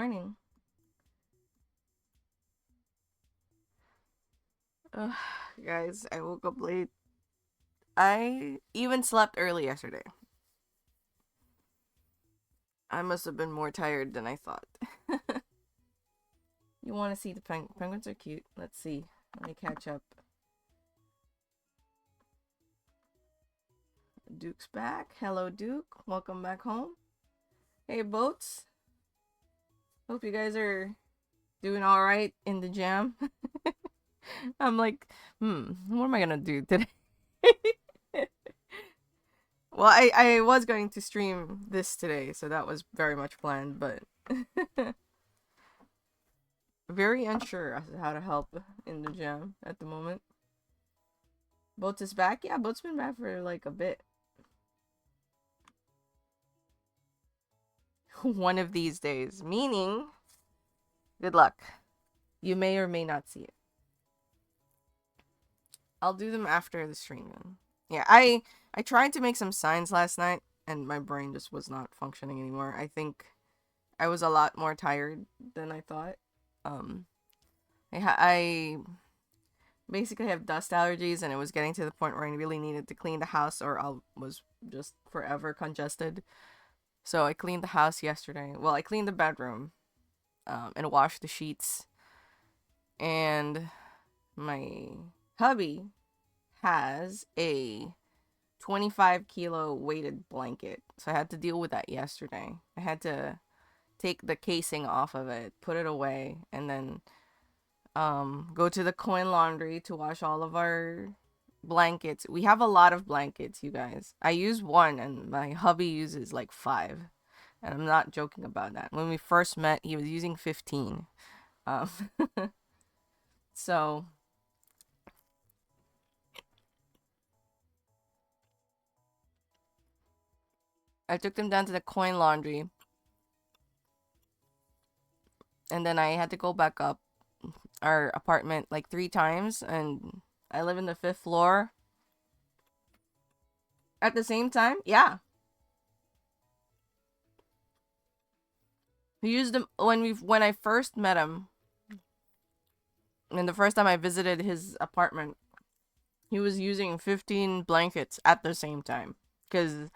morning. Ugh, guys, I woke up late. I even slept early yesterday. I must have been more tired than I thought. You want to see the penguins are cute. Let's see. Let me catch up. Duke's back. Hello, Duke. Welcome back home. Hey, boats. Hope you guys are doing all right in the jam. I'm like, what am I gonna do today? Well, I was going to stream this today, so that was very much planned, but very unsure as to how to help in the jam at the moment. Boats is back? Yeah, Boats been back for like a bit. One of these days. Meaning, good luck. You may or may not see it. I'll do them after the stream then. Yeah, I tried to make some signs last night and my brain just was not functioning anymore. I think I was a lot more tired than I thought. Um I basically have dust allergies and it was getting to the point where I really needed to clean the house or I was just forever congested. So I cleaned the house yesterday. Well, I cleaned the bedroom and washed the sheets. And my hubby has a 25-kilo weighted blanket. So I had to deal with that yesterday. I had to take the casing off of it, put it away, and then go to the coin laundry to wash all of our blankets. We have a lot of blankets, you guys. I use one and my hubby uses like 5. And I'm not joking about that. When we first met, he was using 15. Um so I took them down to the coin laundry and then I had to go back up our apartment like 3 times and I live in the 5th floor. At the same time, yeah. He used them when I first met him. And the first time I visited his apartment, he was using 15 blankets at the same time cuz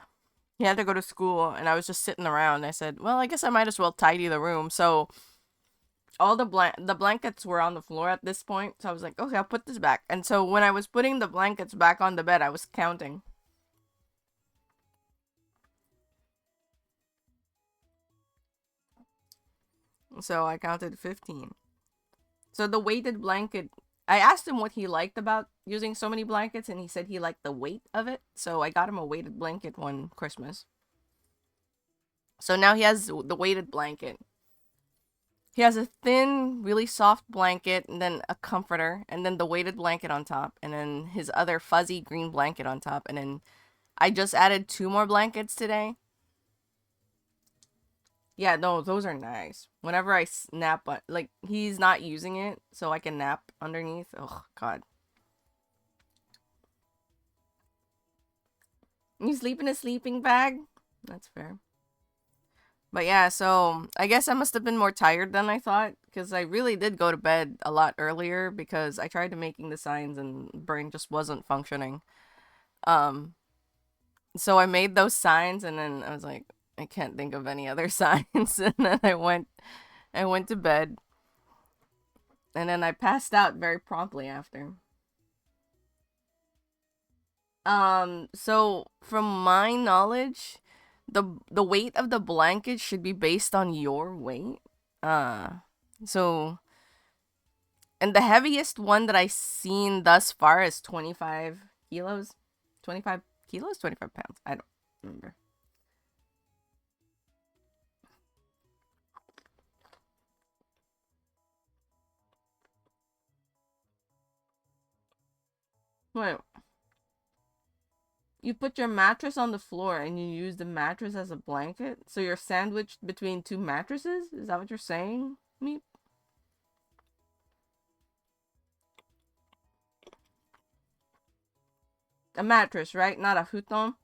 he had to go to school and I was just sitting around. I said, "Well, I guess I might as well tidy the room." So all the blankets were on the floor at this point. So I was like, "Okay, I'll put this back." And so when I was putting the blankets back on the bed, I was counting. So I counted 15. So the weighted blanket, I asked him what he liked about using so many blankets, and he said he liked the weight of it. So I got him a weighted blanket one Christmas. So now he has the weighted blanket. He has a thin, really soft blanket, and then a comforter, and then the weighted blanket on top, and then his other fuzzy green blanket on top. And then I just added 2 more blankets today. Yeah, no, those are nice. Whenever I nap, like, he's not using it, so I can nap underneath. Oh, God. You sleep in a sleeping bag? That's fair. But yeah, so I guess I must have been more tired than I thought because I really did go to bed a lot earlier because I tried to making the signs and brain just wasn't functioning. Um, so I made those signs and then I was like, I can't think of any other signs, and then I went to bed, and then I passed out very promptly after. So from my knowledge, the weight of the blanket should be based on your weight. Uh, so and the heaviest one that I've seen thus far is 25 kilos. 25 kilos, 25 pounds. I don't remember. Wait, you put your mattress on the floor and you use the mattress as a blanket? So you're sandwiched between 2 mattresses? Is that what you're saying? Me? A mattress, right? Not a futon?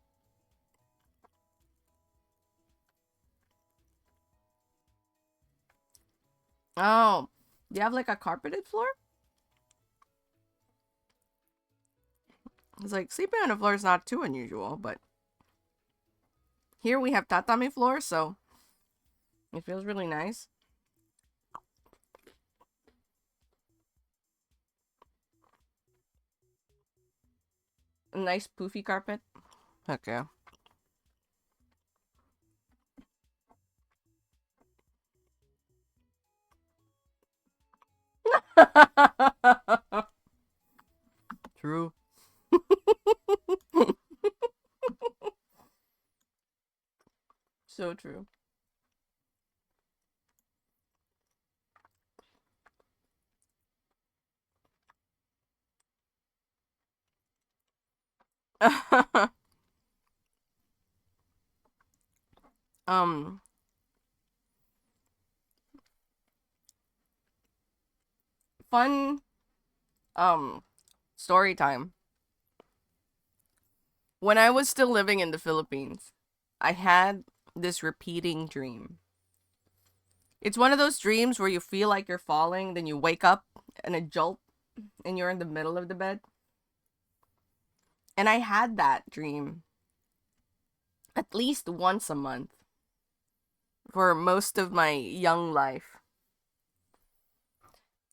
Oh, do you have like a carpeted floor? It's like sleeping on the floor is not too unusual, but here we have tatami floor, so it feels really nice. A nice poofy carpet. Okay. True. So true. um, fun story time. When I was still living in the Philippines, I had this repeating dream. It's one of those dreams where you feel like you're falling, then you wake up and a jolt and you're in the middle of the bed. And I had that dream at least once a month for most of my young life.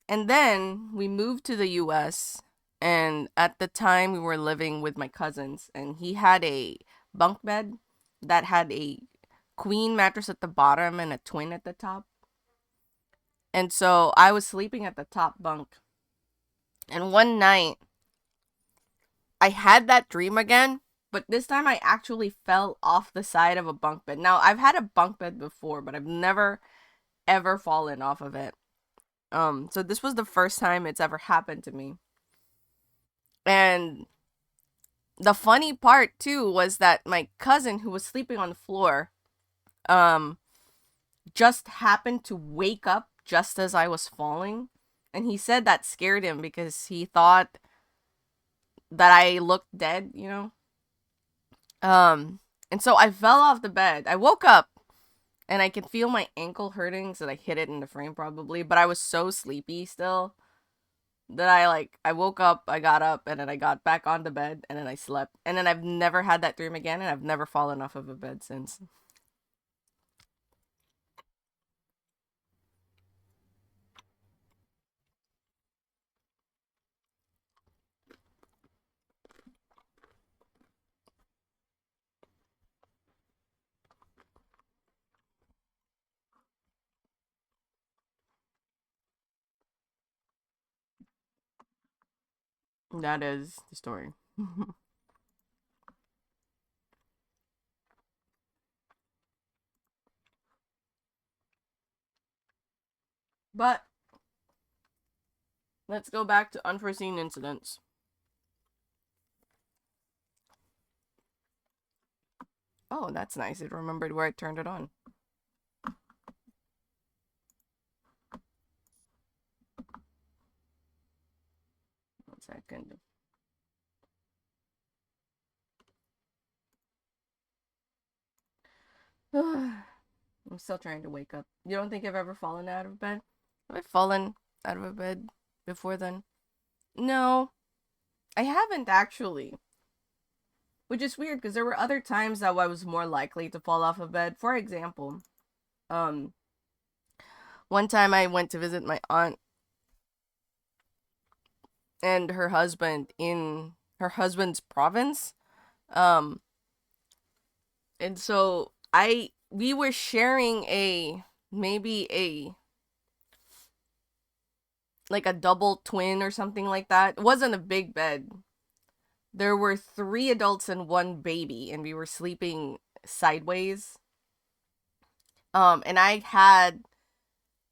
And then we moved to the US, and at the time we were living with my cousins, and he had a bunk bed that had a queen mattress at the bottom and a twin at the top. And so I was sleeping at the top bunk. And one night I had that dream again, but this time I actually fell off the side of a bunk bed. Now, I've had a bunk bed before, but I've never ever fallen off of it. So this was the first time it's ever happened to me. And the funny part too was that my cousin who was sleeping on the floor um just happened to wake up just as I was falling, and he said that scared him because he thought that I looked dead, you know. And so I fell off the bed. I woke up and I could feel my ankle hurting, so I hit it in the frame probably, but I was so sleepy still that I woke up, I got up, and then I got back on the bed, and then I slept. And then I've never had that dream again, and I've never fallen off of a bed since. That is the story. But let's go back to unforeseen incidents. Oh, that's nice. It remembered where I turned it on. 1 second. I'm still trying to wake up. You don't think I've ever fallen out of bed? Have I fallen out of a bed before then? No, I haven't actually. Which is weird because there were other times that I was more likely to fall off of bed. For example, um, one time I went to visit my aunt and her husband in her husband's province. Um, and so we were sharing a maybe a like a double twin or something like that. It wasn't a big bed. There were three adults and one baby, and we were sleeping sideways. And I had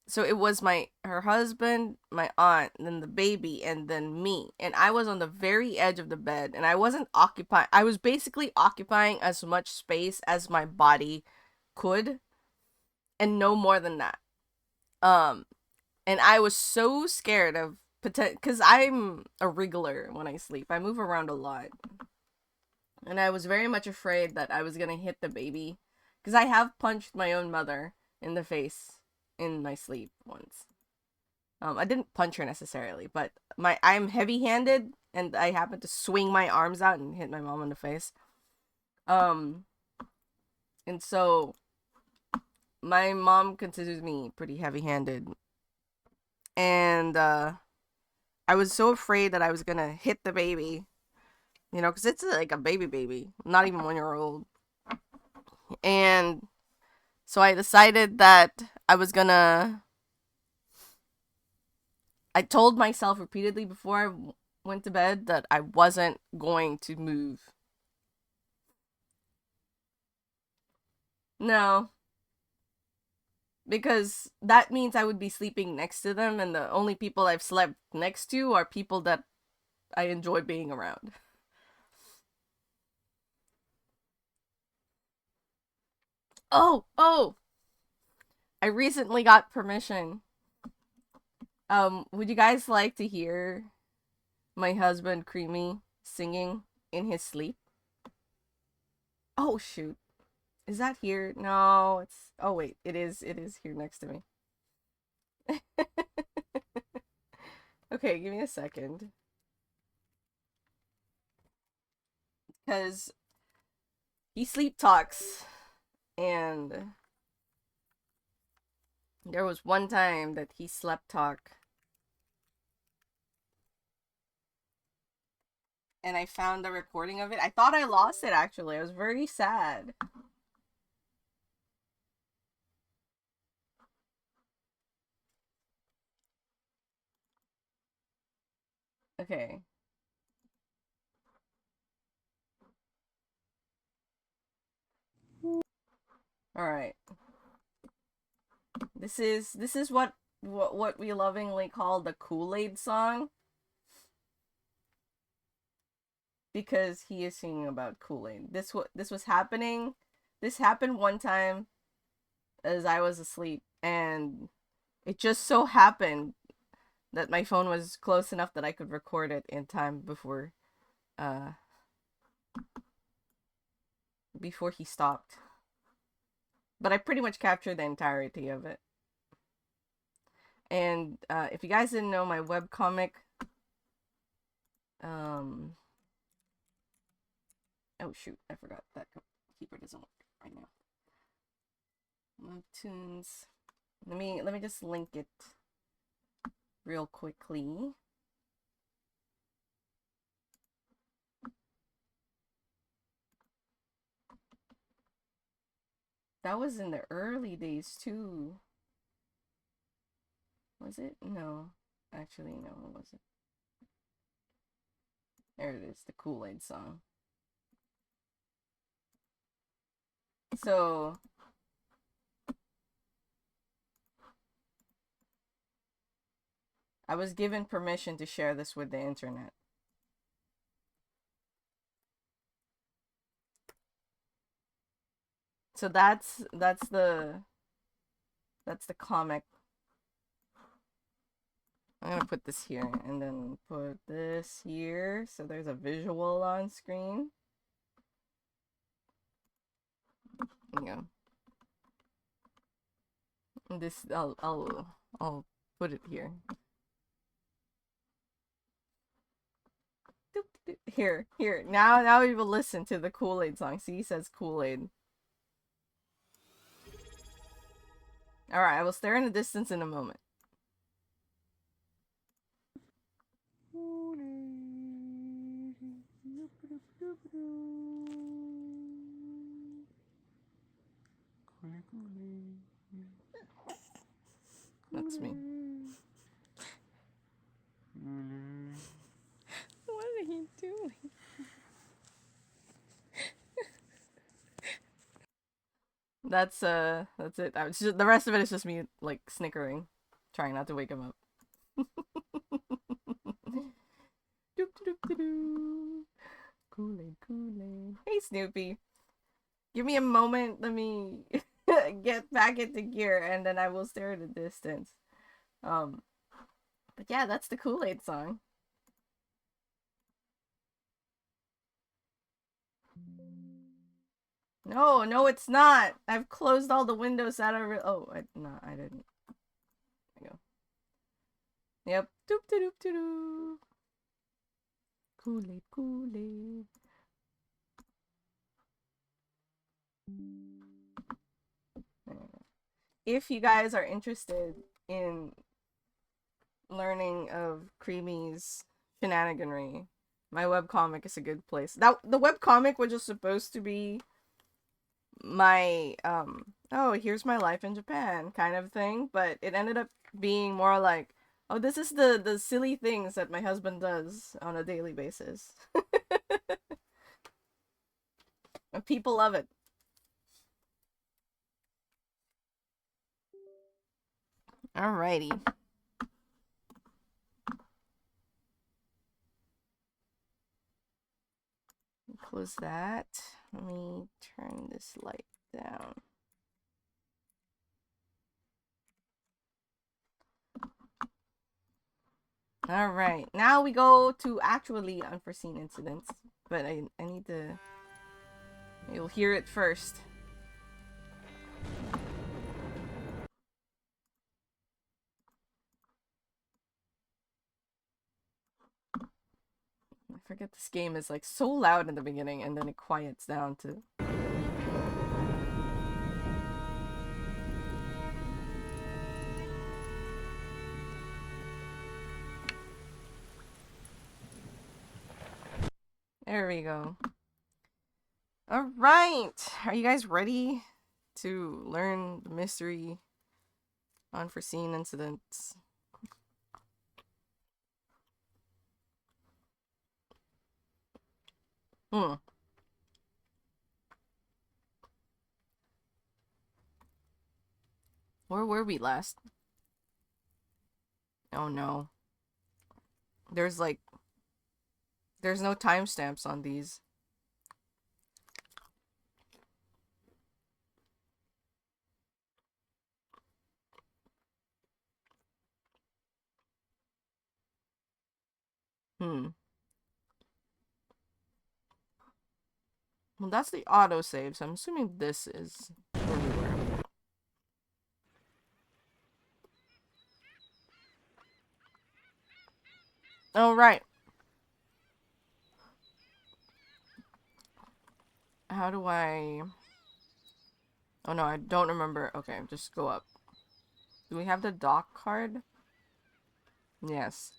so it was my her husband, my aunt, and then the baby, and then me. And I was on the very edge of the bed, and I wasn't occupying. I was basically occupying as much space as my body could, and no more than that. Um, and I was so scared of because I'm a wriggler when I sleep. I move around a lot, and I was very much afraid that I was gonna hit the baby, because I have punched my own mother in the face in my sleep once. I didn't punch her necessarily, but I'm heavy-handed and I happened to swing my arms out and hit my mom in the face. Um, and so my mom considers me pretty heavy-handed, and I was so afraid that I was gonna hit the baby, because it's like a baby, not even 1 year old, and so I decided that I told myself repeatedly before I went to bed that I wasn't going to move. No, because that means I would be sleeping next to them, and the only people I've slept next to are people that I enjoy being around. Oh, I recently got permission. Would you guys like to hear my husband Creamy singing in his sleep? Oh shoot. Is that here? No, it's oh wait, it is here next to me. Okay, give me a second. Cause he sleep talks, and there was one time that he slept talk, and I found the recording of it. I thought I lost it actually. I was very sad. Okay. All right. This is what we lovingly call the Kool-Aid song, because he is singing about Kool-Aid. This was happening. This happened one time as I was asleep, and it just so happened that my phone was close enough that I could record it in time uh before he stopped. But I pretty much captured the entirety of it. And if you guys didn't know, my webcomic, um oh shoot, I forgot that keeper doesn't work right now. Webtoons. Let me just link it real quickly. That was in the early days too. Was it? No. Actually, no, it wasn't. There it is, the Kool-Aid song. So I was given permission to share this with the internet. So that's the comic. I'm gonna put this here and then put this here so there's a visual on screen. Yeah. This I'll put it here. Here. Now we will listen to the Kool-Aid song. See, he says Kool-Aid. Alright, I will stare in the distance in a moment. That's me. What are you doing? That's it. The rest of it is just me like snickering, trying not to wake him up. Kool-Aid, Kool-Aid. Hey Snoopy, give me a moment. Let me get back into gear, and then I will stare at a distance. But yeah, that's the Kool-Aid song. No, it's not. I've closed all the windows that are. Oh, no, I didn't. There we go. Yep. Doop doop doop doop. Kool-Aid, Kool-Aid. If you guys are interested in learning of Creamy's shenaniganry, my webcomic is a good place. That the webcomic was just supposed to be my oh, here's my life in Japan kind of thing, but it ended up being more like, oh, this is the silly things that my husband does on a daily basis. And people love it. Alrighty. Close that. Let me turn this light down. Alright. Now we go to actually unforeseen incidents. But I need to... You'll hear it first. I forget this game is like so loud in the beginning and then it quiets down to... There we go. Alright! Are you guys ready to learn the mystery unforeseen incidents? Hmm. Where were we last? Oh no. There's like... There's no timestamps on these. Hmm. Well, that's the autosave, so I'm assuming this is where we were. Oh, right. How do I... Oh no, I don't remember. Okay, just go up. Do we have the dock card? Yes.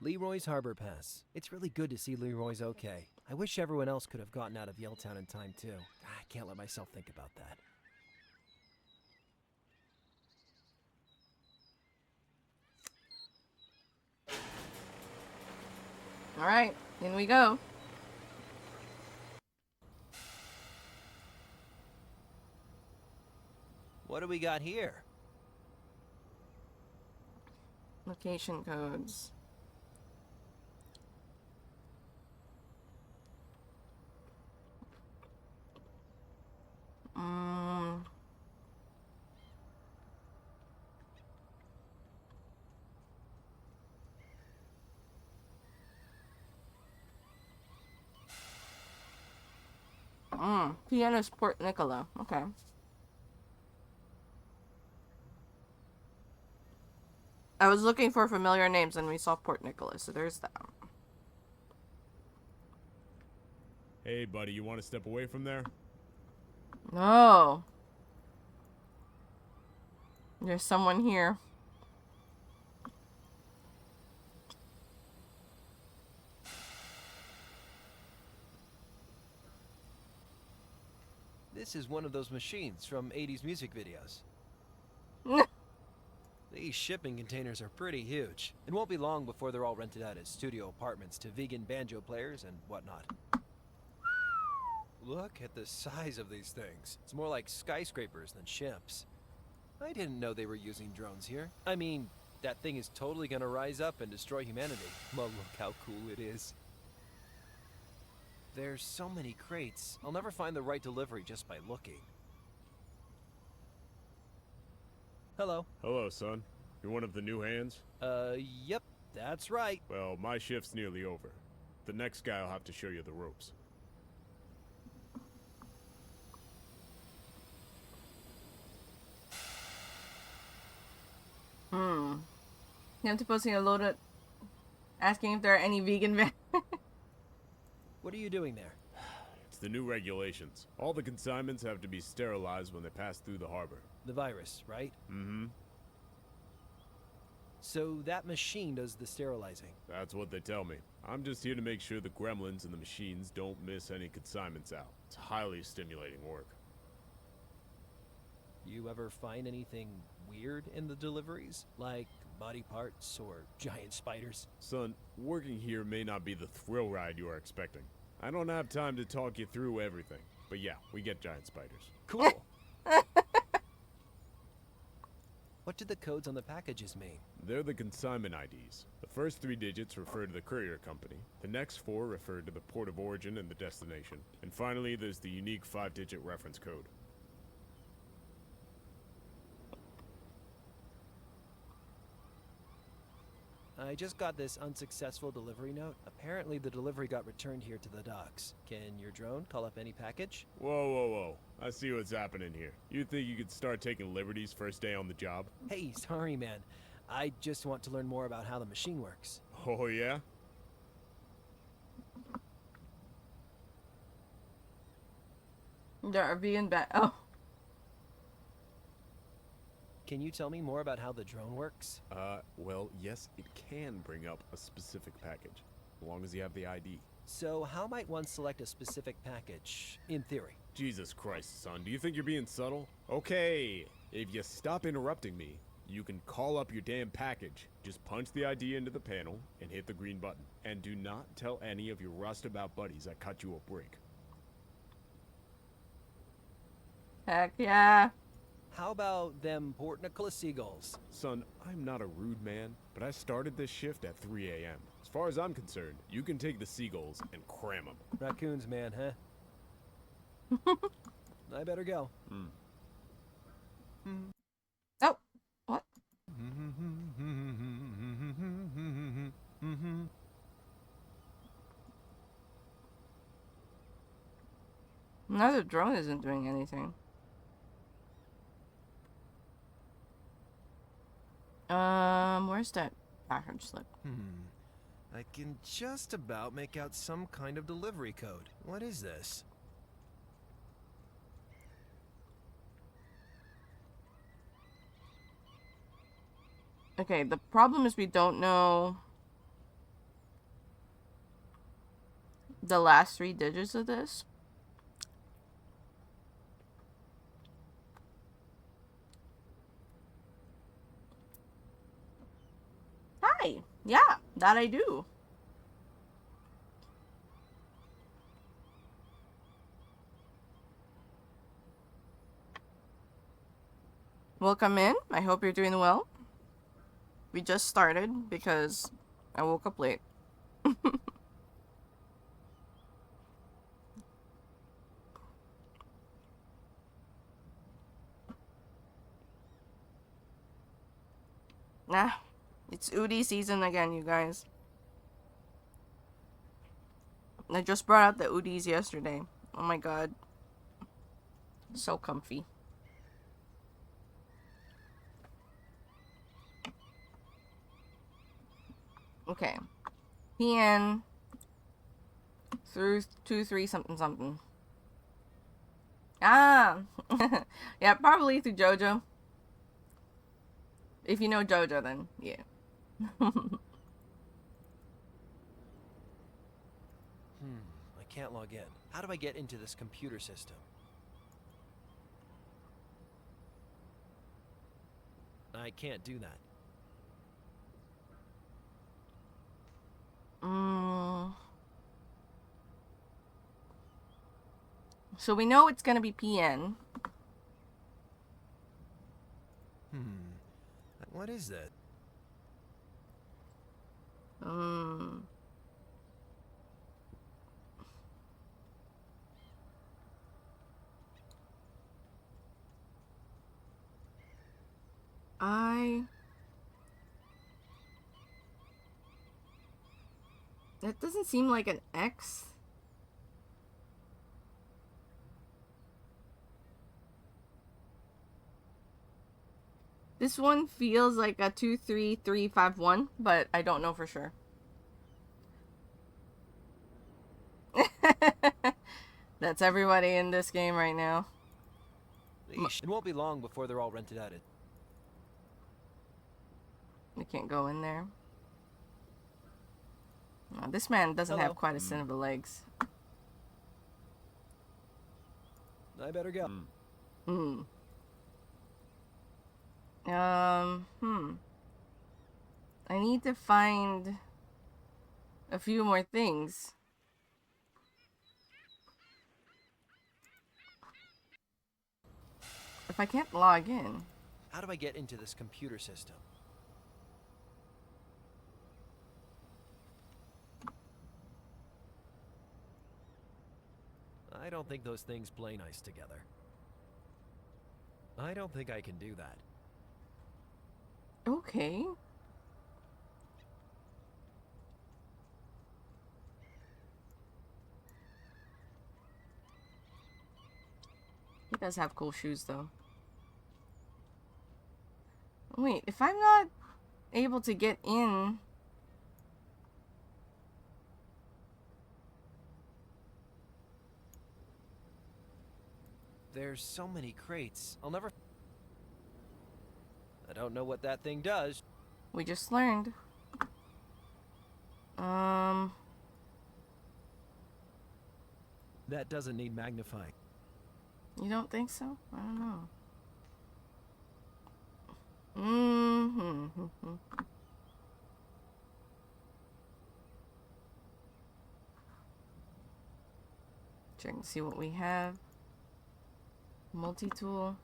Leroy's Harbor Pass. It's really good to see Leroy's okay. I wish everyone else could have gotten out of Yelltown in time, too. I can't let myself think about that. Alright, in we go. What do we got here? Location codes. Mm. Piano's Port Nicola. Okay. I was looking for familiar names and we saw Port Nicola, so there's that. Hey, buddy, you want to step away from there? No. There's someone here. This is one of those machines from 80s music videos. These shipping containers are pretty huge. It won't be long before they're all rented out as studio apartments to vegan banjo players and whatnot. Look at the size of these things. It's more like skyscrapers than ships. I didn't know they were using drones here. I mean, that thing is totally gonna rise up and destroy humanity. But look how cool it is. There's so many crates. I'll never find the right delivery just by looking. Hello. Hello, son. You're one of the new hands? Yep, that's right. Well, my shift's nearly over. The next guy will have to show you the ropes. Hmm. You have to posting a load of asking if there are any vegan What are you doing there? It's the new regulations. All the consignments have to be sterilized when they pass through the harbor. The virus, right? Mm-hmm. So that machine does the sterilizing. That's what they tell me. I'm just here to make sure the gremlins and the machines don't miss any consignments out. It's highly stimulating work. You ever find anything weird in the deliveries? Like body parts or giant spiders? Son, working here may not be the thrill ride you are expecting. I don't have time to talk you through everything. But yeah, we get giant spiders. Cool. What do the codes on the packages mean? They're the consignment IDs. The first 3 digits refer to the courier company. The next 4 refer to the port of origin and the destination. And finally, there's the unique 5-digit reference code. I just got this unsuccessful delivery note. Apparently the delivery got returned here to the docks. Can your drone call up any package? Whoa, whoa, whoa. I see what's happening here. You think you could start taking liberties first day on the job? Hey, sorry man. I just want to learn more about how the machine works. Oh, yeah? There are vegan Oh. Can you tell me more about how the drone works? Well, yes, it can bring up a specific package, as long as you have the ID. So how might one select a specific package, in theory? Jesus Christ, son, do you think you're being subtle? Okay, if you stop interrupting me, you can call up your damn package. Just punch the ID into the panel and hit the green button. And do not tell any of your rustabout buddies I cut you a break. Heck yeah. How about them Port Nicholas seagulls? Son, I'm not a rude man, but I started this shift at 3 a.m. As far as I'm concerned, you can take the seagulls and cram them. Raccoons, man, huh? I better go. Oh, what? No, the drone isn't doing anything. Where's that package slip? I can just about make out some kind of delivery code. What is this? Okay, the problem is we don't know the last 3 digits of this. Hi. Yeah, that I do. Welcome in. I hope you're doing well. We just started because I woke up late. Nah, it's Udi season again, you guys. I just brought out the Udis yesterday. Oh my god. So comfy. Okay. PN through 2-3 something something. Ah! Yeah, probably through JoJo. If you know JoJo, then yeah. I can't log in. How do I get into this computer system? I can't do that. So we know it's gonna be PN. What is that? That doesn't seem like an X. This one feels like a 23351, but I don't know for sure. That's everybody in this game right now. It won't be long before they're all rented out. We can't go in there. No, this man doesn't have quite a set of legs. I better go. I need to find a few more things. If I can't log in. How do I get into this computer system? I don't think those things play nice together. I don't think I can do that. Okay. He does have cool shoes, though. Wait, if I'm not able to get in... There's so many crates. I don't know what that thing does. We just learned. That doesn't need magnifying. You don't think so? I don't know. Check and see what we have. Multi-tool.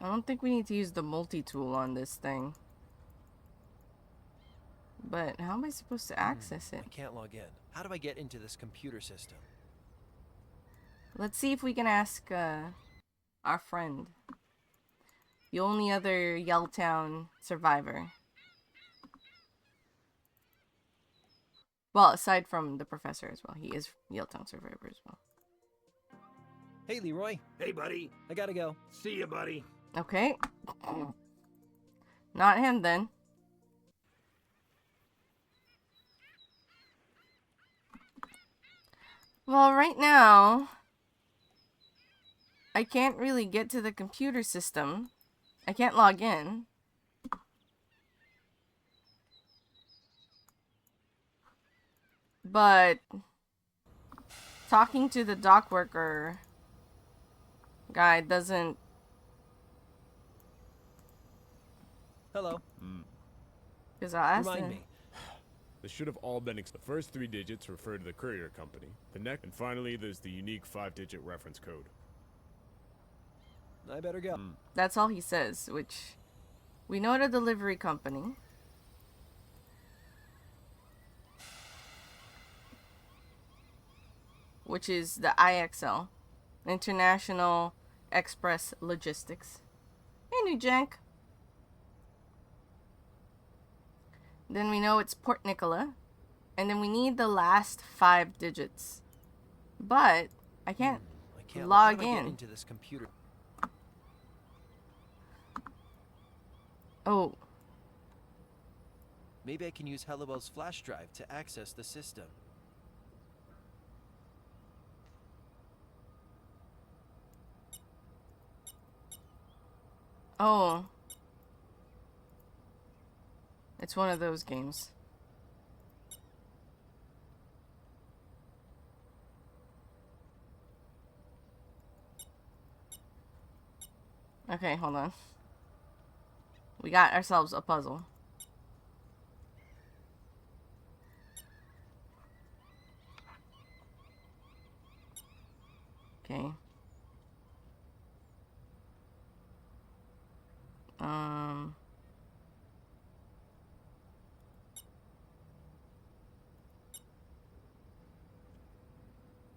I don't think we need to use the multi-tool on this thing. But how am I supposed to access it? I can't log in. How do I get into this computer system? Let's see if we can ask our friend. The only other Yelltown survivor. Well, aside from the professor as well. He is Yelltown survivor as well. Hey, Leroy. Hey, buddy. I gotta go. See you, buddy. Okay. Not him, then. Well, right now, I can't really get to the computer system. I can't log in. But talking to the dock worker guy doesn't... Hello. Because I asked Remind him. me. This should have all been the first 3 digits refer to the courier company. The next, and finally, there's the unique 5-digit reference code. I better go. That's all he says, which we know the delivery company. Which is the IXL, International Express Logistics. Hey, new jank. Then we know it's Port Nicola. And then we need the last 5 digits. But I can't log How do I get in. into this computer. Oh, Maybe I can use Hellabell's flash drive to access the system. oh. It's one of those games. Okay, hold on. We got ourselves a puzzle. Okay.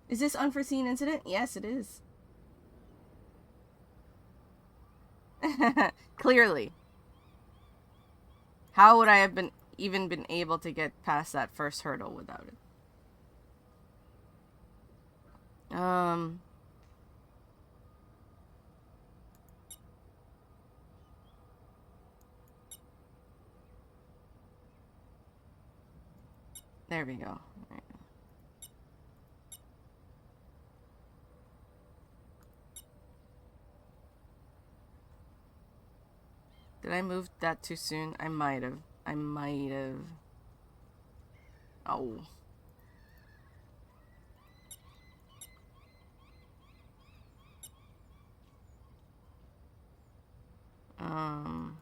Is this unforeseen incident? Yes, it is. Clearly. How would I have been even been able to get past that first hurdle without it. There we go. Right. Did I move that too soon? I might have. Oh. Um.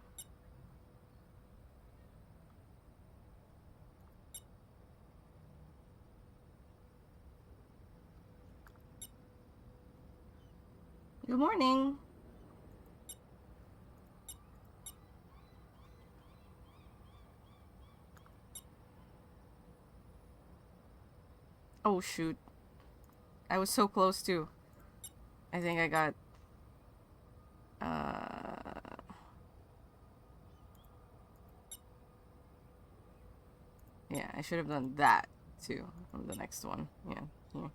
Good morning. Oh shoot. I was so close too. I think I got yeah, I should have done that too on the next one. Yeah. Here.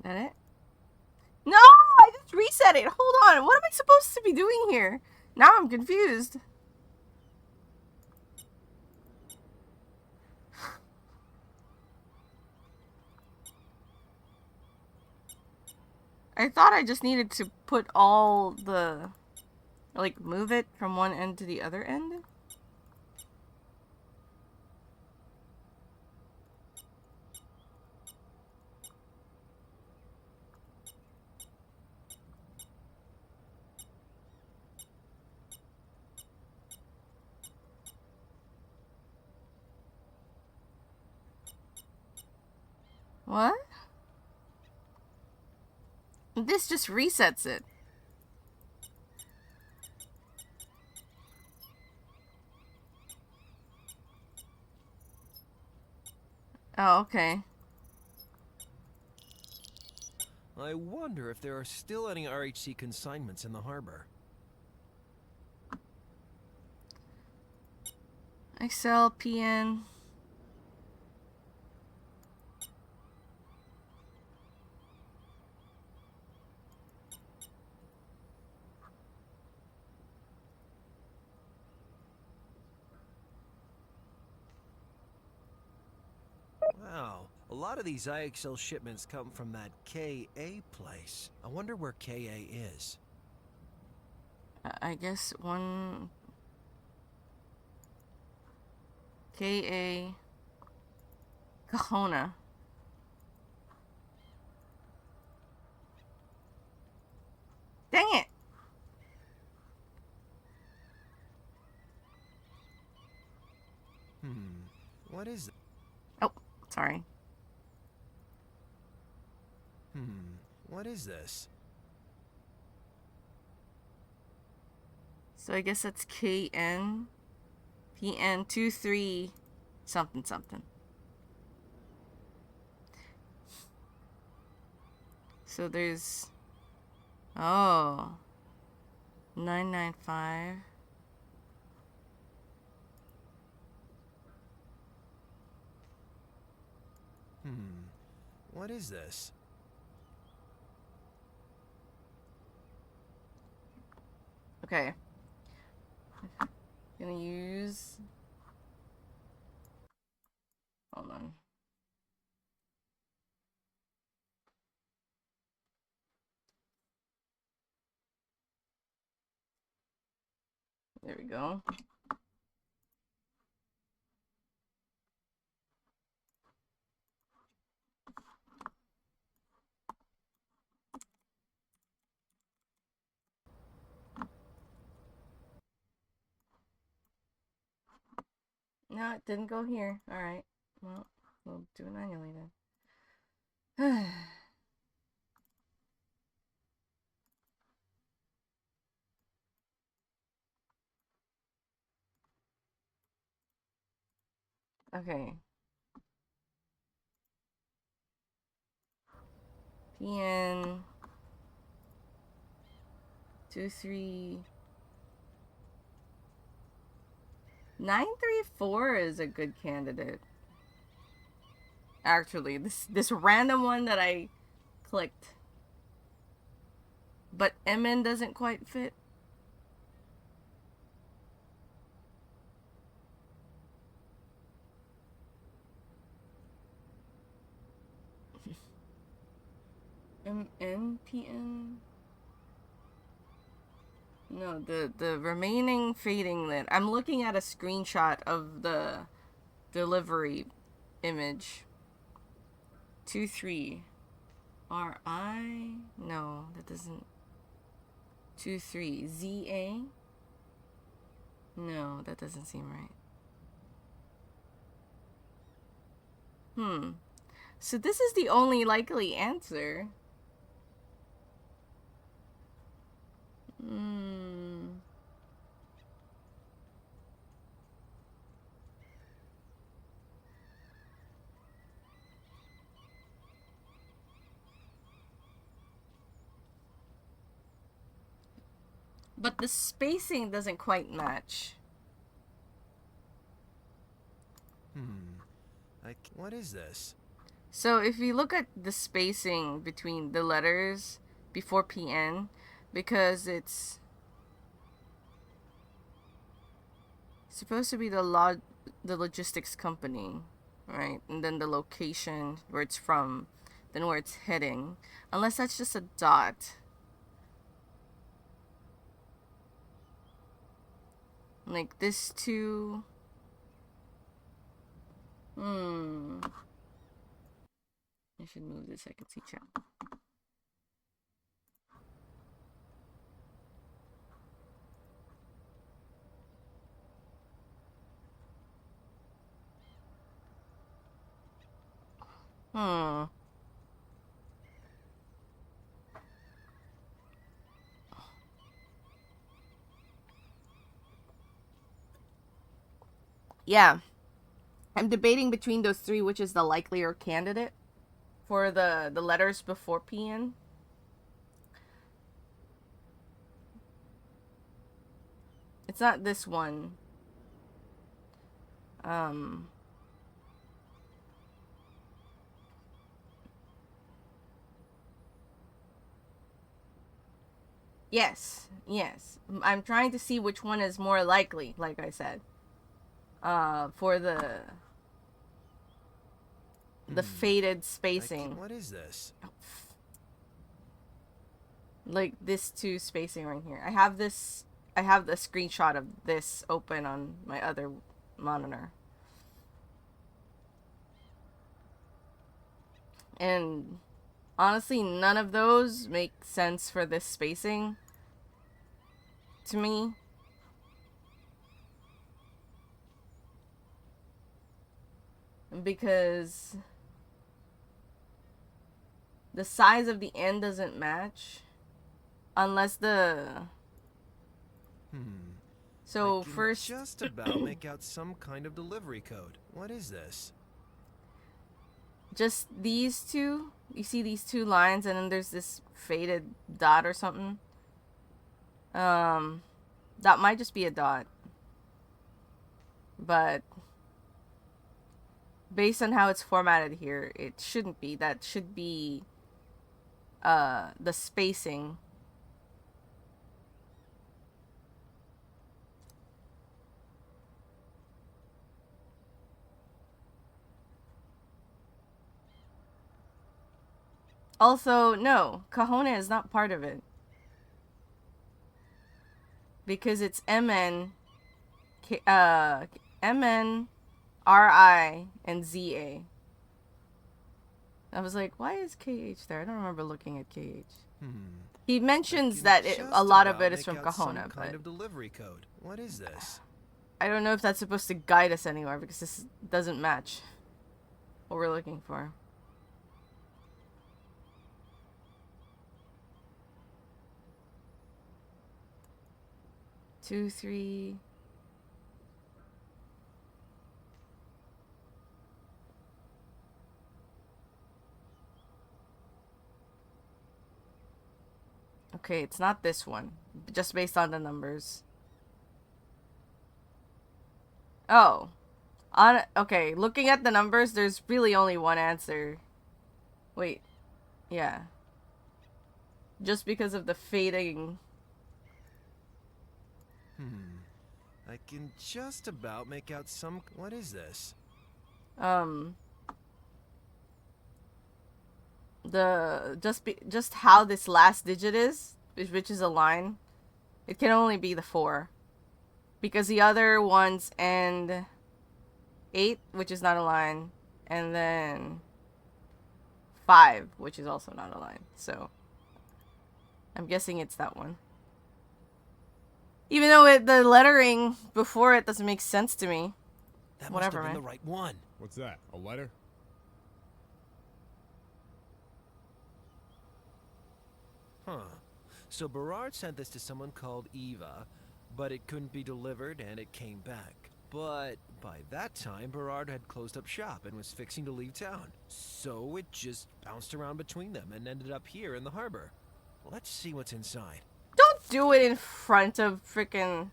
That it? No, I just reset it. Hold on. What am I supposed to be doing here? Now I'm confused. I thought I just needed to put all the, like, move it from one end to the other end. What? This just resets it. Oh, okay. I wonder if there are still any RHC consignments in the harbor. Excel, PN. Wow, a lot of these IXL shipments come from that KA place. I wonder where KA is. I guess one. KA. Kahona. Dang it! What is it? Oh, sorry. What is this? So I guess that's KN. PN 23 something something. So there's. Oh. 995. What is this? Okay. Gonna use. Hold on. There we go. No, it didn't go here. Alright. Well, we'll do it manually then. Okay. PN 23934 is a good candidate. Actually, this random one that I clicked, but MN doesn't quite fit. MNPN. No, the remaining fading lit. I'm looking at a screenshot of the delivery image. 23 RI. No, that doesn't. 23 ZA. No, that doesn't seem right. So this is the only likely answer. But the spacing doesn't quite match. What is this? So if you look at the spacing between the letters before PN, because it's supposed to be the logistics company, right? And then the location where it's from, then where it's heading. Unless that's just a dot. Like this two. I should move this so I can see chat. Yeah. I'm debating between those three, which is the likelier candidate for the letters before PN. It's not this one. Yes. I'm trying to see which one is more likely, like I said. For the faded spacing. What is this? Like this two spacing right here. I have the screenshot of this open on my other monitor. And honestly, none of those make sense for this spacing to me. Because the size of the end doesn't match unless the so I can first just about make out some kind of delivery code. What is this? just these two, you see these two lines and then there's this faded dot or something. That might just be a dot, but based on how it's formatted here, it shouldn't be. That should be the spacing. Also, no, Cajone is not part of it. Because it's MN, RI, and ZA. I was like, why is KH there? I don't remember looking at KH. He mentions that a lot of it is from Cajona, some but kind of delivery code. What is this? I don't know if that's supposed to guide us anywhere because this doesn't match what we're looking for. 2, 3. Okay, it's not this one. Just based on the numbers. Oh. Okay, looking at the numbers, there's really only one answer. Wait. Yeah. Just because of the fading. I can just about make out some... What is this? Just how this last digit is, which is a line, it can only be the 4. Because the other ones end 8, which is not a line, and then 5, which is also not a line. So I'm guessing it's that one. Even though the lettering before it doesn't make sense to me. That Whatever, must have been man. the right one. What's that? A letter? Huh. So Berard sent this to someone called Eva, but it couldn't be delivered and it came back. But by that time, Berard had closed up shop and was fixing to leave town. So it just bounced around between them and ended up here in the harbor. Let's see what's inside. Don't do it in front of freaking...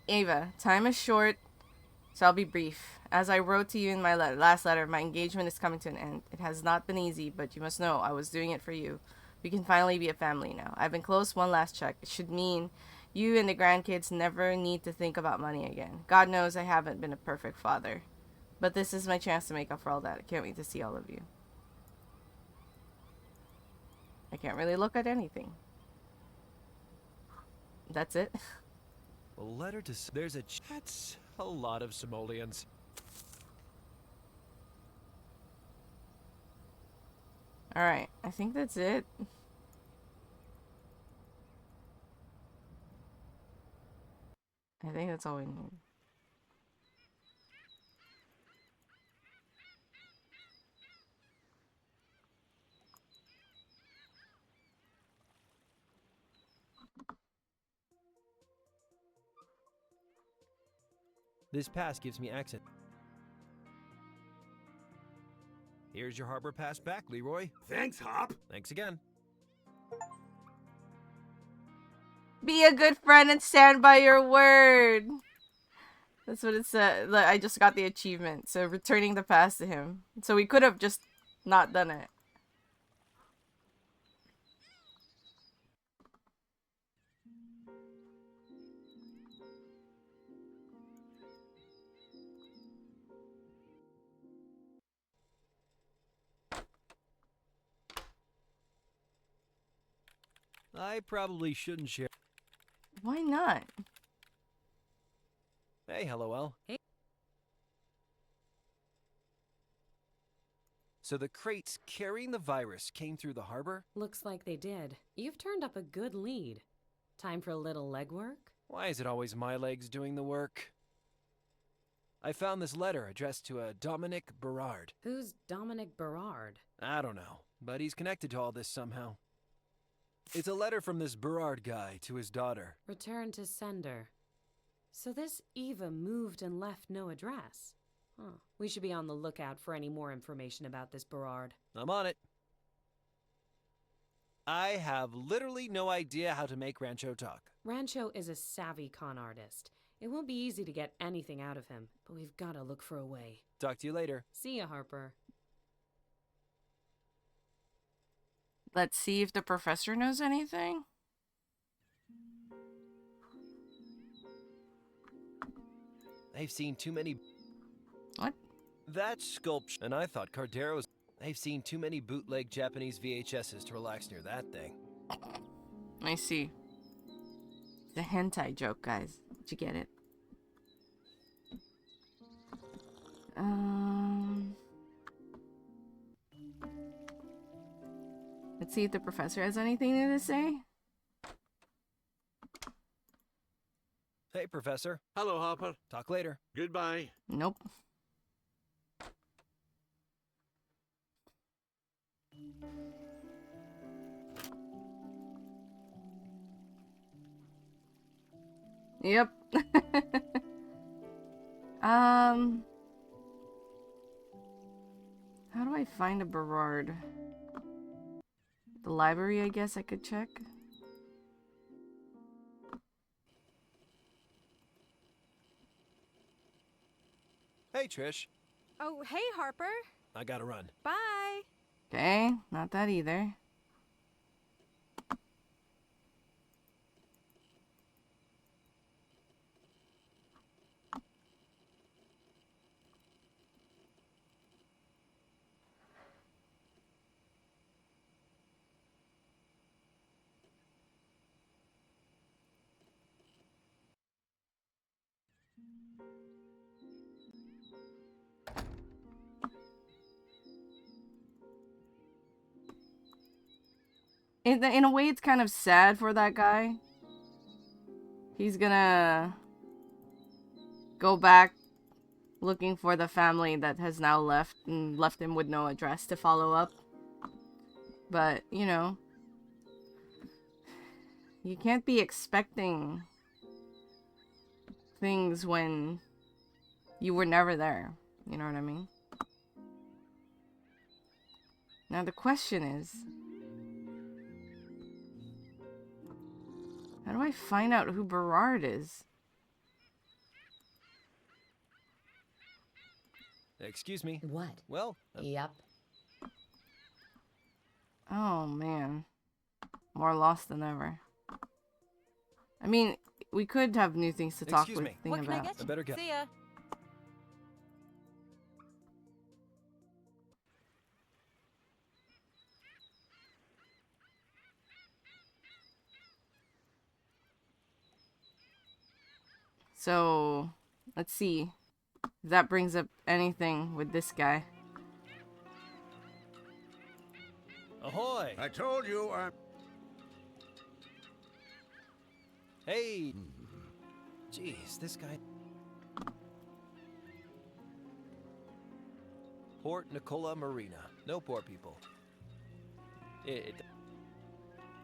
Ava, time is short, so I'll be brief. As I wrote to you in my last letter, my engagement is coming to an end. It has not been easy, but you must know I was doing it for you. We can finally be a family now. I've been close one last check. It should mean you and the grandkids never need to think about money again. God knows I haven't been a perfect father. But this is my chance to make up for all that. I can't wait to see all of you. I can't really look at anything. That's it. A letter to... There's a... That's a lot of simoleons. Alright, I think that's it. I think that's all we need. This pass gives me access. Here's your harbor pass back, Leroy. Thanks, Hop. Thanks again. Be a good friend and stand by your word. That's what it said. I just got the achievement. So returning the pass to him. So we could have just not done it. I probably shouldn't share. Why not? Hey, LOL. Hey. So the crates carrying the virus came through the harbor? Looks like they did. You've turned up a good lead. Time for a little legwork? Why is it always my legs doing the work? I found this letter addressed to a Dominic Berard. Who's Dominic Berard? I don't know, but he's connected to all this somehow. It's a letter from this Berard guy to his daughter. Return to sender. So this Eva moved and left no address. Huh. We should be on the lookout for any more information about this Berard. I'm on it. I have literally no idea how to make Rancho talk. Rancho is a savvy con artist. It won't be easy to get anything out of him, but we've got to look for a way. Talk to you later. See ya, Harper. Let's see if the professor knows anything. I've seen too many... What? That sculpture... And I thought Cardero's... I've seen too many bootleg Japanese VHSs to relax near that thing. I see. The hentai joke, guys. Did you get it? Let's see if the professor has anything new to say. Hey, Professor. Hello, Hopper. Talk later. Goodbye. Nope. Yep. How do I find a Berard? The library, I guess I could check. Hey, Trish. Oh, hey, Harper. I gotta run. Bye. Okay, not that either. In a way, it's kind of sad for that guy. He's gonna go back looking for the family that has now left and left him with no address to follow up. But, you know, you can't be expecting things when you were never there. You know what I mean? Now the question is, how do I find out who Berard is? Excuse me. What? Well, Yep. Oh man, more lost than ever. I mean, we could have new things to talk Excuse with me. Thing What can I about. get I you? better go. See ya. So, let's see if that brings up anything with this guy. Ahoy! I told you I'm... Hey! Jeez, this guy... Port Nicola Marina. No poor people.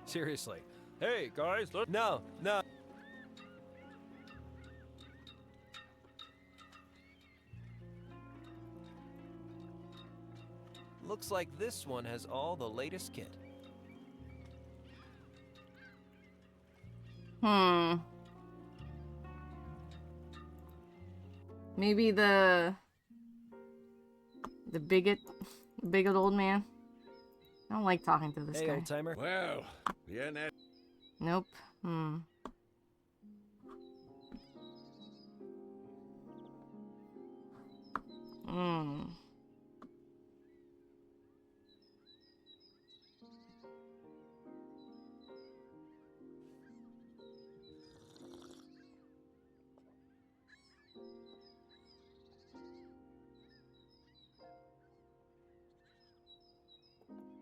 Seriously. Hey, guys, look... No. Looks like this one has all the latest kit. Maybe the bigot old man. I don't like talking to this Hey, guy. old timer. Well, yeah, that... Nope.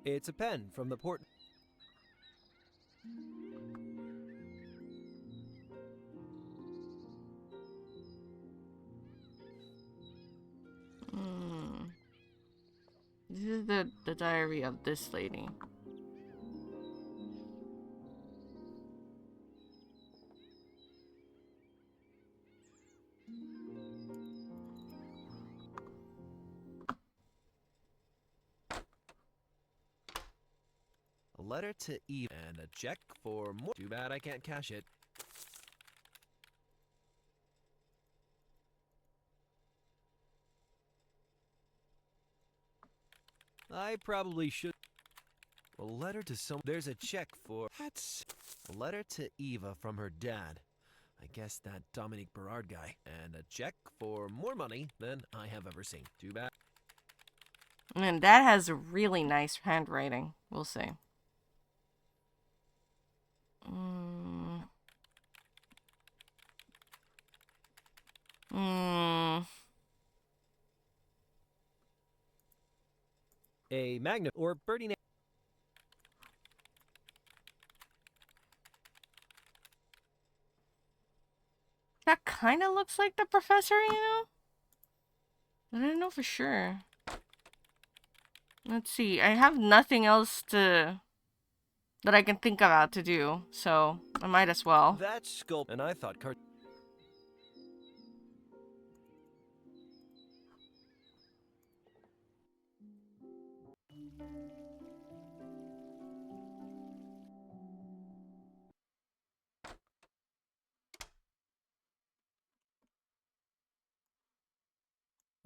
It's a pen from the port. This is the diary of this lady. A letter to Eve and a check for more. Too bad I can't cash it. I probably should. A letter to some. There's a check for. That's a letter to Eva from her dad. I guess that Dominique Berard guy. And a check for more money than I have ever seen. Too bad. And that has really nice handwriting, we'll say. A magnet or birdie. That kind of looks like the professor, you know? I don't know for sure. Let's see. I have nothing else that I can think about to do, so I might as well. That sculpt. And I thought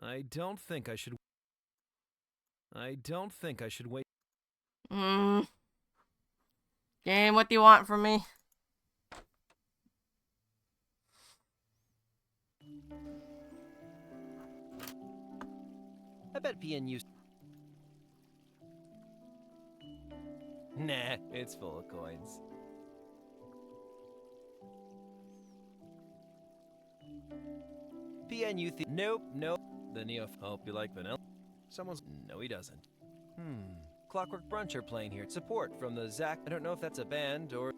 I don't think I should wait. Hmm. Game, what do you want from me? I bet PNU. Nah, it's full of coins. Nope, nope. The Neo. Hope you like vanilla. Someone's. No, he doesn't. Clockwork Brunch are playing here. Support from the Zach. I don't know if that's a band or.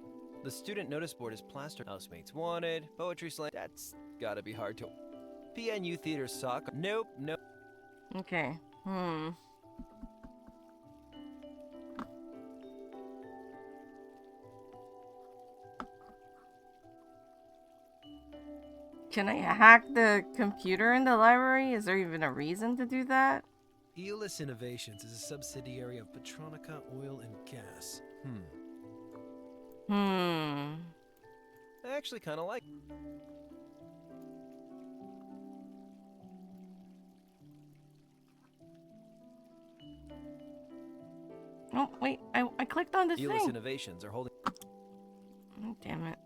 The student notice board is plastered. Housemates wanted. Poetry slam. That's gotta be hard to. PNU Theater soccer. Nope, nope. Okay. Can I hack the computer in the library? Is there even a reason to do that? Eolus Innovations is a subsidiary of Petronica Oil and Gas. I actually kind of like. Oh, wait. I clicked on this Eolus thing. Innovations are holding. Oh, damn it.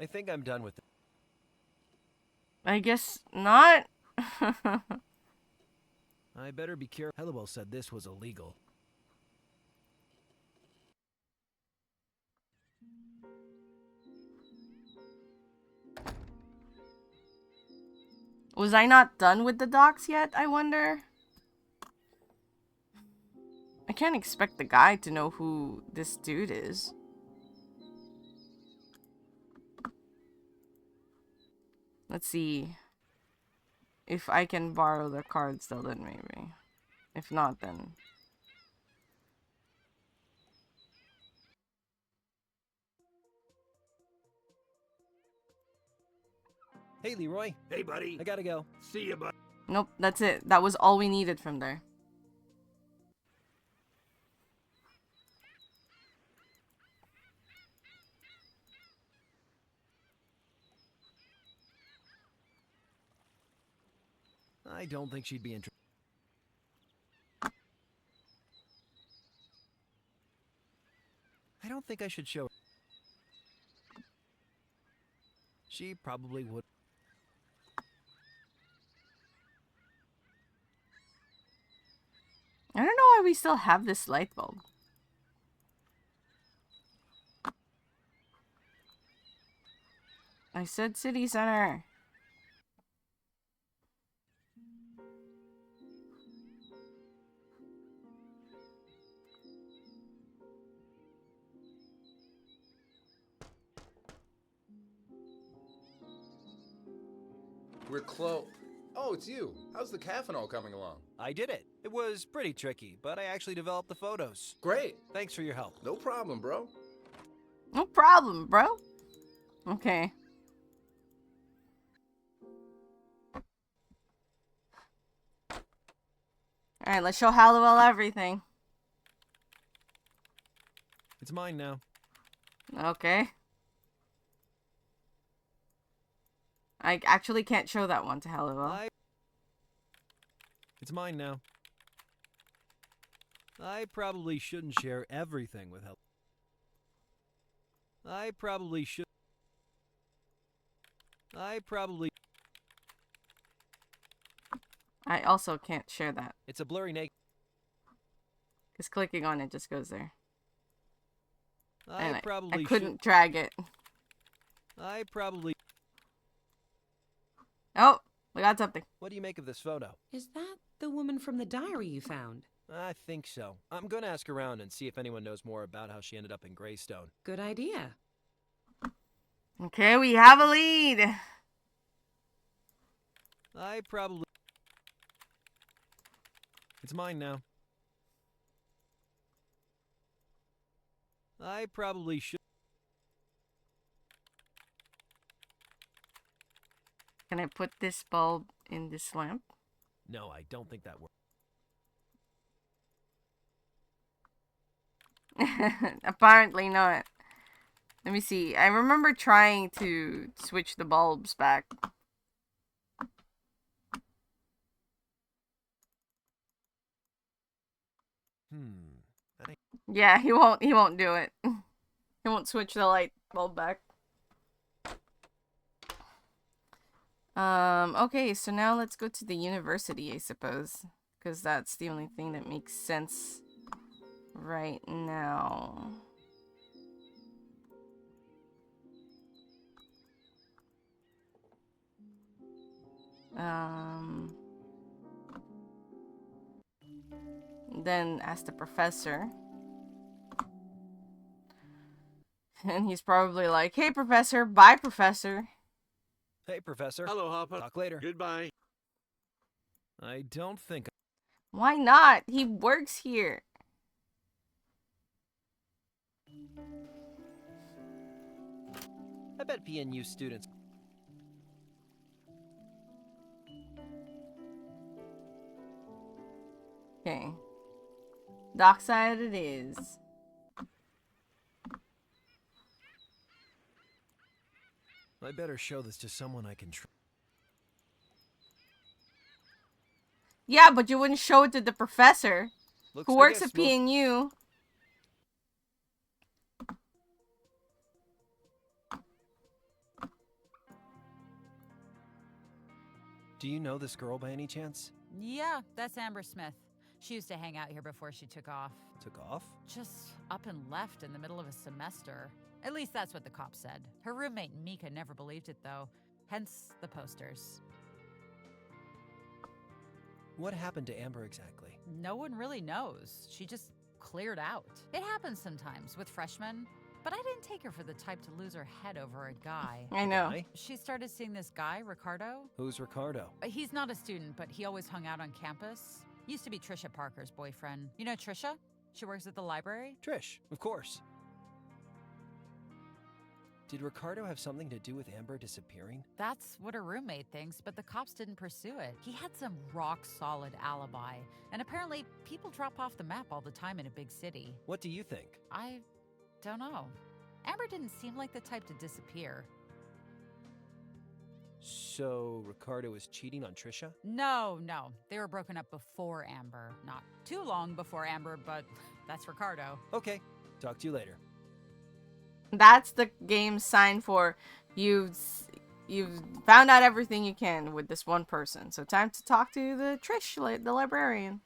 I think I'm done with it. I guess not. I better be careful. Hellewell said this was illegal. Was I not done with the docs yet, I wonder? I can't expect the guy to know who this dude is. Let's see. If I can borrow the card still, then maybe. If not, then... Hey, Leroy. Hey, buddy. I gotta go. See you, bud. Nope, that's it. That was all we needed from there. I don't think she'd be interested. I don't think I should show her. She probably would. I don't know why we still have this light bulb. I said city center. We're close. Oh, it's you. How's the caffeinol coming along? I did it. It was pretty tricky, but I actually developed the photos. Great. Thanks for your help. No problem, bro. No problem, bro. Okay. Alright, let's show Hallowell everything. It's mine now. Okay. I actually can't show that one to Hallowell. It's mine now. I probably shouldn't share everything with help. I probably should. I also can't share that. It's a blurry naked. Because clicking on it just goes there. And I I couldn't drag it. I probably. Oh, we got something. What do you make of this photo? Is that the woman from the diary you found? I think so. I'm gonna ask around and see if anyone knows more about how she ended up in Greystone. Good idea. Okay, we have a lead. It's mine now. I probably should. Can I put this bulb in this lamp? No, I don't think that works. Apparently not. Let me see. I remember trying to switch the bulbs back. That ain't... Yeah, he won't do it. He won't switch the light bulb back. Okay, so now let's go to the university, I suppose. Because that's the only thing that makes sense right now. Then ask the professor. And he's probably like, hey, professor, bye, professor. Hey, Professor. Hello, Hopper. Talk later. Goodbye. I don't think... Why not? He works here. I bet PNU students... Okay. Dockside it is. I better show this to someone I can trust. Yeah, but you wouldn't show it to the professor who I works guess at PNU. Do you know this girl by any chance? Yeah, that's Amber Smith. She used to hang out here before she took off. Took off? Just up and left in the middle of a semester. At least that's what the cops said. Her roommate Mika never believed it, though. Hence the posters. What happened to Amber exactly? No one really knows. She just cleared out. It happens sometimes with freshmen. But I didn't take her for the type to lose her head over a guy. I know. Guy? She started seeing this guy, Ricardo. Who's Ricardo? He's not a student, but he always hung out on campus. Used to be Trisha Parker's boyfriend. You know Trisha? She works at the library. Trish, of course. Did Ricardo have something to do with Amber disappearing? That's what her roommate thinks, but the cops didn't pursue it. He had some rock-solid alibi. And apparently, people drop off the map all the time in a big city. What do you think? I don't know. Amber didn't seem like the type to disappear. So, Ricardo was cheating on Trisha? No. They were broken up before Amber. Not too long before Amber, but that's Ricardo. Okay, talk to you later. That's the game's sign for you've found out everything you can with this one person. So time to talk to the Trish, the librarian.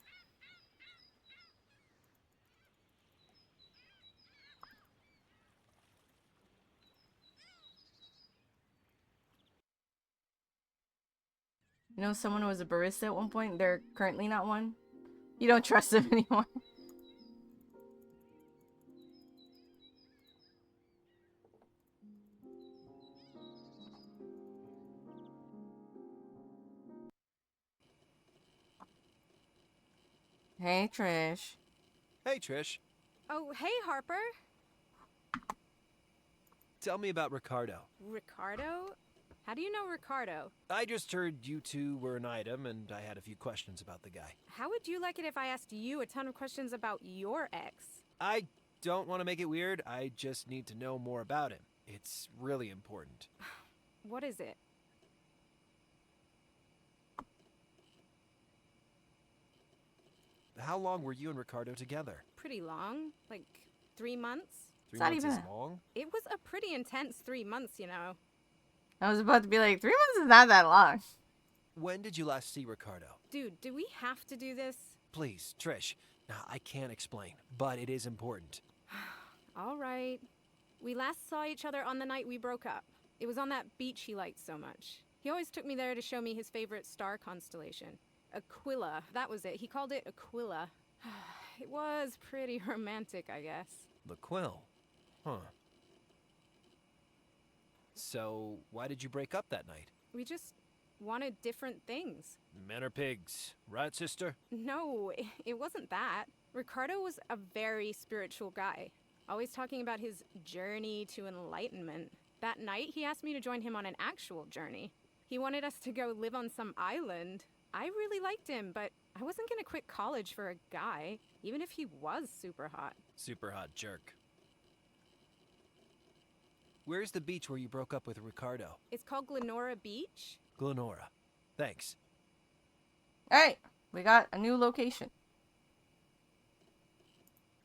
You know someone who was a barista at one point? They're currently not one. You don't trust them anymore. Hey, Trish. Hey, Trish. Oh, hey, Harper. Tell me about Ricardo. Ricardo? How do you know Ricardo? I just heard you two were an item, and I had a few questions about the guy. How would you like it if I asked you a ton of questions about your ex? I don't want to make it weird. I just need to know more about him. It's really important. What is it? How long were you and Ricardo together? Pretty long. Like 3 months? 3 not months even is long? It was a pretty intense 3 months, you know. I was about to be like, 3 months is not that long. When did you last see Ricardo? Dude, do we have to do this? Please, Trish. Now, I can't explain, but it is important. All right. We last saw each other on the night we broke up. It was on that beach he liked so much. He always took me there to show me his favorite star constellation. Aquila. That was it. He called it Aquila. It was pretty romantic, I guess. The quill. Huh. So, why did you break up that night? We just wanted different things. Men are pigs, right, sister? No, it wasn't that. Ricardo was a very spiritual guy, always talking about his journey to enlightenment. That night, he asked me to join him on an actual journey. He wanted us to go live on some island. I really liked him, but I wasn't gonna quit college for a guy, even if he was super hot. Super hot jerk. Where's the beach where you broke up with Ricardo? It's called Glenora Beach. Glenora. Thanks. Alright, we got a new location.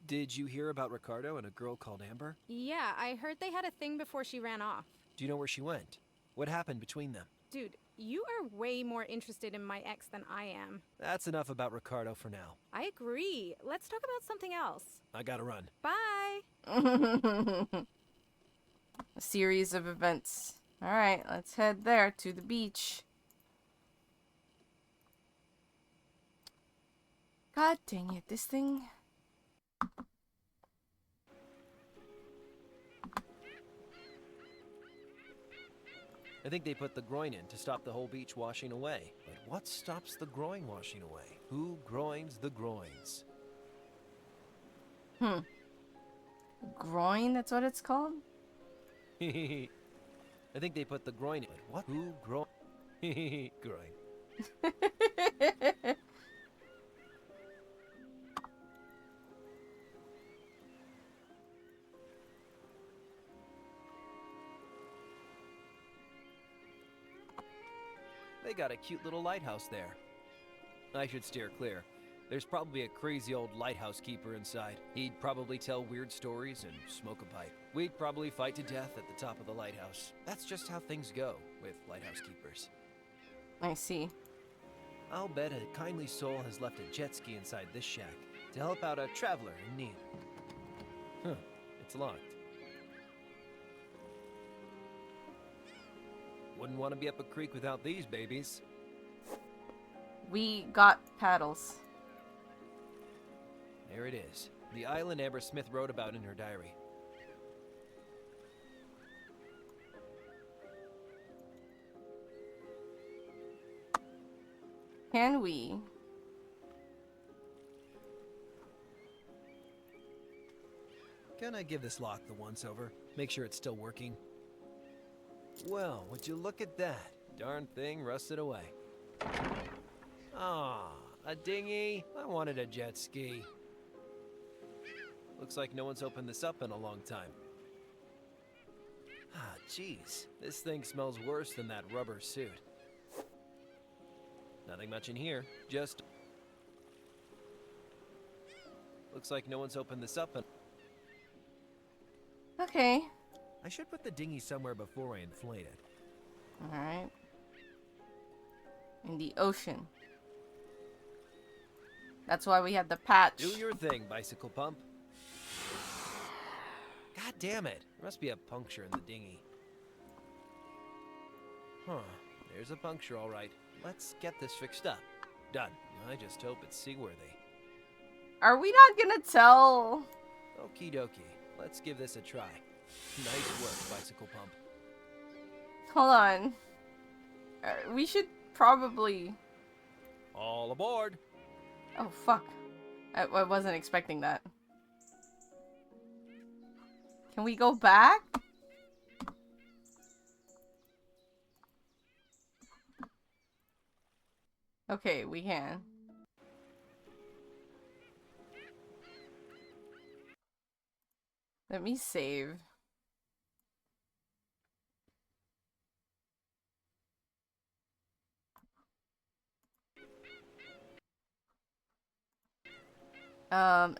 Did you hear about Ricardo and a girl called Amber? Yeah, I heard they had a thing before she ran off. Do you know where she went? What happened between them? Dude, you are way more interested in my ex than I am. That's enough about Ricardo for now. I agree. Let's talk about something else. I gotta run. Bye! A series of events. Alright, let's head there to the beach. God dang it, this thing. I think they put the groin in to stop the whole beach washing away. But what stops the groin washing away? Who groins the groins? Groin, that's what it's called? I think they put the groin in. What? Who groin? Groin. They got a cute little lighthouse there. I should steer clear. There's probably a crazy old lighthouse keeper inside. He'd probably tell weird stories and smoke a pipe. We'd probably fight to death at the top of the lighthouse. That's just how things go with lighthouse keepers. I see. I'll bet a kindly soul has left a jet ski inside this shack to help out a traveler in need. Huh, it's locked. Wouldn't want to be up a creek without these babies. We got paddles. There it is. The island Amber Smith wrote about in her diary. Can we? Can I give this lock the once-over? Make sure it's still working. Well, would you look at that? Darn thing rusted away. Ah, a dinghy? I wanted a jet ski. Looks like no one's opened this up in a long time. Ah, jeez. This thing smells worse than that rubber suit. Nothing much in here, just... Looks like no one's opened this up in... Okay. I should put the dinghy somewhere before I inflate it. Alright. In the ocean. That's why we had the patch. Do your thing, bicycle pump. God damn it. There must be a puncture in the dinghy. Huh. There's a puncture, all right. Let's get this fixed up. Done. I just hope it's seaworthy. Are we not gonna tell? Okie dokie. Let's give this a try. Nice work, bicycle pump. Hold on. We should probably... All aboard! Oh, fuck. I wasn't expecting that. Can we go back? Okay, we can. Let me save.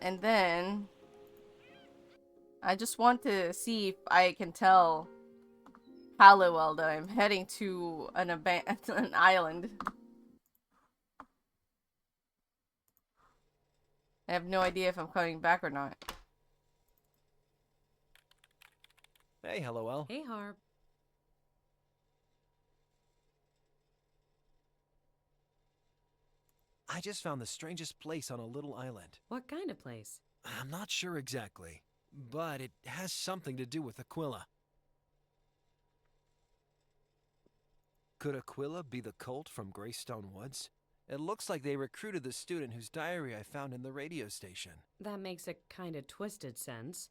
And then I just want to see if I can tell Halliwell that I'm heading to an island. I have no idea if I'm coming back or not. Hey, Halliwell. Hey, Harp. I just found the strangest place on a little island. What kind of place? I'm not sure exactly, but it has something to do with Aquila. Could Aquila be the cult from Greystone Woods? It looks like they recruited the student whose diary I found in the radio station. That makes a kind of twisted sense.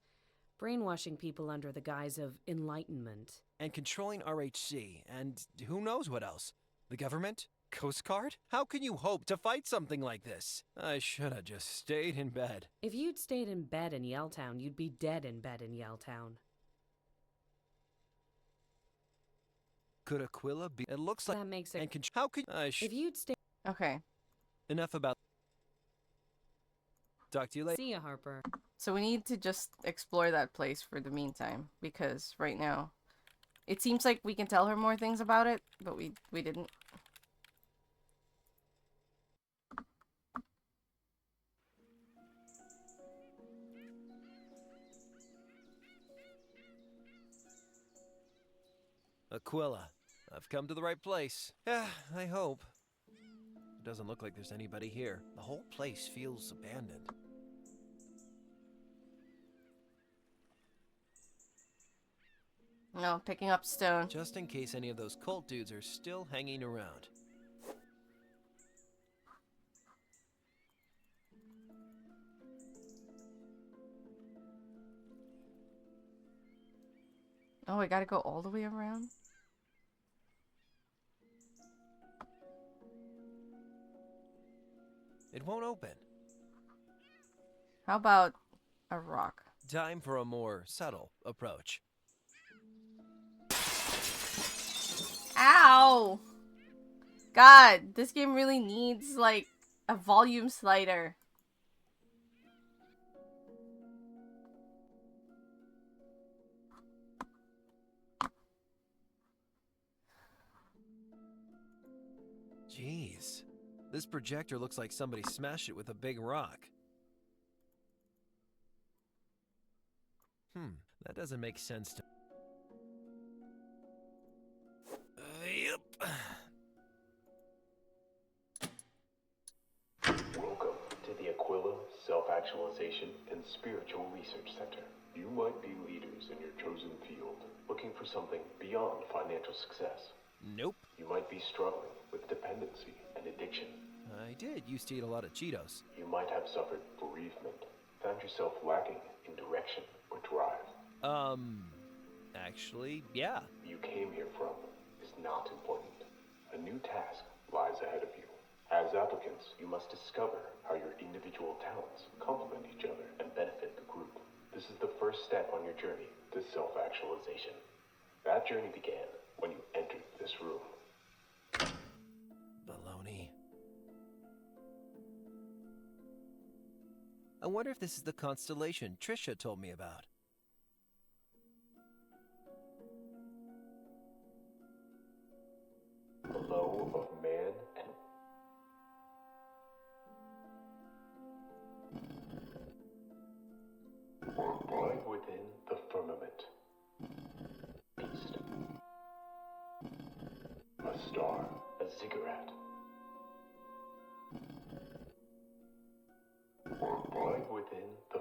Brainwashing people under the guise of enlightenment. And controlling RHC, and who knows what else? The government? Coast Guard? How can you hope to fight something like this? I should have just stayed in bed. If you'd stayed in bed in Yelltown, you'd be dead in bed in Yelltown. Could Aquila be? It looks like. That makes it. And how could If you'd stayed. Okay, Enough about. Talk to you later. See ya, Harper. so we need to just explore that place for the meantime, because right now, it seems like we can tell her more things about it, but we didn't. Aquila, I've come to the right place. Yeah, I hope. It doesn't look like there's anybody here. The whole place feels abandoned. No, picking up stone. Just in case any of those cult dudes are still hanging around. Oh, I gotta go all the way around? It won't open. How about a rock? Time for a more subtle approach. Ow! God, this game really needs, like, a volume slider. Jeez. This projector looks like somebody smashed it with a big rock. That doesn't make sense to... Yep. Welcome to the Aquila Self-Actualization and Spiritual Research Center. You might be leaders in your chosen field, looking for something beyond financial success. Nope. You might be struggling with dependency and addiction. I did used to eat a lot of Cheetos. You might have suffered bereavement, found yourself lacking in direction or drive. Actually, yeah. You came here from is not important. A new task lies ahead of you. As applicants, you must discover how your individual talents complement each other and benefit the group. This is the first step on your journey to self-actualization. That journey began when you entered this room. Baloney. I wonder if this is the constellation Trisha told me about. Below of man and right within the firmament. Beast. A star, a ziggurat. Right within the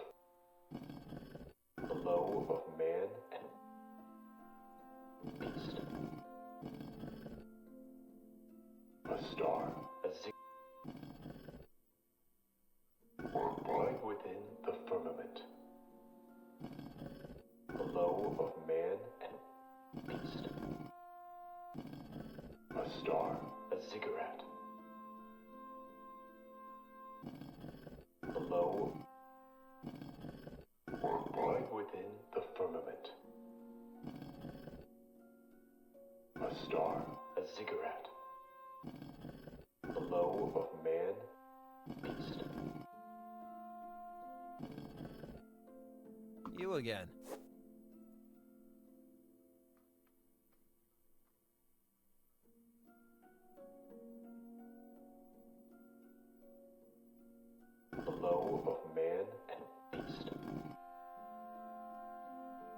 below of man and beast. A star, a zig. Right within the firmament. Below of man and beast. A star, a ziggurat. Below. Right within the firmament. A star, a ziggurat. Below of man, beast. You again. Below of man and beast.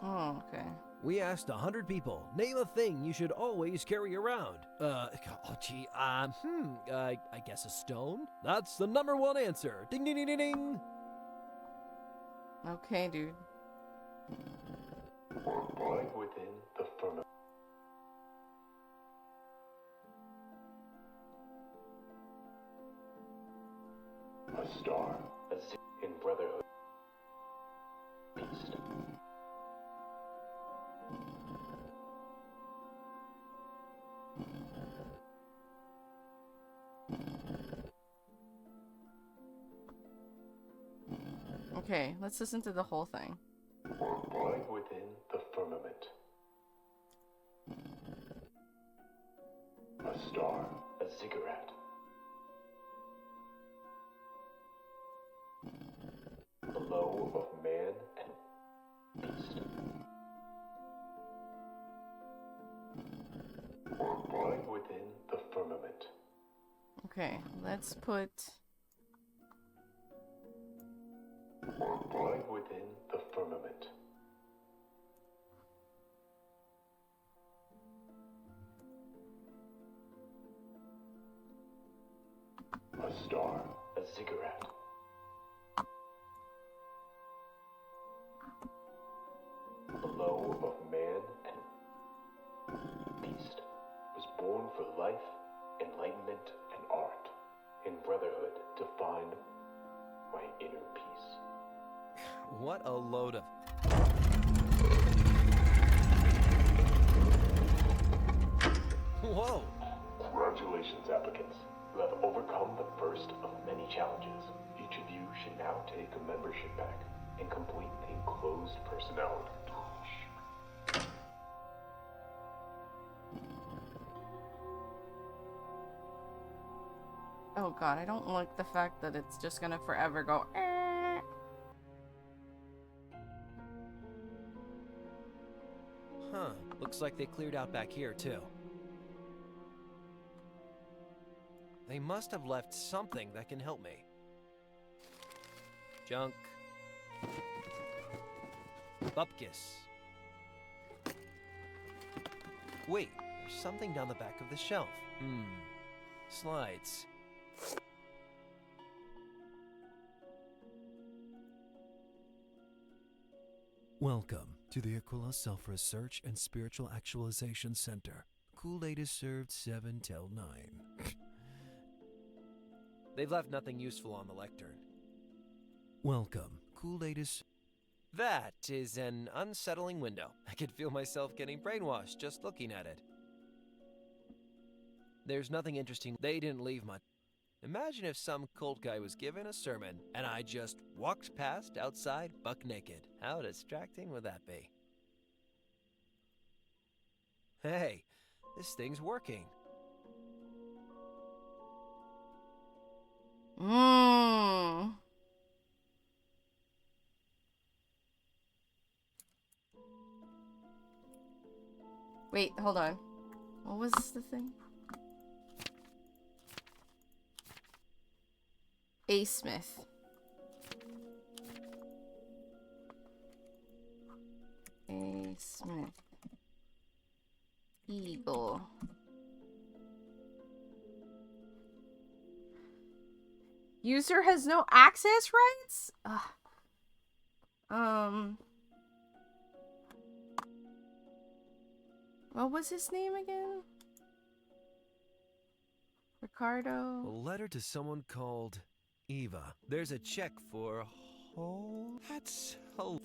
Oh, okay. We asked 100 people, name a thing you should always carry around. I guess a stone? That's the number one answer. Ding, ding, ding, ding, ding. Okay, dude. Right within the firmament. A star, in brotherhood. Beast. Okay, let's listen to the whole thing. Right within the firmament. A star, a ziggurat. Below of man and beast. Right within the firmament. Okay, let's put... Right within the firmament. A star, a ziggurat. Below of man and beast was born for life, enlightenment, and art. In brotherhood to find my inner peace. What a load of... Whoa! Congratulations, applicants. You have overcome the first of many challenges. Each of you should now take a membership pack and complete the enclosed personality. Oh god, I don't like the fact that it's just gonna forever go eh. Huh. Looks like they cleared out back here, too. They must have left something that can help me. Junk. Bupkis. Wait, there's something down the back of the shelf. Slides. Welcome to the Aquila Self-Research and Spiritual Actualization Center. Kool-Aid is served 7 till 9. They've left nothing useful on the lectern. Welcome. Kool-Aid is... That is an unsettling window. I could feel myself getting brainwashed just looking at it. There's nothing interesting. They didn't leave much. Imagine if some cult guy was given a sermon and I just walked past outside buck naked. How distracting would that be? Hey, this thing's working. Wait, hold on. What was the thing? A Smith. A Smith. Eagle. User has no access rights? Ugh. What was his name again? Ricardo? A letter to someone called Eva. There's a check for... Oh, that's... A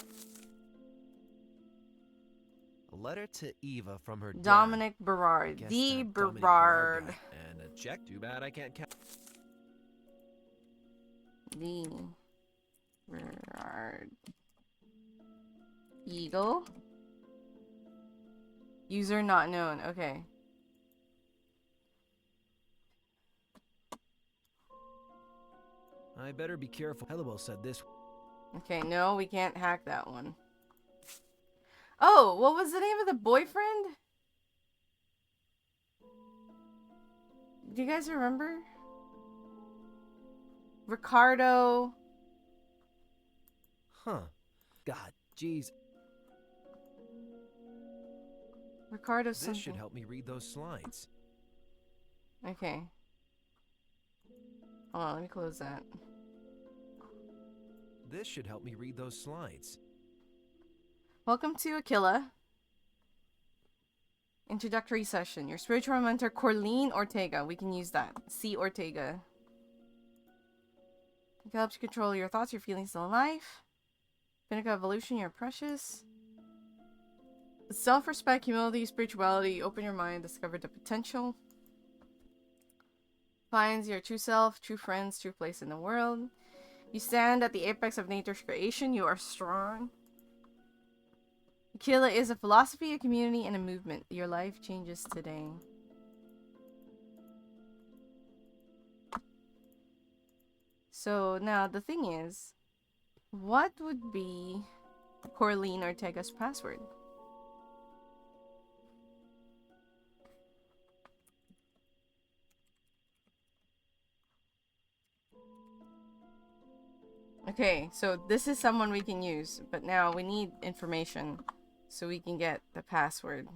letter to Eva from her dad. Dominic Berard. Guess The that Dominic Berard. guy. And a check. Too bad I can't count. The Berard. Eagle. User not known. Okay. I better be careful. Hellawell said this. Okay, no, we can't hack that one. Oh, what was the name of the boyfriend? Do you guys remember? Ricardo. Huh. God, jeez. Ricardo This something. should help me read those slides. Okay. Hold on, let me close that. This should help me read those slides. Welcome to Aquila. Introductory session. Your spiritual mentor, Corleen Ortega. We can use that. C. Ortega. It helps you control your thoughts, your feelings in life. Pinnacle evolution, you're precious. Self-respect, humility, spirituality. Open your mind, discover the potential. Finds your true self, true friends, true place in the world. You stand at the apex of nature's creation. You are strong. Aquila is a philosophy, a community, and a movement. Your life changes today. So now the thing is, what would be Corleen Ortega's password? Okay, so this is someone we can use, but now we need information so we can get the password.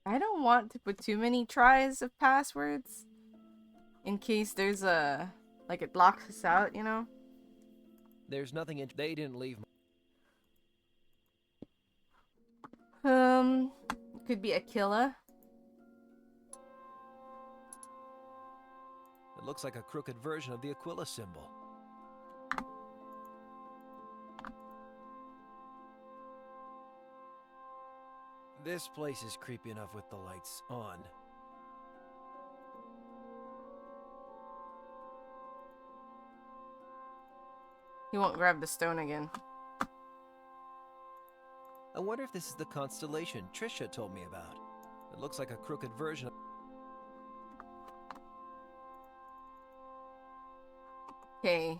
I don't want to put too many tries of passwords in case there's a, like, it locks us out, you know? There's nothing in. They didn't leave. Could be Aquila. It looks like a crooked version of the Aquila symbol. This place is creepy enough with the lights on. He won't grab the stone again. I wonder if this is the constellation Trisha told me about. It looks like a crooked version of... Okay.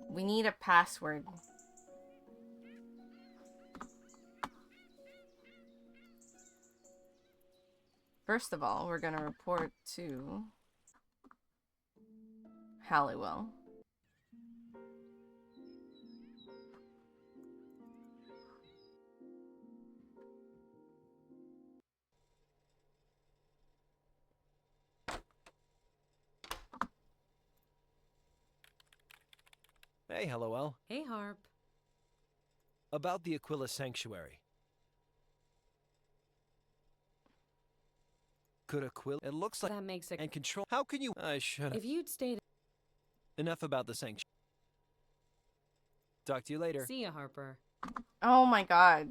We need a password. First of all, we're gonna report to Halliwell. Hey, Hallowell. Hey, Harp. About the Aquila Sanctuary. Could Aquila... It looks like... That makes it. And control... How can you... I should... If you'd stayed. Enough about the sanctuary. Talk to you later. See ya, Harper. Oh my god.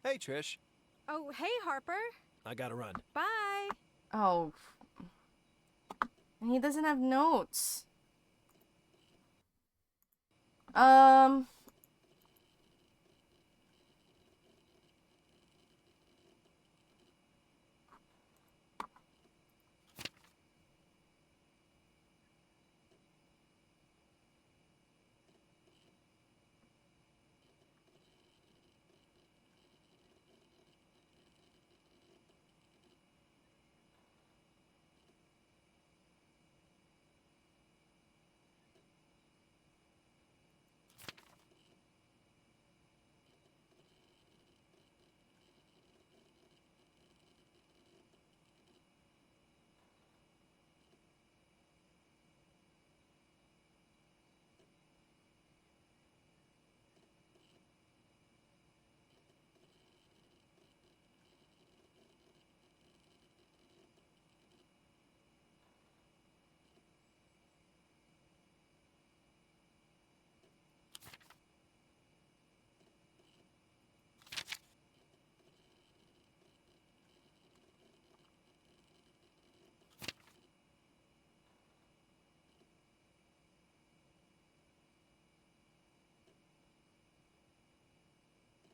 Hey, Trish. Oh, hey, Harper. I gotta run. Bye. Oh. And he doesn't have notes.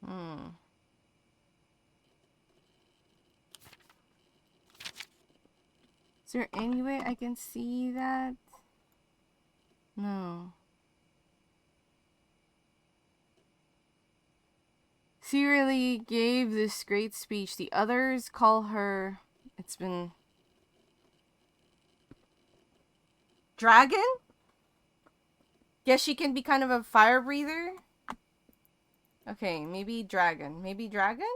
Hmm. Is there any way I can see that? No. Clearly gave this great speech. The others call her... It's been... Dragon? Guess she can be kind of a fire breather? Okay, maybe dragon. Maybe dragon?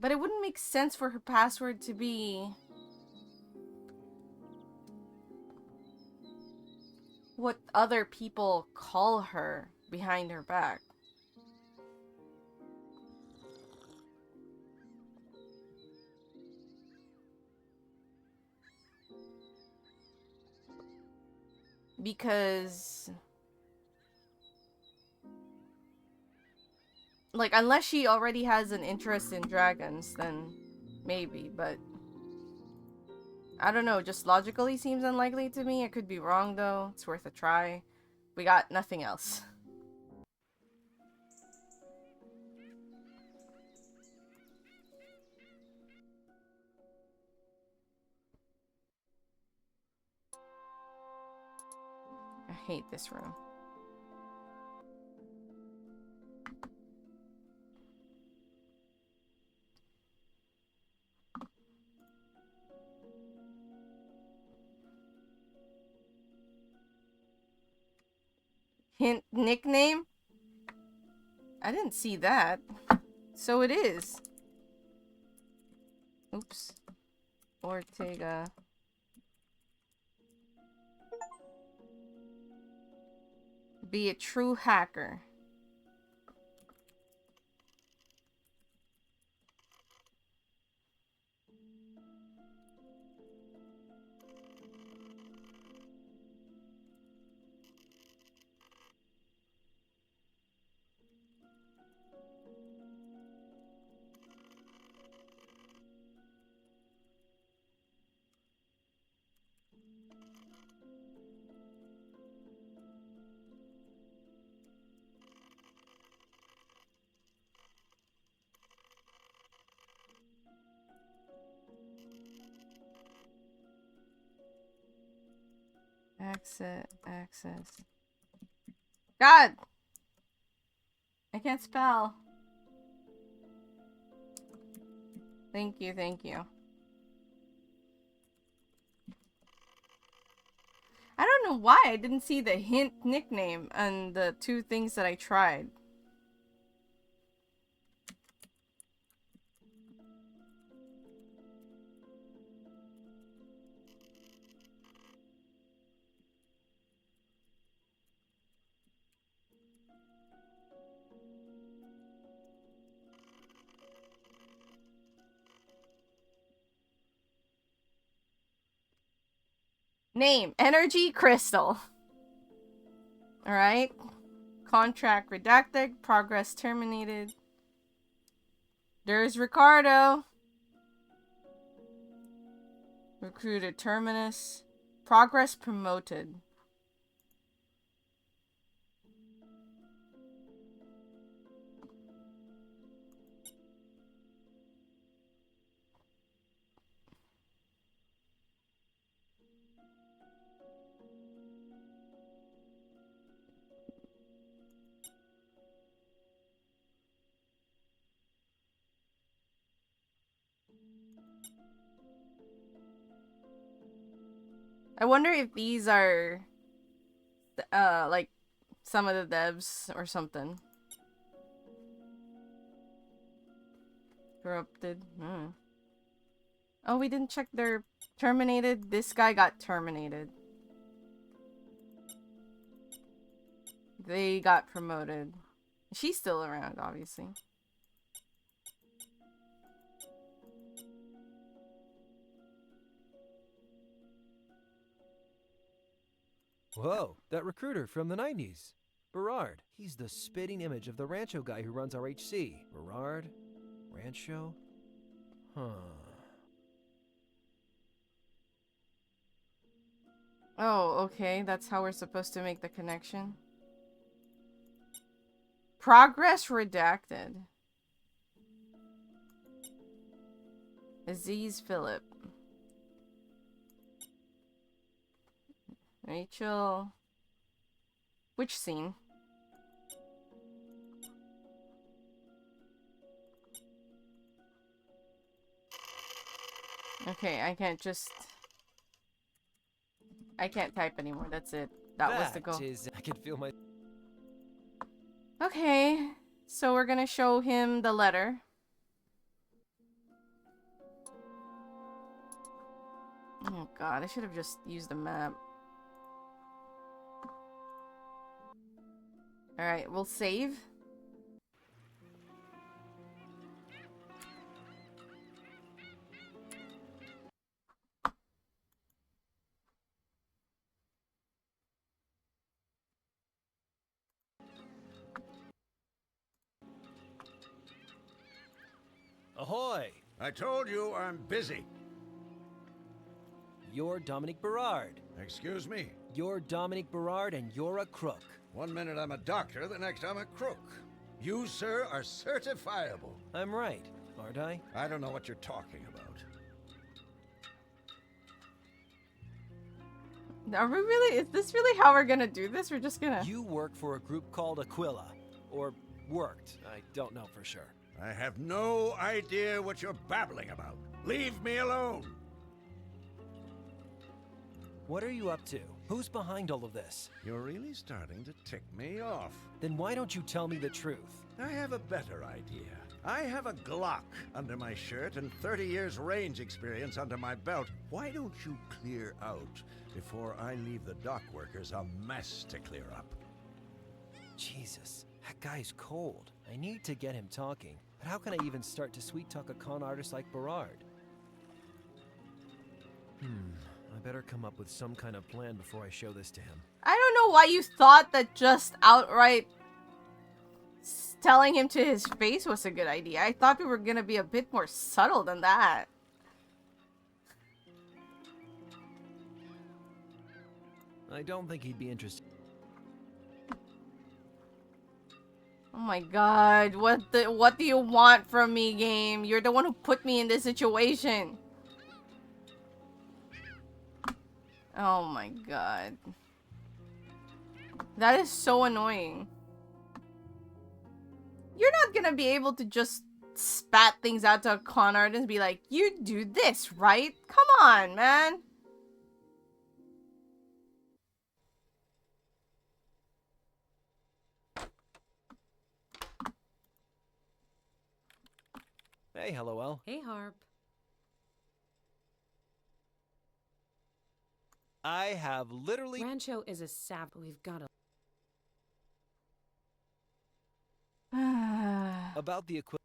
But it wouldn't make sense for her password to be... what other people call her behind her back. Because... like, unless she already has an interest in dragons, then maybe, but... I don't know, just logically seems unlikely to me. I could be wrong, though. It's worth a try. We got nothing else. I hate this room. Hint nickname? I didn't see that. So it is. Oops. Ortega. Be a true hacker. Access. God! I can't spell. Thank you, thank you. I don't know why I didn't see the hint nickname on the two things that I tried. Name, Energy Crystal. Alright. Contract redacted, progress terminated. There's Ricardo. Recruited Terminus. Progress promoted. I wonder if these are like some of the devs or something. Corrupted. Oh, we didn't check their terminated. This guy got terminated. They got promoted. She's still around, obviously. Whoa, that recruiter from the 90s. Berard. He's the spitting image of the Rancho guy who runs our HC. Berard? Rancho? Huh. Oh, okay. That's how we're supposed to make the connection. Progress redacted. Aziz Philip. Rachel. Which scene? Okay, I can't type anymore. That's it. That was the goal. I can feel my... Okay, so we're gonna show him the letter. Oh god, I should have just used the map. Alright, we'll save. Ahoy! I told you I'm busy. You're Dominic Berard. Excuse me? You're Dominic Berard and you're a crook. 1 minute I'm a doctor, the next I'm a crook. You, sir, are certifiable. I'm right, aren't I? I don't know what you're talking about. Are we really? Is this really how we're gonna do this? We're just gonna... You work for a group called Aquila. Or worked. I don't know for sure. I have no idea what you're babbling about. Leave me alone. What are you up to? Who's behind all of this? You're really starting to tick me off. Then why don't you tell me the truth? I have a better idea. I have a Glock under my shirt and 30 years range experience under my belt. Why don't you clear out before I leave the dock workers a mess to clear up? Jesus, that guy's cold. I need to get him talking. But how can I even start to sweet-talk a con artist like Berard? I better come up with some kind of plan before I show this to him. I don't know why you thought that just outright telling him to his face was a good idea. I thought we were gonna be a bit more subtle than that. I don't think he'd be interested. Oh my god, what do you want from me, game? You're the one who put me in this situation. Oh my god. That is so annoying. You're not gonna be able to just spat things out to a con artist and be like, you do this, right? Come on, man. Hey, LOL. Hey, Harp. I have literally... Rancho is a sap. We've got to... About the equipment.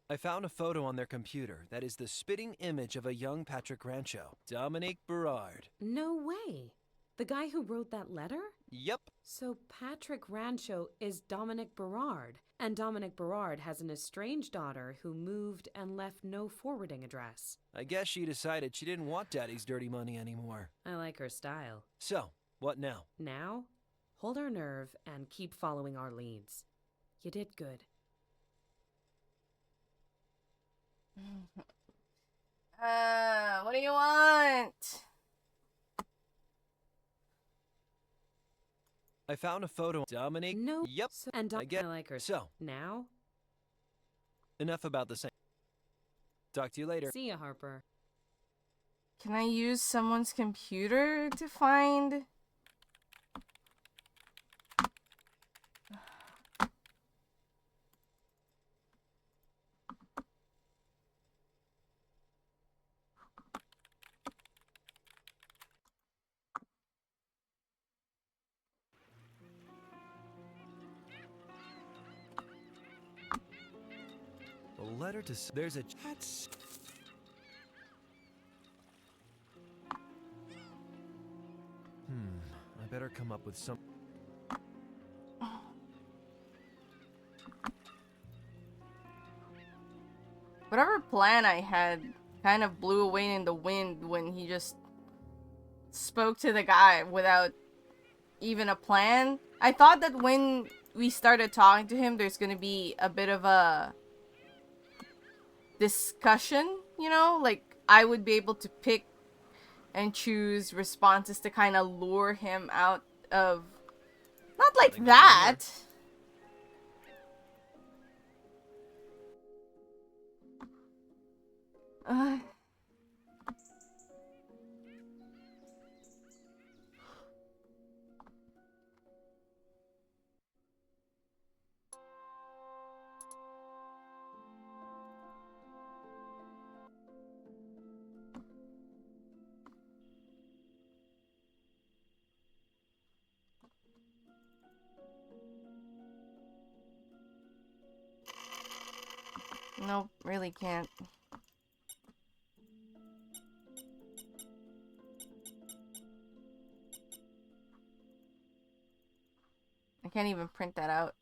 I found a photo on their computer that is the spitting image of a young Patrick Rancho. Dominic Berard. No way. The guy who wrote that letter? Yep. So Patrick Rancho is Dominic Berard, and Dominic Berard has an estranged daughter who moved and left no forwarding address. I guess she decided she didn't want Daddy's dirty money anymore. I like her style. So, what now? Now, hold our nerve and keep following our leads. You did good. What do you want? I found a photo. Dominic? No. Yep. And I get... I like her. So, Now? enough about the same. Talk to you later. See ya, Harper. Can I use someone's computer to find... A letter to... There's a... That's... I better come up with some... Whatever plan I had kind of blew away in the wind when he just spoke to the guy without even a plan. I thought that when we started talking to him, there's gonna be a bit of a discussion, you know? Like, I would be able to pick and choose responses to kind of lure him out of... Not like Nothing that. Uh, nope, really can't. I can't even print that out.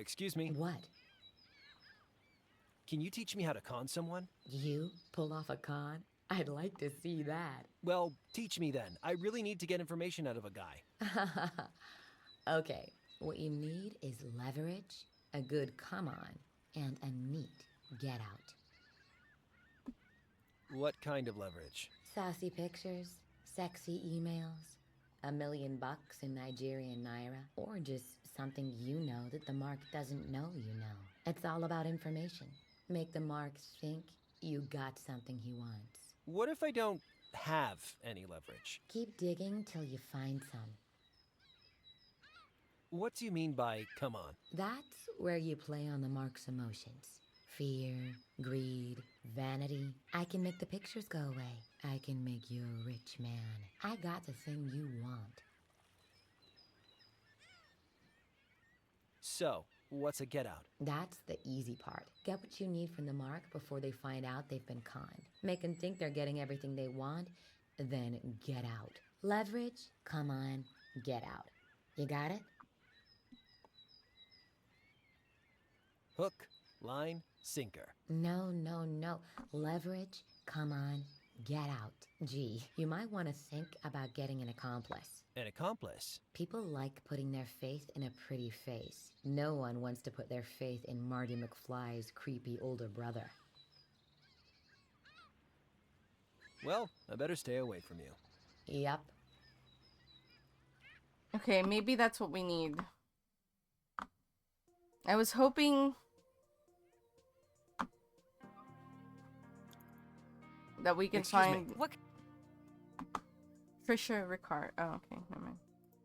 Excuse me. What? Can you teach me how to con someone? You pull off a con? I'd like to see that. Well, teach me then. I really need to get information out of a guy. Okay, what you need is leverage, a good come on, and a neat get out. What kind of leverage? Saucy pictures, sexy emails, $1 million in Nigerian naira, or just something you know that the mark doesn't know you know. It's all about information. Make the mark think you got something he wants. What if I don't have any leverage? Keep digging till you find some. What do you mean by come on? That's where you play on the mark's emotions. Fear, greed, vanity. I can make the pictures go away. I can make you a rich man. I got the thing you want. So, what's a get out? That's the easy part. Get what you need from the mark before they find out they've been conned. Make them think they're getting everything they want, then get out. Leverage, come on, get out. You got it? Hook, line, sinker. No, no, no. Leverage, come on, get out. Gee, you might want to think about getting an accomplice. An accomplice? People like putting their faith in a pretty face. No one wants to put their faith in Marty McFly's creepy older brother. Well, I better stay away from you. Yep. Okay, maybe that's what we need. I was hoping that we can Excuse me. find What? Trisha Ricard. Oh, okay, never mind.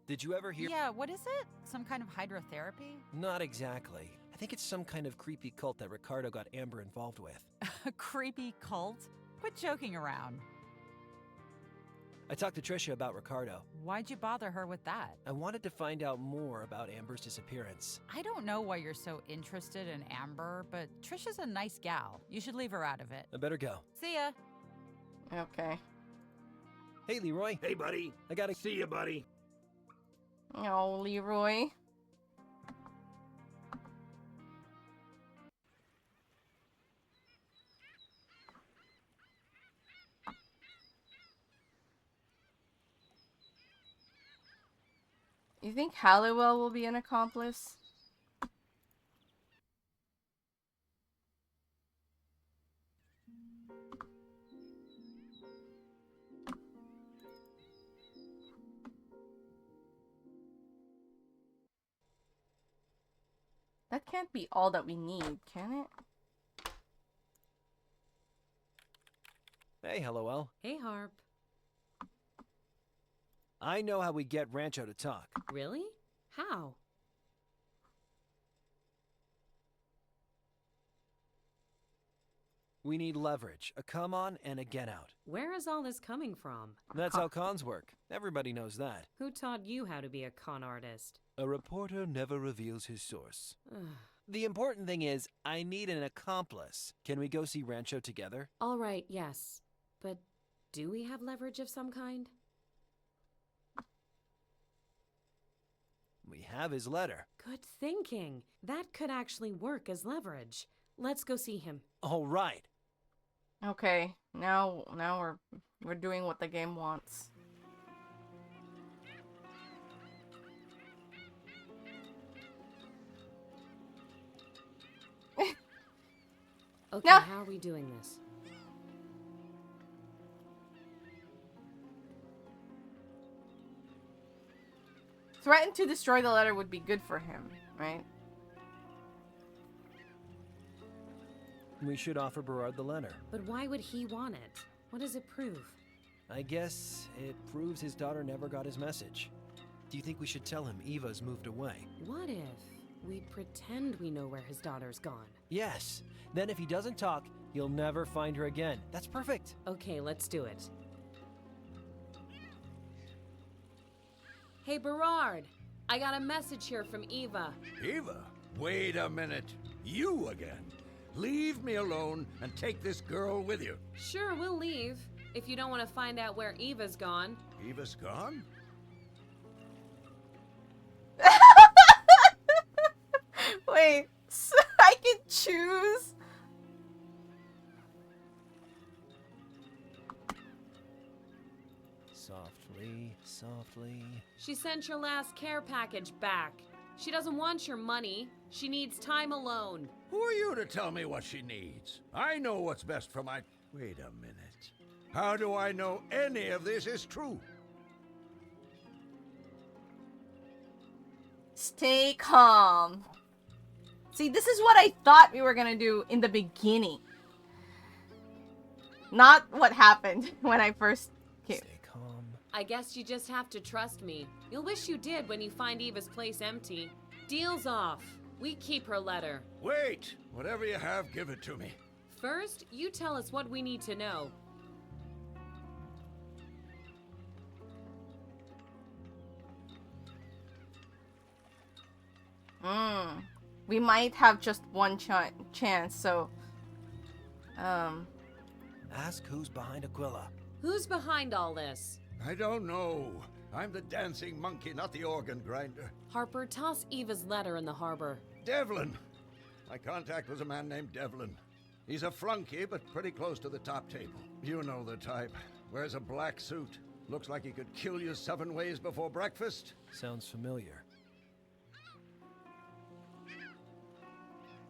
Did you ever hear? Yeah, what is it? Some kind of hydrotherapy? Not exactly. I think it's some kind of creepy cult that Ricardo got Amber involved with. A creepy cult? Quit joking around. I talked to Trisha about Ricardo. Why'd you bother her with that? I wanted to find out more about Amber's disappearance. I don't know why you're so interested in Amber, but Trisha's a nice gal. You should leave her out of it. I better go. See ya. Okay. Hey, Leroy. Hey, buddy. I gotta See you, buddy. Oh, Leroy. You think Halliwell will be an accomplice? That can't be all that we need, can it? Hey, LOL. Hey, Harp. I know how we get Rancho to talk. Really? How? We need leverage, a come on and a get out. Where is all this coming from? That's how cons work. Everybody knows that. Who taught you how to be a con artist? A reporter never reveals his source. Ugh. The important thing is, I need an accomplice. Can we go see Rancho together? All right, yes. But do we have leverage of some kind? We have his letter. Good thinking. That could actually work as leverage. Let's go see him. All right. Okay, now we're doing what the game wants. Okay, No. how are we doing this? Threaten to destroy the letter would be good for him, right? We should offer Berard the letter. But why would he want it? What does it prove? I guess it proves his daughter never got his message. Do you think we should tell him Eva's moved away? What if we pretend we know where his daughter's gone? Yes. Then if he doesn't talk, he'll never find her again. That's perfect. Okay, let's do it. Hey, Berard. I got a message here from Eva. Eva? Wait a minute. You again? Leave me alone and take this girl with you. Sure, we'll leave. If you don't want to find out where Eva's gone. Eva's gone? Wait, so I can choose? Softly, softly. She sent your last care package back. She doesn't want your money. She needs time alone. Who are you to tell me what she needs? I know what's best for my... Wait a minute. How do I know any of this is true? Stay calm. See, this is what I thought we were gonna do in the beginning. Not what happened when I first came. Stay calm. I guess you just have to trust me. You'll wish you did when you find Eva's place empty. Deal's off. We keep her letter. Wait! Whatever you have, give it to me. First, you tell us what we need to know. We might have just one chance, so... Ask who's behind Aquila. Who's behind all this? I don't know. I'm the dancing monkey, not the organ grinder. Harper, toss Eva's letter in the harbor. Devlin! My contact was a man named Devlin. He's a flunky, but pretty close to the top table. You know the type. Wears a black suit. Looks like he could kill you 7 ways before breakfast. Sounds familiar.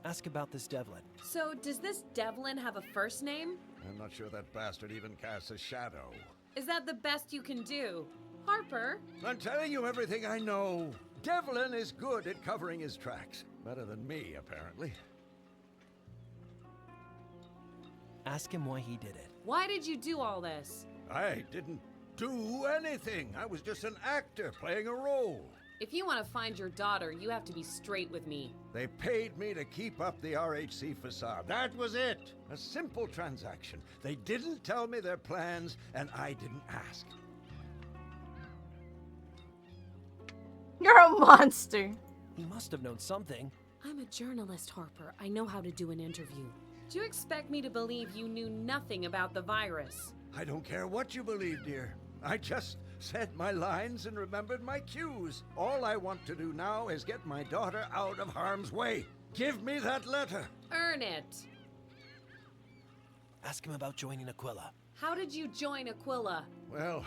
Ask about this Devlin. So, does this Devlin have a first name? I'm not sure that bastard even casts a shadow. Is that the best you can do? Harper? I'm telling you everything I know. Devlin is good at covering his tracks. Better than me, apparently. Ask him why he did it. Why did you do all this? I didn't do anything. I was just an actor playing a role. If you want to find your daughter, you have to be straight with me. They paid me to keep up the RHC facade. That was it. A simple transaction. They didn't tell me their plans, and I didn't ask. You're a monster. He must have known something. I'm a journalist, Harper. I know how to do an interview. Do you expect me to believe you knew nothing about the virus? I don't care what you believe, dear. I just said my lines and remembered my cues. All I want to do now is get my daughter out of harm's way. Give me that letter. Earn it. Ask him about joining Aquila. How did you join Aquila? Well,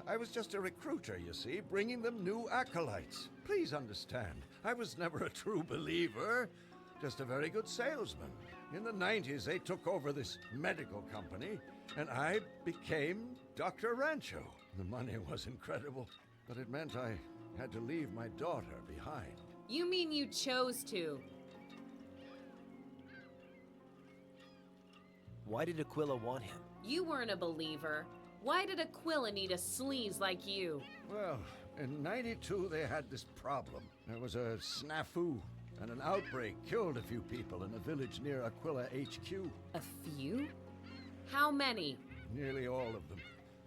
I was just a recruiter, you see, bringing them new acolytes. Please understand, I was never a true believer, just a very good salesman. In the 90s, they took over this medical company, and I became Dr. Rancho. The money was incredible, but it meant I had to leave my daughter behind. You mean you chose to? Why did Aquila want him? You weren't a believer. Why did Aquila need a sleaze like you? Well, in 92, they had this problem. There was a snafu, and an outbreak killed a few people in a village near Aquila HQ. A few? How many? Nearly all of them.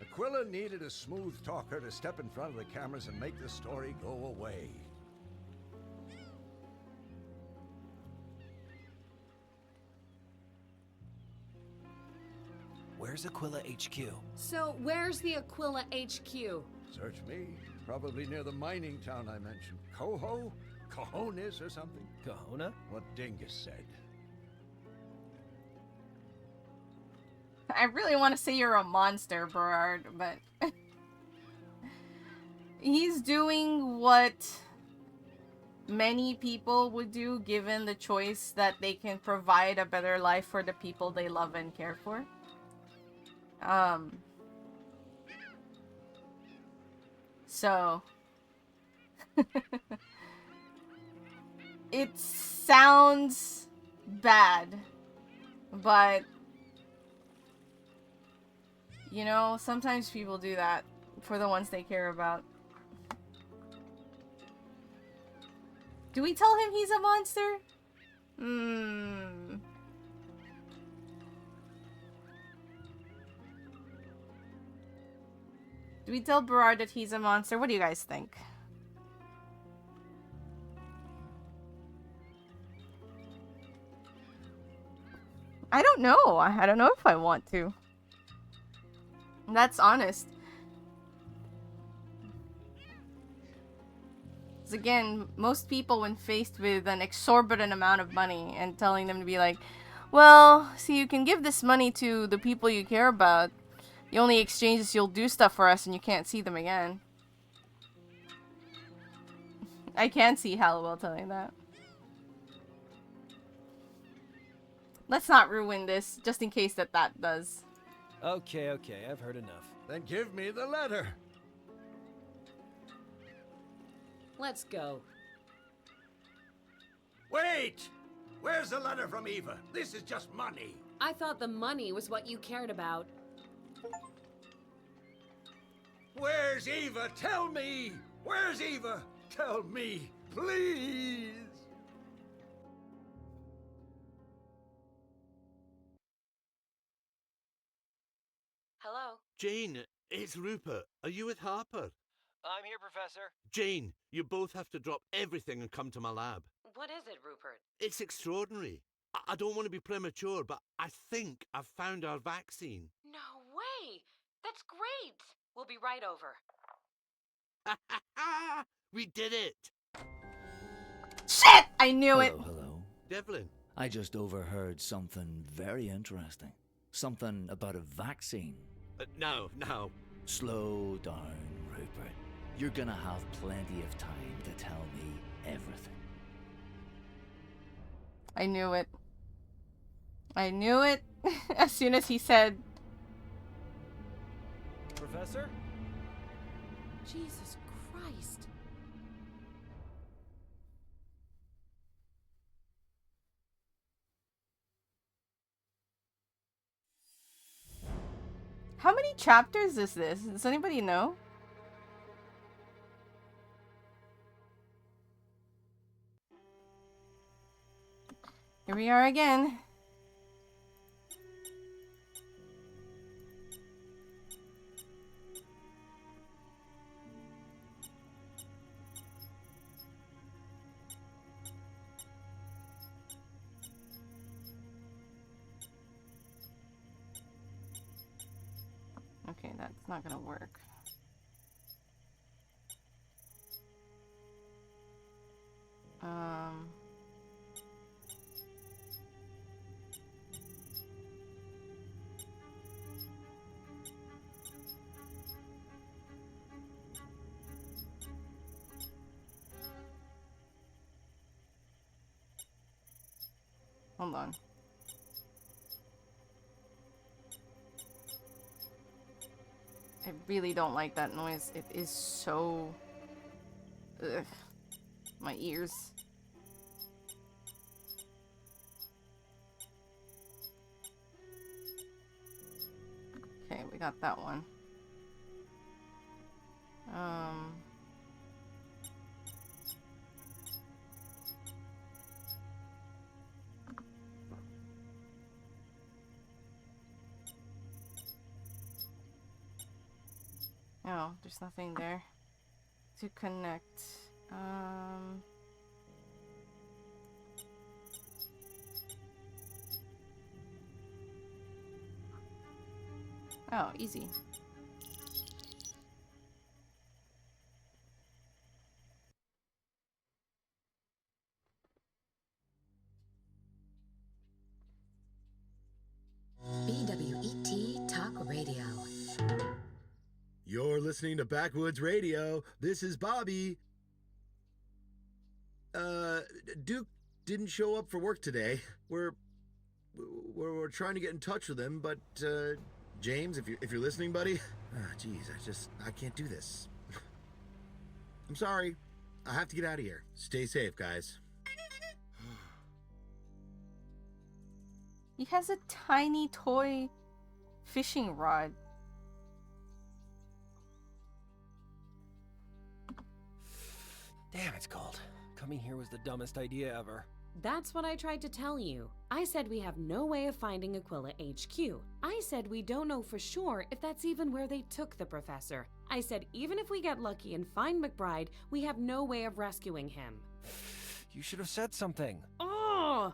Aquila needed a smooth talker to step in front of the cameras and make the story go away. Where's Aquila HQ? So, where's the Aquila HQ? Search me. Probably near the mining town I mentioned. Coho? Cojones or something? Kahona? What Dingus said. I really want to say you're a monster, Berard, but he's doing what many people would do given the choice that they can provide a better life for the people they love and care for. So it sounds bad, but you know, sometimes people do that for the ones they care about. Do we tell him he's a monster? Do we tell Berard that he's a monster? What do you guys think? I don't know. I don't know if I want to. That's honest. Because again, most people when faced with an exorbitant amount of money and telling them to be like, well, see, you can give this money to the people you care about. The only exchange is you'll do stuff for us and you can't see them again. I can see Hallowell telling that. Let's not ruin this, just in case that does. Okay, I've heard enough. Then give me the letter. Let's go. Wait! Where's the letter from Eva? This is just money. I thought the money was what you cared about. Where's Eva? Tell me! Where's Eva? Tell me, please! Hello? Jane, it's Rupert. Are you with Harper? I'm here, Professor. Jane, you both have to drop everything and come to my lab. What is it, Rupert? It's extraordinary. I don't want to be premature, but I think I've found our vaccine. No way! That's great! We'll be right over. We did it! Shit! I knew it! Hello. Devlin. I just overheard something very interesting. Something about a vaccine. No. Slow down, Rupert. You're gonna have plenty of time to tell me everything. I knew it. I knew it as soon as he said... Professor? Jesus Christ. How many chapters is this? Does anybody know? Here we are again. Okay, that's not gonna work. Hold on. I really don't like that noise. It is so... Ugh. My ears. Okay, we got that one. Oh, there's nothing there to connect. Oh, easy. listening to Backwoods Radio. This is Bobby. Duke didn't show up for work today. We're trying to get in touch with him, but James, if you're listening, buddy, jeez, I can't do this. I'm sorry. I have to get out of here. Stay safe, guys. He has a tiny toy fishing rod. Damn, it's cold. Coming here was the dumbest idea ever. That's what I tried to tell you. I said we have no way of finding Aquila HQ. I said we don't know for sure if that's even where they took the professor. I said even if we get lucky and find McBride, we have no way of rescuing him. You should have said something. Oh!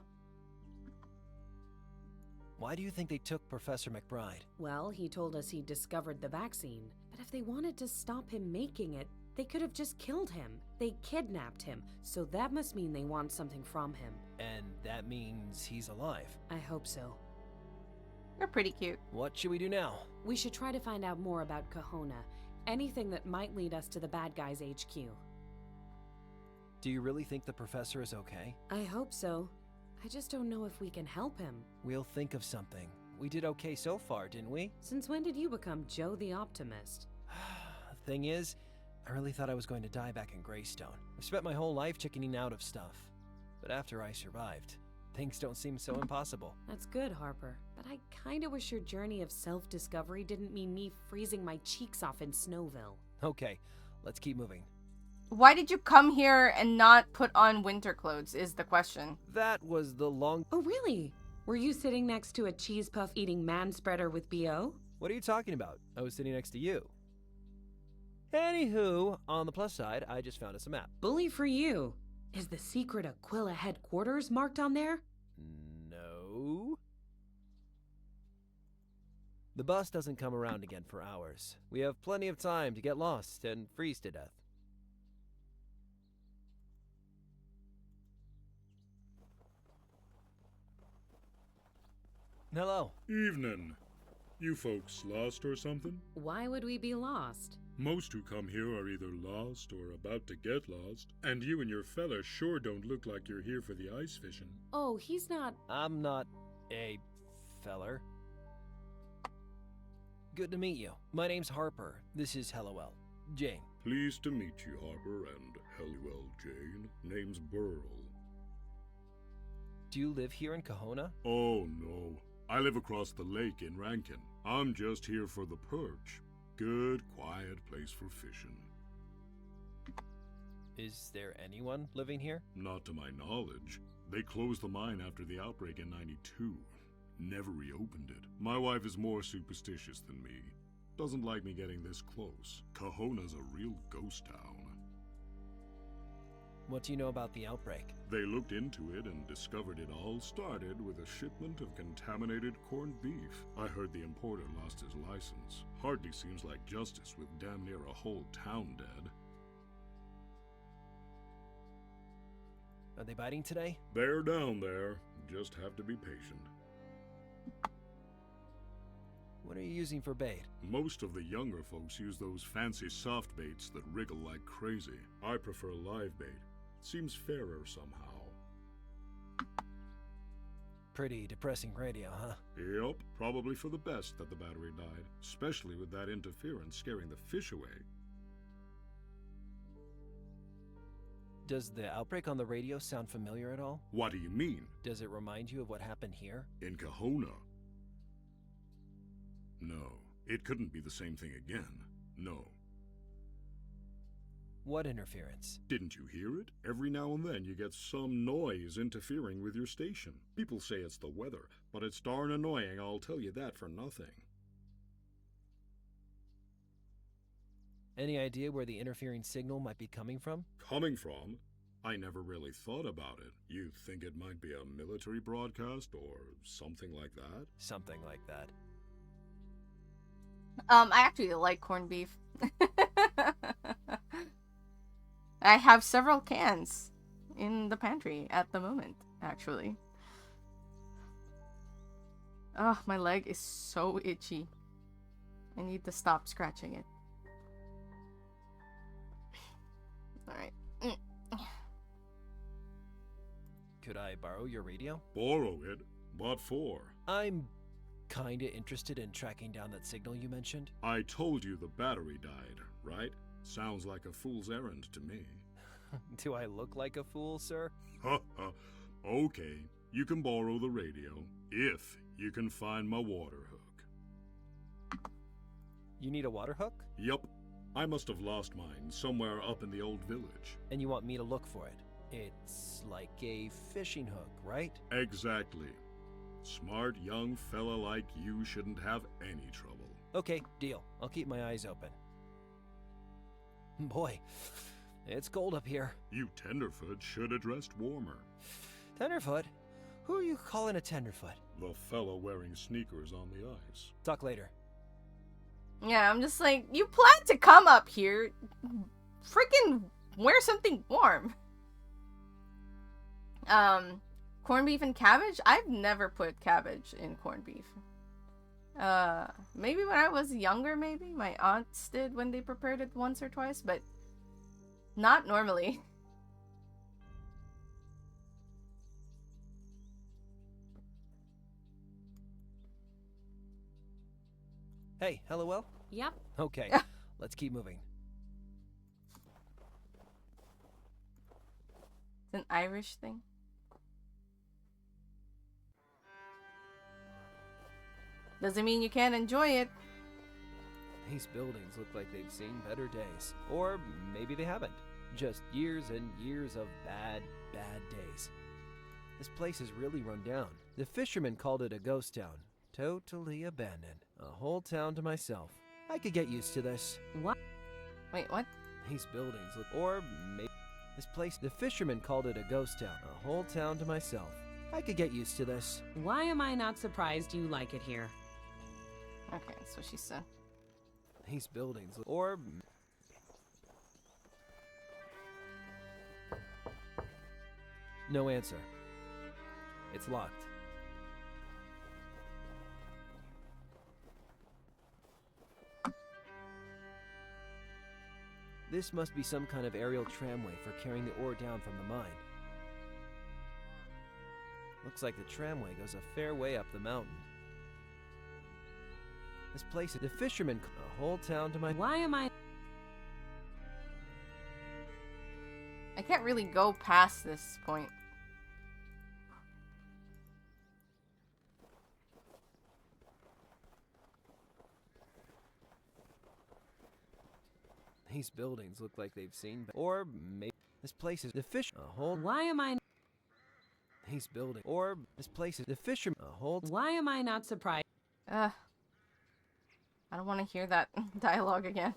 Why do you think they took Professor McBride? Well, he told us he discovered the vaccine. But if they wanted to stop him making it, they could have just killed him. They kidnapped him, so that must mean they want something from him. And that means he's alive. I hope so. They're pretty cute. What should we do now? We should try to find out more about Kahona. Anything that might lead us to the bad guys' HQ. Do you really think the professor is okay? I hope so. I just don't know if we can help him. We'll think of something. We did okay so far, didn't we? Since when did you become Joe the Optimist? The thing is, I really thought I was going to die back in Greystone. I've spent my whole life chickening out of stuff. But after I survived, things don't seem so impossible. That's good, Harper. But I kinda wish your journey of self-discovery didn't mean me freezing my cheeks off in Snowville. Okay, let's keep moving. Why did you come here and not put on winter clothes is the question. That was the long... Oh, really? Were you sitting next to a cheese puff eating man-spreader with B.O.? What are you talking about? I was sitting next to you. Anywho, on the plus side, I just found us a map. Bully for you. Is the secret Aquila headquarters marked on there? No. The bus doesn't come around again for hours. We have plenty of time to get lost and freeze to death. Hello. Evening. You folks lost or something? Why would we be lost? Most who come here are either lost or about to get lost, and you and your fella sure don't look like you're here for the ice fishing. Oh, he's not... I'm not a feller. Good to meet you. My name's Harper. This is Hellowell. Jane. Pleased to meet you, Harper, and Hellowell, Jane. Name's Burl. Do you live here in Kahona? Oh, no. I live across the lake in Rankin. I'm just here for the perch. Good, quiet place for fishing. Is there anyone living here? Not to my knowledge. They closed the mine after the outbreak in '92. Never reopened it. My wife is more superstitious than me. Doesn't like me getting this close. Kahona's a real ghost town. What do you know about the outbreak? They looked into it and discovered it all started with a shipment of contaminated corned beef. I heard the importer lost his license. Hardly seems like justice with damn near a whole town dead. Are they biting today? They're down there. Just have to be patient. What are you using for bait? Most of the younger folks use those fancy soft baits that wriggle like crazy. I prefer live bait. Seems fairer somehow. Pretty depressing radio, huh? Yep, probably for the best that the battery died, especially with that interference scaring the fish away. Does the outbreak on the radio sound familiar at all? What do you mean? Does it remind you of what happened here? In Kahona? No, it couldn't be the same thing again. No. What interference? Didn't you hear it? Every now and then you get some noise interfering with your station. People say it's the weather, but it's darn annoying, I'll tell you that for nothing. Any idea where the interfering signal might be coming from? Coming from? I never really thought about it. You think it might be a military broadcast or something like that? Something like that. I actually like corned beef. I have several cans in the pantry at the moment, actually. Oh, my leg is so itchy. I need to stop scratching it. I borrow your radio? Borrow it? What for? I'm kinda interested in tracking down that signal you mentioned. I told you the battery died, right? Sounds like a fool's errand to me. Do I look like a fool, sir? Okay, you can borrow the radio if you can find my water hook. You need a water hook? Yup. I must have lost mine somewhere up in the old village. And you want me to look for it? It's like a fishing hook, right? Exactly. Smart young fella like you shouldn't have any trouble. Okay, deal. I'll keep my eyes open. Boy, it's cold up here. You tenderfoot should have dressed warmer. Tenderfoot? Who are you calling a tenderfoot? The fella wearing sneakers on the ice. Talk later. Yeah, I'm just like, you plan to come up here. Freaking wear something warm. Corned beef and cabbage? I've never put cabbage in corned beef. Maybe when I was younger, maybe. My aunts did when they prepared it once or twice, but not normally. Hey, hello. Yep. Okay, let's keep moving. It's an Irish thing. Doesn't mean you can't enjoy it. These buildings look like they've seen better days. Or maybe they haven't. Just years and years of bad days. This place is really run down. The fishermen called it a ghost town. Totally abandoned. A whole town to myself. I could get used to this. What? Wait, what? These buildings look... Or maybe... This place... The fishermen called it a ghost town. A whole town to myself. I could get used to this. Why am I not surprised you like it here? Okay, that's what she said. These buildings look... Or... No answer. It's locked. This must be some kind of aerial tramway for carrying the ore down from the mine. Looks like the tramway goes a fair way up the mountain. This place is the fishermen, a whole town to my... Why am I... I can't really go past this point. These buildings look like they've seen... Or maybe... This place is the fish... A whole... Why am I... These buildings... Or this place is the fishermen... A whole... Why am I not surprised? I don't want to hear that dialogue again.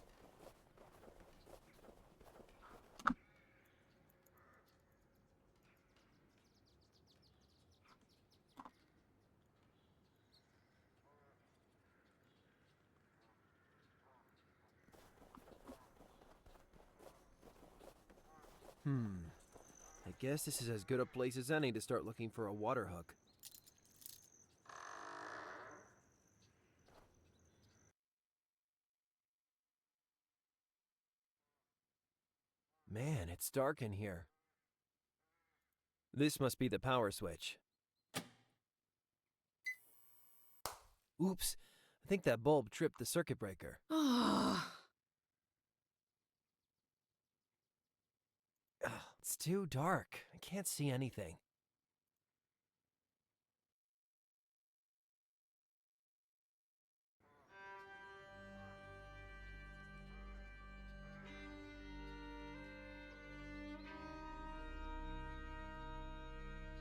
I guess this is as good a place as any to start looking for a water hook. Man, it's dark in here. This must be the power switch. Oops, I think that bulb tripped the circuit breaker. It's too dark. I can't see anything.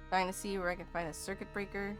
Trying to see where I can find a circuit breaker.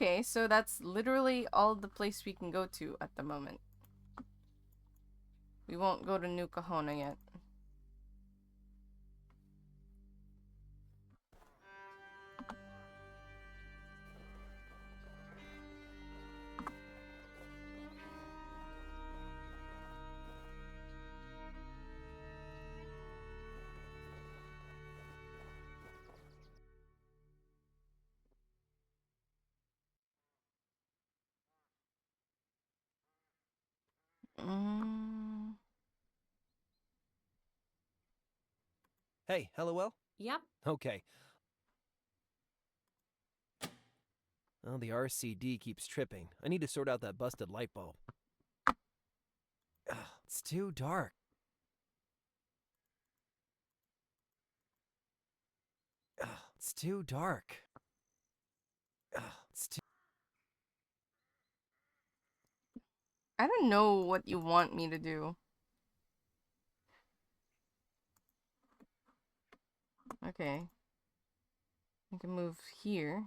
Okay, so that's literally all the place we can go to at the moment. We won't go to New Kahuna yet. Mm. Hey, LOL? Yep. Okay. Oh, the RCD keeps tripping. I need to sort out that busted light bulb. Ugh, it's too dark. Ugh, it's too dark. Ugh, it's too... I don't know what you want me to do. Okay. I can move here.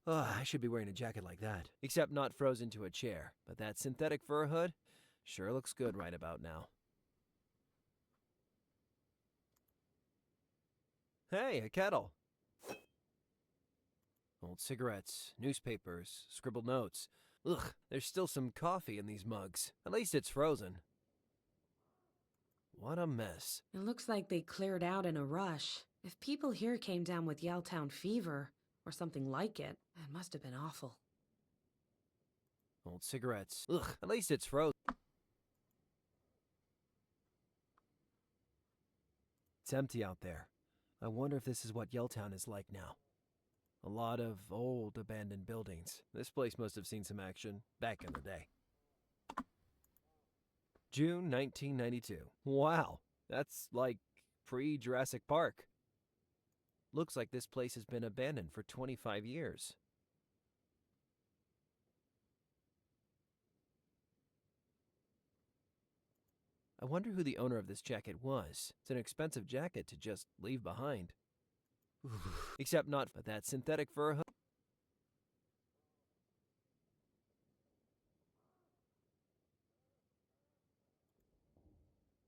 Ugh, I should be wearing a jacket like that. Except not frozen to a chair. But that synthetic fur hood sure looks good right about now. Hey, a kettle. Old cigarettes, newspapers, scribbled notes. Ugh, there's still some coffee in these mugs. At least it's frozen. What a mess. It looks like they cleared out in a rush. If people here came down with Yelltown fever, or something like it must have been awful. Old cigarettes. Ugh, at least it's frozen. It's empty out there. I wonder if this is what Yelltown is like now. A lot of old abandoned buildings. This place must have seen some action back in the day. June 1992. Wow, that's like pre-Jurassic Park. Looks like this place has been abandoned for 25 years. I wonder who the owner of this jacket was. It's an expensive jacket to just leave behind. Except not for that synthetic fur hood.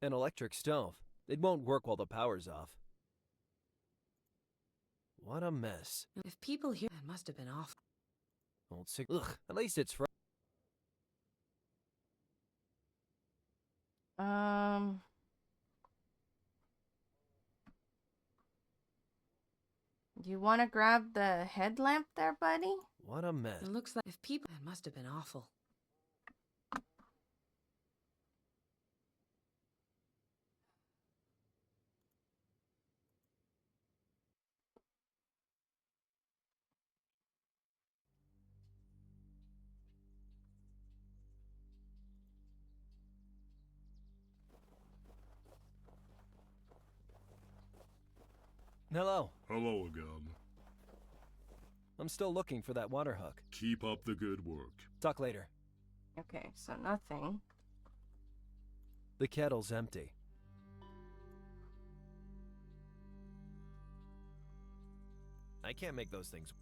An electric stove. It won't work while the power's off. What a mess. If people here, it must have been awful. Old cig. Ugh, at least it's Do you want to grab the headlamp there, buddy? What a mess. It looks like if people, it must have been awful. Hello. Hello again. I'm still looking for that water hook. Keep up the good work. Talk later. Okay, so nothing. The kettle's empty. I can't make those things.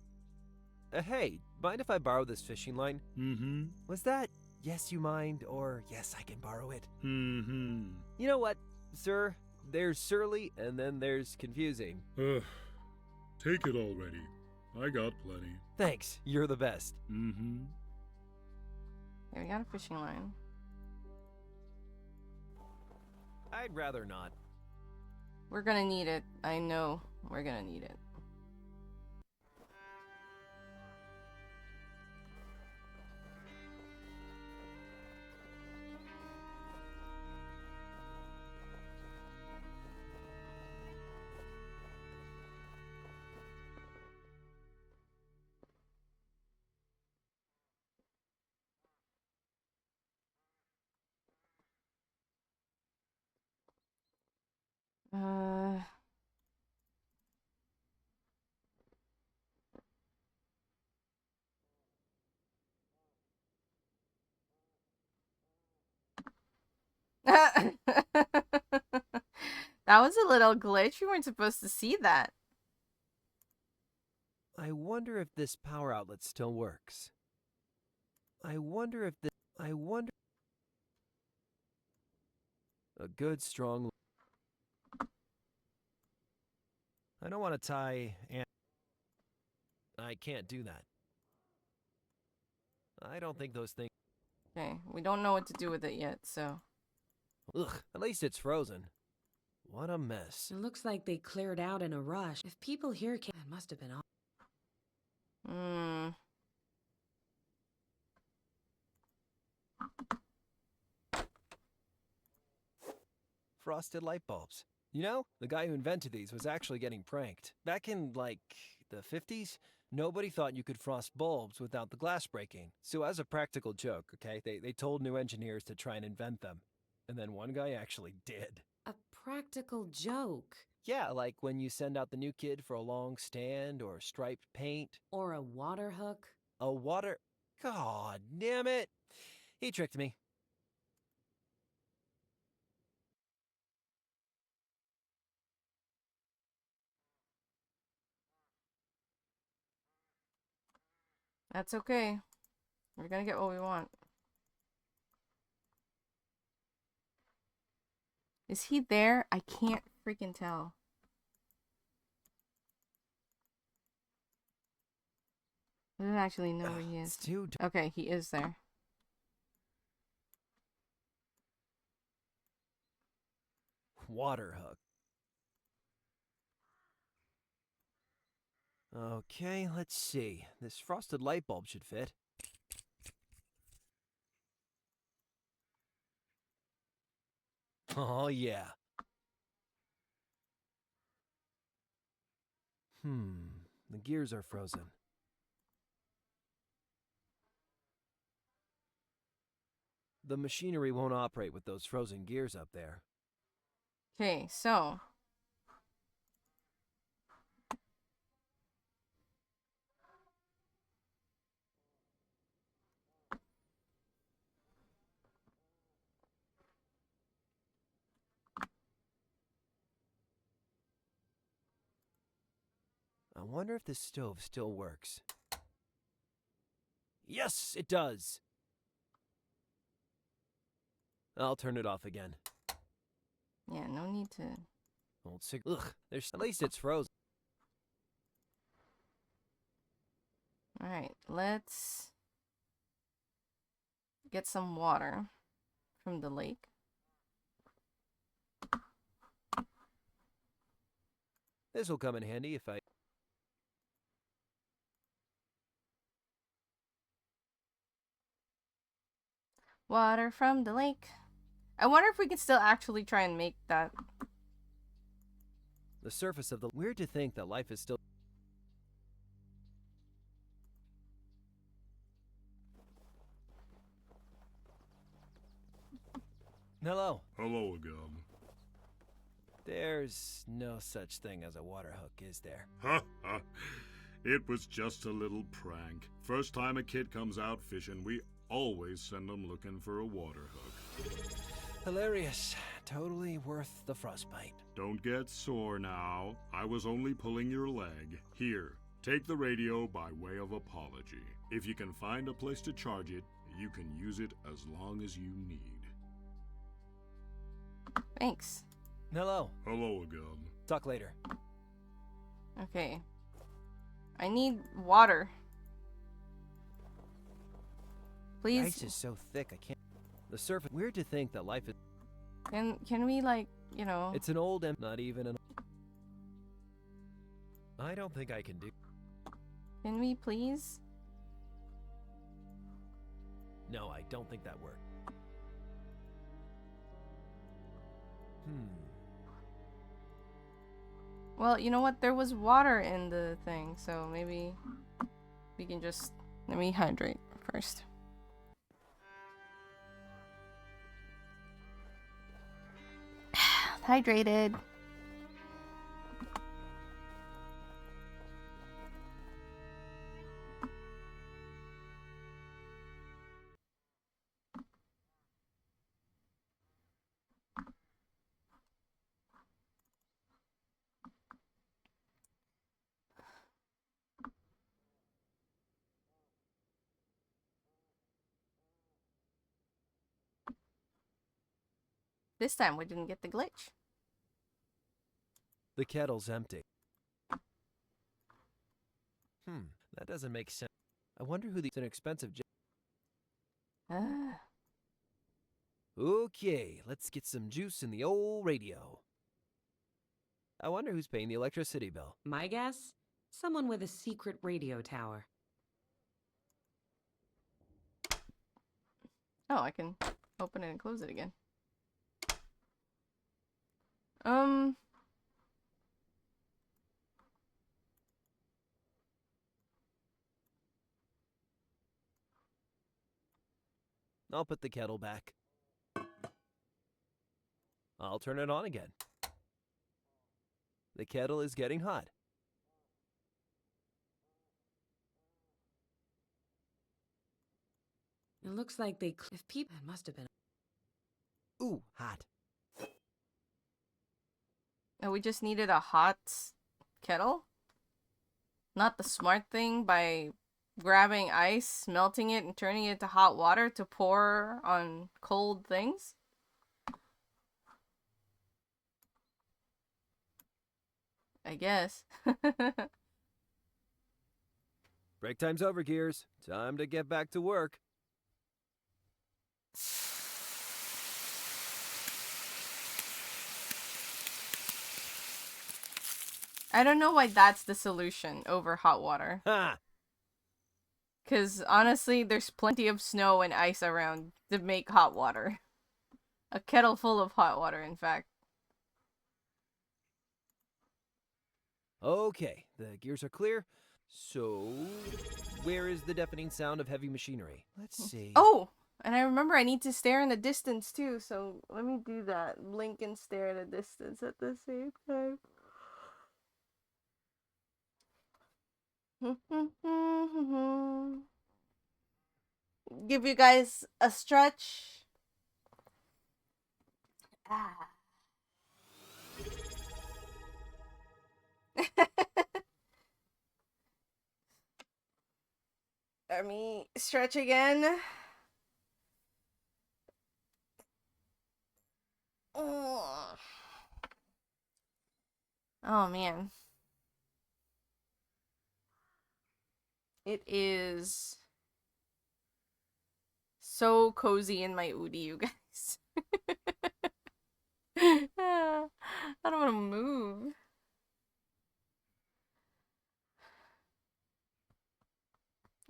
Hey, mind if I borrow this fishing line? Mm-hmm. Was that yes you mind or yes I can borrow it? Mm-hmm. You know what, sir? There's surly and then there's confusing. Take it already. I got plenty. Thanks, you're the best. Mm-hmm. Yeah, we got a fishing line. I'd rather not. We're gonna need it. I know we're gonna need it. Uh... That was a little glitch. You weren't supposed to see that. I wonder if this power outlet still works. I wonder. A good, strong... I don't want to tie... I can't do that. I don't think those things... Okay, we don't know what to do with it yet, so... Ugh, at least it's frozen. What a mess. It looks like they cleared out in a rush. If people here can... It must have been all... Frosted light bulbs. You know, the guy who invented these was actually getting pranked. Back in, like, the 50s, nobody thought you could frost bulbs without the glass breaking. So as a practical joke, okay, they told new engineers to try and invent them. And then one guy actually did. A practical joke. Yeah, like when you send out the new kid for a long stand or striped paint. Or a water hook. A water... God damn it! He tricked me. That's okay. We're gonna get what we want. Is he there? I can't freaking tell. I don't actually know where he is. Okay, he is there. Water hook. Okay, let's see. This frosted light bulb should fit. Oh, yeah. The gears are frozen. The machinery won't operate with those frozen gears up there. Okay, so... I wonder if this stove still works. Yes, it does! I'll turn it off again. Yeah, no need to... Old Ugh, at least it's frozen. Alright, let's... get some water from the lake. This will come in handy if I... Water from the lake. I wonder if we can still actually try and make that. The surface of the... Weird to think that life is still... Hello. Hello again. There's no such thing as a water hook, is there? Ha ha. It was just a little prank. First time a kid comes out fishing, we always send them looking for a water hook. Hilarious. Totally worth the frostbite. Don't get sore now. I was only pulling your leg. Here, take the radio by way of apology. If you can find a place to charge it, you can use it as long as you need. Thanks. Hello. Hello again. Talk later. Okay. I need water. Please. The ice is so thick I can't... The surface... Weird to think that life is... Can we, like, you know... It's an old and not even an... I don't think I can do... Can we, please? No, I don't think that worked. Well, you know what? There was water in the thing, so maybe we can just... Let me hydrate first. Hydrated. This time we didn't get the glitch. The kettle's empty. That doesn't make sense. I wonder who an expensive Okay, let's get some juice in the old radio. I wonder who's paying the electricity bill. My guess? Someone with a secret radio tower. Oh, I can open it and close it again. I'll put the kettle back. I'll turn it on again. The kettle is getting hot. It looks like they... If people... It must have been... Ooh, hot. Oh, we just needed a hot kettle? Not the smart thing by grabbing ice, melting it, and turning it to hot water to pour on cold things? I guess. Break time's over, Gears. Time to get back to work. I don't know why that's the solution over hot water. Ha! Because honestly, there's plenty of snow and ice around to make hot water. A kettle full of hot water, in fact. Okay, the gears are clear. So, where is the deafening sound of heavy machinery? Let's see. Oh! And I remember I need to stare in the distance too, so let me do that. Blink and stare at a distance at the same time. Give you guys a stretch. Ah. Let me stretch again. Oh man. It is so cozy in my Udi, you guys. I don't want to move.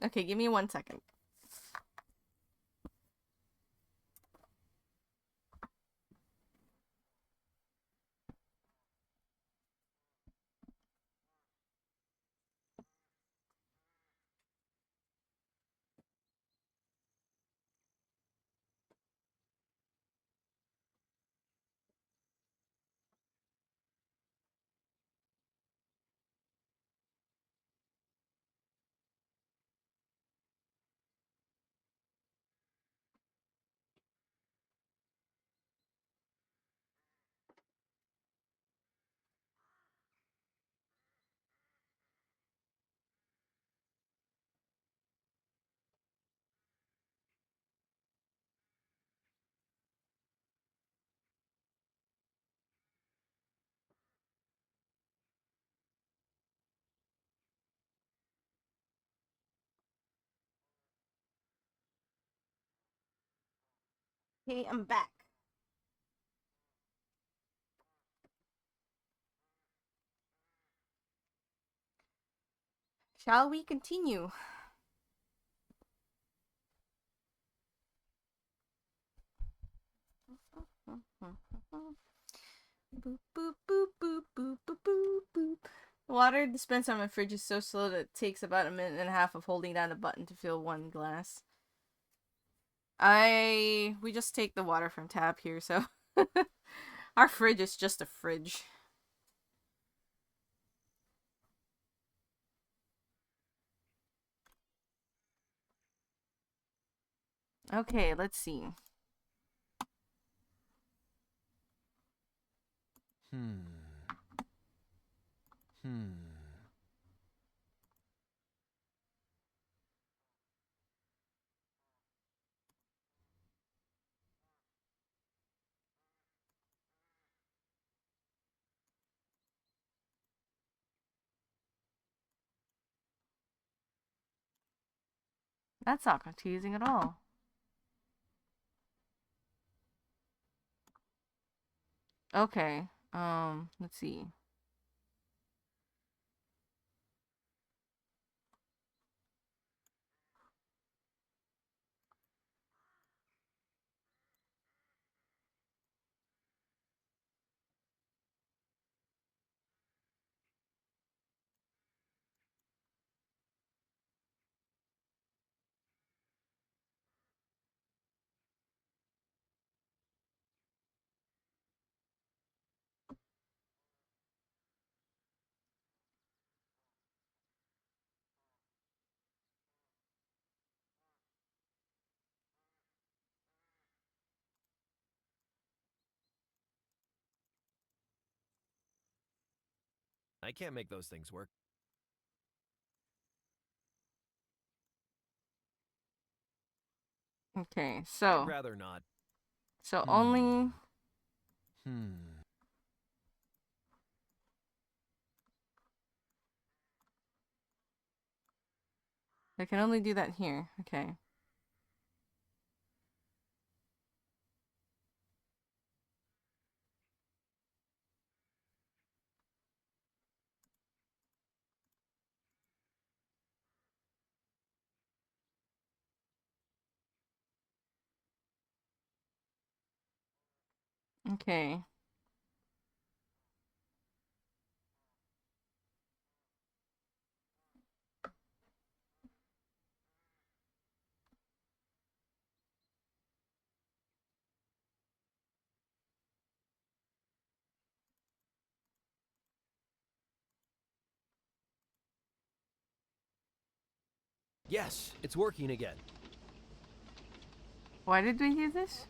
Okay, give me 1 second. Okay, I'm back. Shall we continue? Boop, boop, boop, boop, boop, boop, boop, boop. The water dispenser on my fridge is so slow that it takes about a minute and a half of holding down a button to fill one glass. We just take the water from tap here, so our fridge is just a fridge. Okay, let's see. That's not confusing at all. Okay. Let's see. I can't make those things work. Okay, I'd so rather not. only I can only do that here. Okay. Okay. Yes, it's working again. Why did we do this?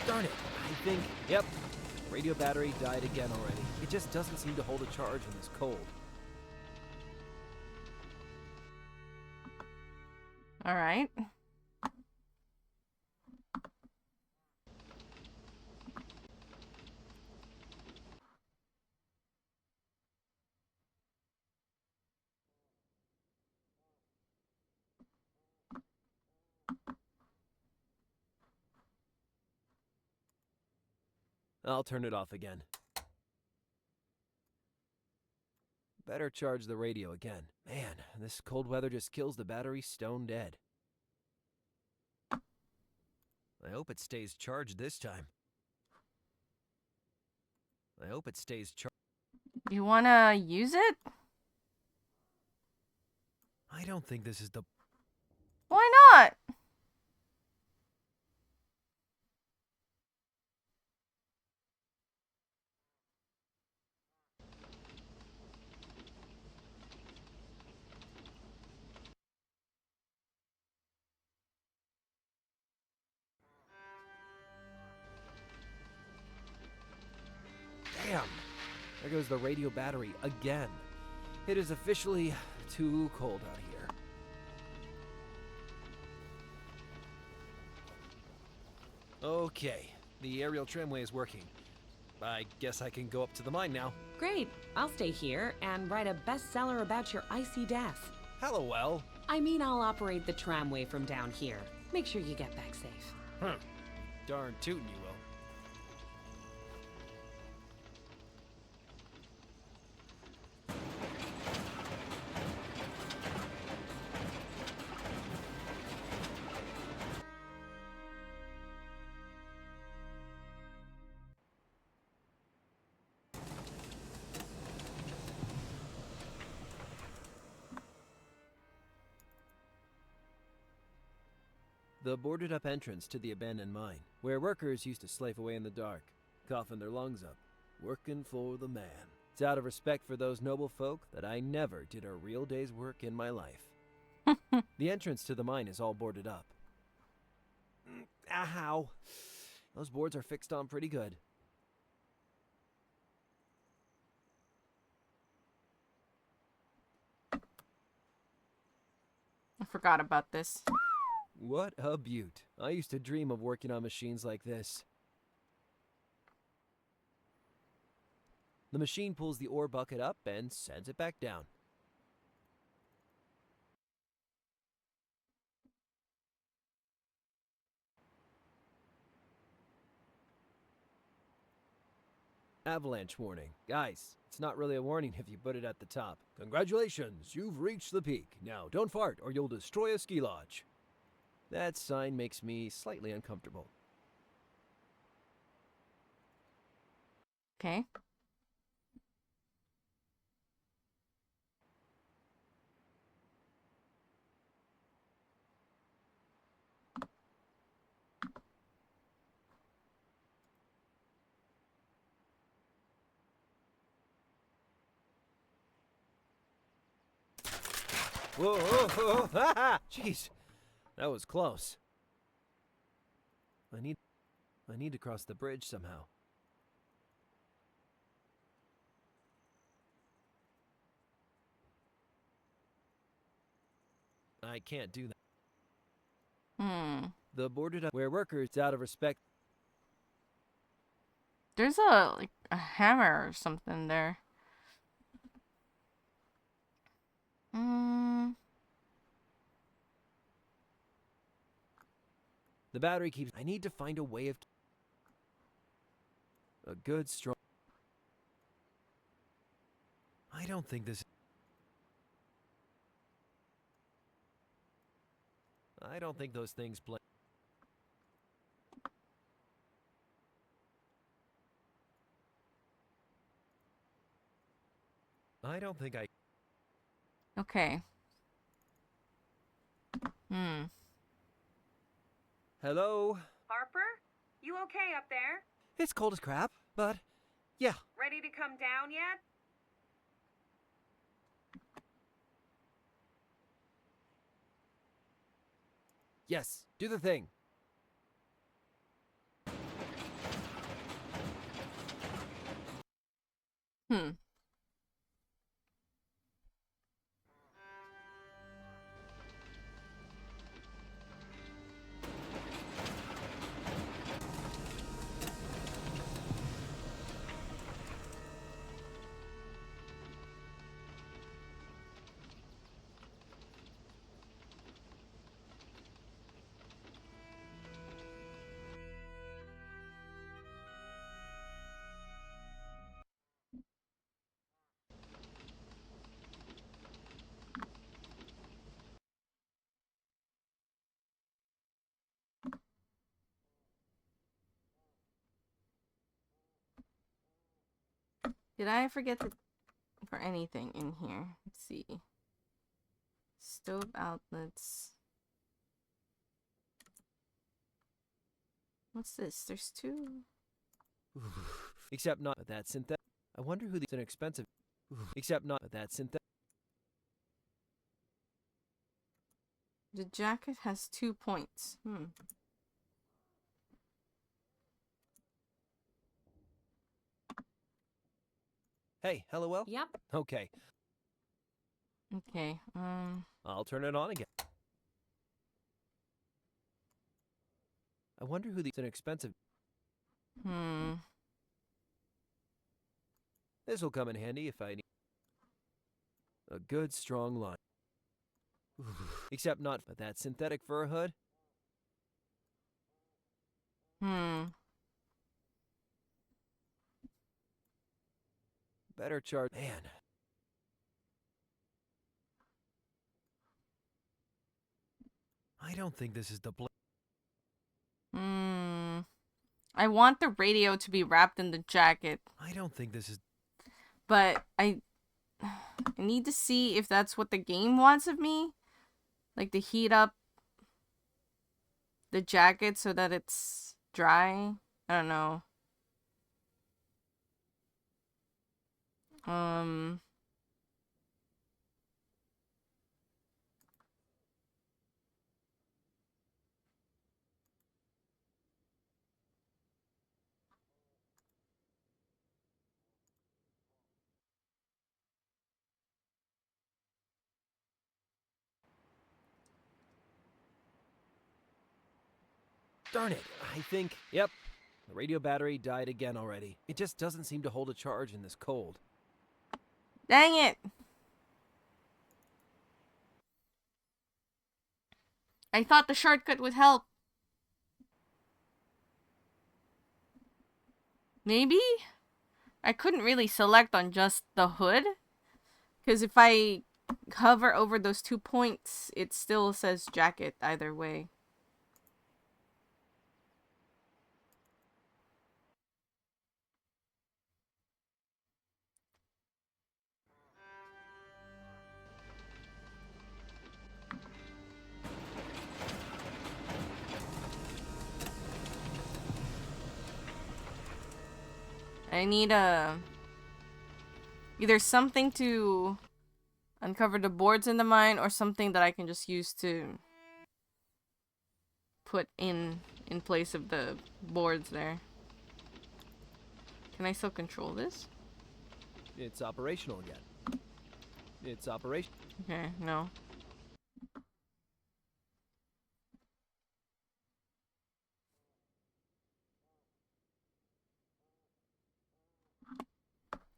Darn it. I think, yep, radio battery died again already. It just doesn't seem to hold a charge when it's cold. All right. I'll turn it off again. Better charge the radio again. Man, this cold weather just kills the battery stone dead. I hope it stays charged this time. I hope it stays charged. You wanna use it? I don't think this is the... Why not? Damn! There goes the radio battery again. It is officially too cold out here. Okay, the aerial tramway is working. I guess I can go up to the mine now. Great. I'll stay here and write a bestseller about your icy death. Hallowell. I mean, I'll operate the tramway from down here. Make sure you get back safe. Huh. Darn tootin' you will. The boarded-up entrance to the abandoned mine, where workers used to slave away in the dark, coughing their lungs up, working for the man. It's out of respect for those noble folk that I never did a real day's work in my life. The entrance to the mine is all boarded up. Ow! Those boards are fixed on pretty good. I forgot about this. What a beaut. I used to dream of working on machines like this. The machine pulls the ore bucket up and sends it back down. Avalanche warning. Guys, it's not really a warning if you put it at the top. Congratulations, you've reached the peak. Now don't fart or you'll destroy a ski lodge. That sign makes me slightly uncomfortable. Okay. Whoa, whoa, whoa, ha ha! Jeez, that was close. I need to cross the bridge somehow. I can't do that. The boarded up where workers out of respect. There's a hammer or something there. The battery keeps. I need to find a way of. A good strong. I don't think this. I don't think those things play. I don't think I. Okay. Hello? Harper? You okay up there? It's cold as crap, but yeah. Ready to come down yet? Yes, do the thing. Did I forget for anything in here? Let's see. Stove outlets. What's this? There's two. Except not that synthetic. I wonder who these inexpensive. Except not that synthetic. The jacket has 2 points. Hey, hello. Yep. Okay. Okay. I'll turn it on again. I wonder who these inexpensive. This will come in handy if I need a good strong line. Except not that synthetic fur hood. Better chart. Man. I don't think this is the I want the radio to be wrapped in the jacket. I don't think this is. But I need to see if that's what the game wants of me. Like to heat up the jacket so that it's dry. I don't know. Darn it, I think... Yep, the radio battery died again already. It just doesn't seem to hold a charge in this cold. Dang it! I thought the shortcut would help. Maybe? I couldn't really select on just the hood. Because if I hover over those 2 points, it still says jacket either way. I need either something to uncover the boards in the mine or something that I can just use to put in place of the boards there. Can I still control this? It's operational again. It's operation. Okay, no.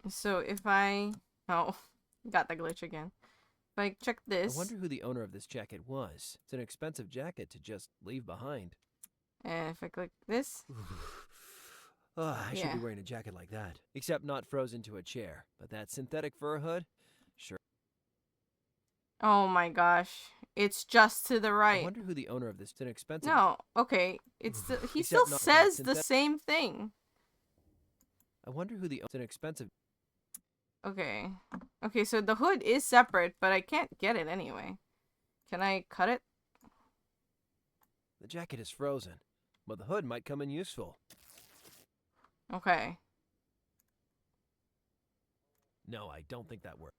So if I... Oh, got the glitch again. If I check this... I wonder who the owner of this jacket was. It's an expensive jacket to just leave behind. And if I click this... I should be wearing a jacket like that. Except not frozen to a chair. But that synthetic fur hood? Sure. Oh my gosh. It's just to the right. I wonder who the owner of this... It's an expensive... No, okay. It's the, he still says the same thing. I wonder who the... It's an expensive... Okay. Okay, so the hood is separate, but I can't get it anyway. Can I cut it? The jacket is frozen, but the hood might come in useful. Okay. No, I don't think that works.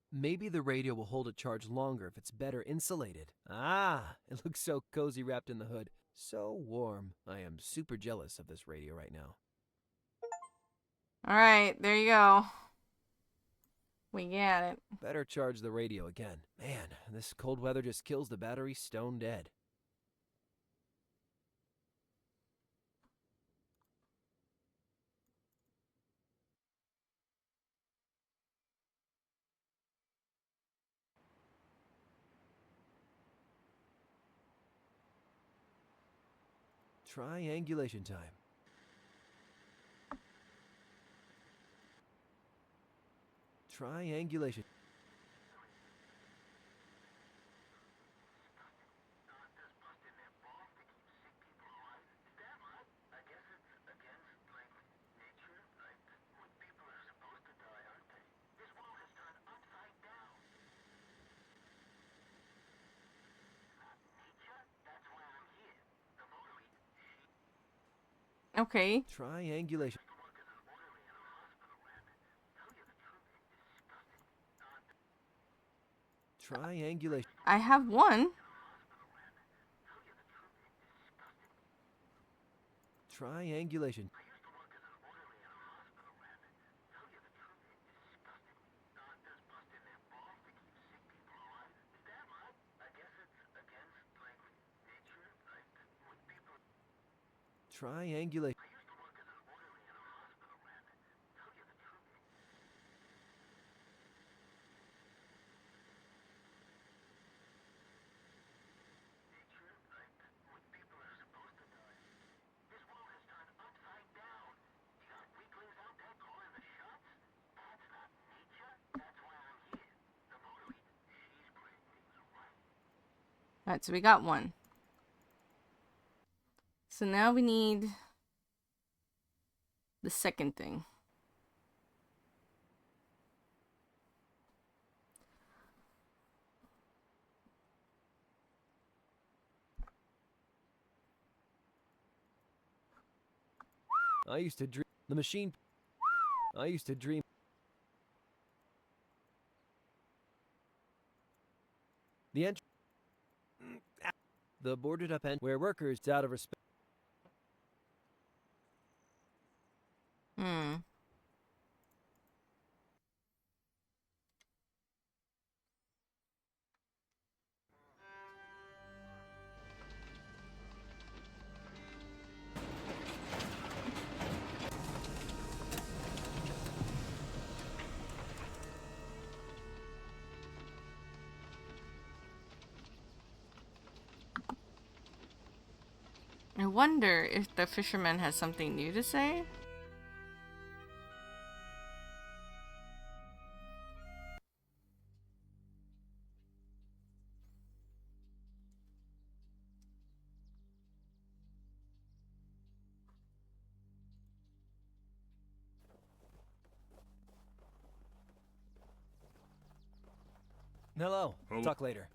Maybe the radio will hold a charge longer if it's better insulated. Ah, it looks so cozy wrapped in the hood. So warm. I am super jealous of this radio right now. Alright, there you go. We got it. Better charge the radio again. Man, this cold weather just kills the battery stone dead. Triangulation time. Triangulation. Okay. Triangulation. Triangulation. I have one. Triangulation. Triangulation. Alright, so we got one. So now we need the second thing. I used to dream. The machine. I used to dream. The entry. The boarded up end where workers out of respect. wonder if the fisherman has something new to say. Hello. Hello. Talk later.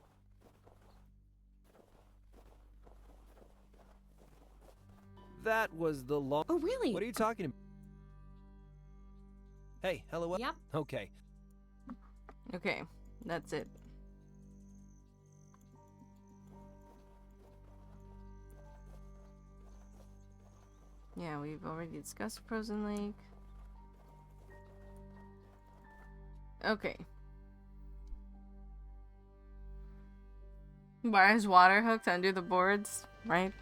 That was the long. Oh, really? What are you talking about? Hey, hello. Yep. Okay. Okay, that's it. Yeah, we've already discussed Frozen Lake. Okay. Why is water hooked under the boards? Right?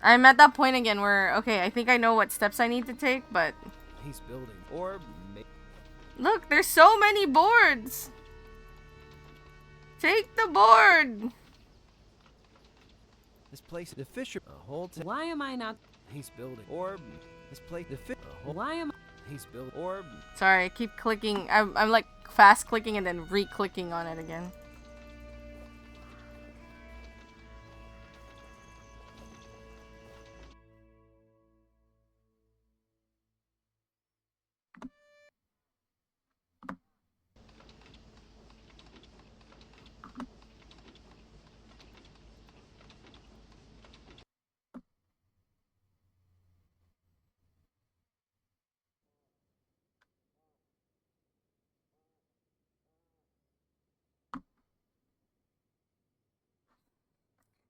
I'm at that point again where, okay, I think I know what steps I need to take, but... He's building. Or... Look, there's so many boards! Take the board! This place... The fisher... A whole... Why am I not... He's building. Or... This place... The fish... Why am He's building. Or... Sorry, I keep clicking. I'm like fast clicking and then re-clicking on it again.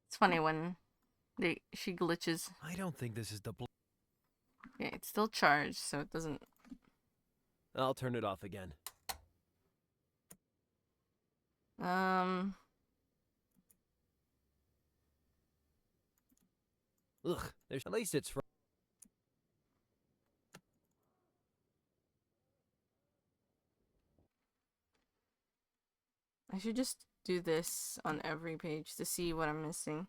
It's funny when she glitches. I don't think this is the... Okay, it's still charged, so it doesn't... I'll turn it off again. Ugh, there's... At least it's... I should just do this on every page to see what I'm missing.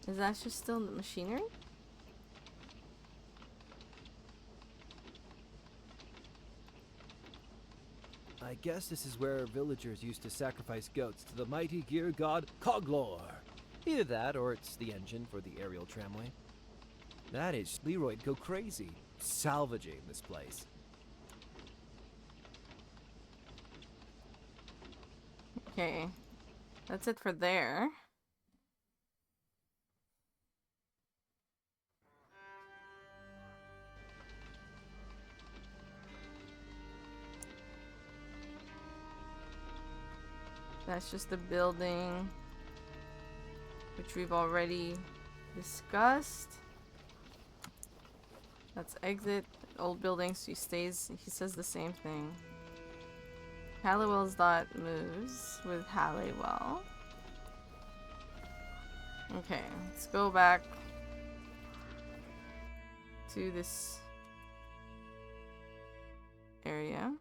Is that just still the machinery? I guess this is where villagers used to sacrifice goats to the mighty gear god Coglor. Either that, or it's the engine for the aerial tramway. That is... Leroy'd go crazy, salvaging this place. Okay. That's it for there. That's just the building, which we've already discussed. That's exit. Old buildings. He says the same thing. Halliwell's dot moves with Halliwell. Okay, let's go back to this area.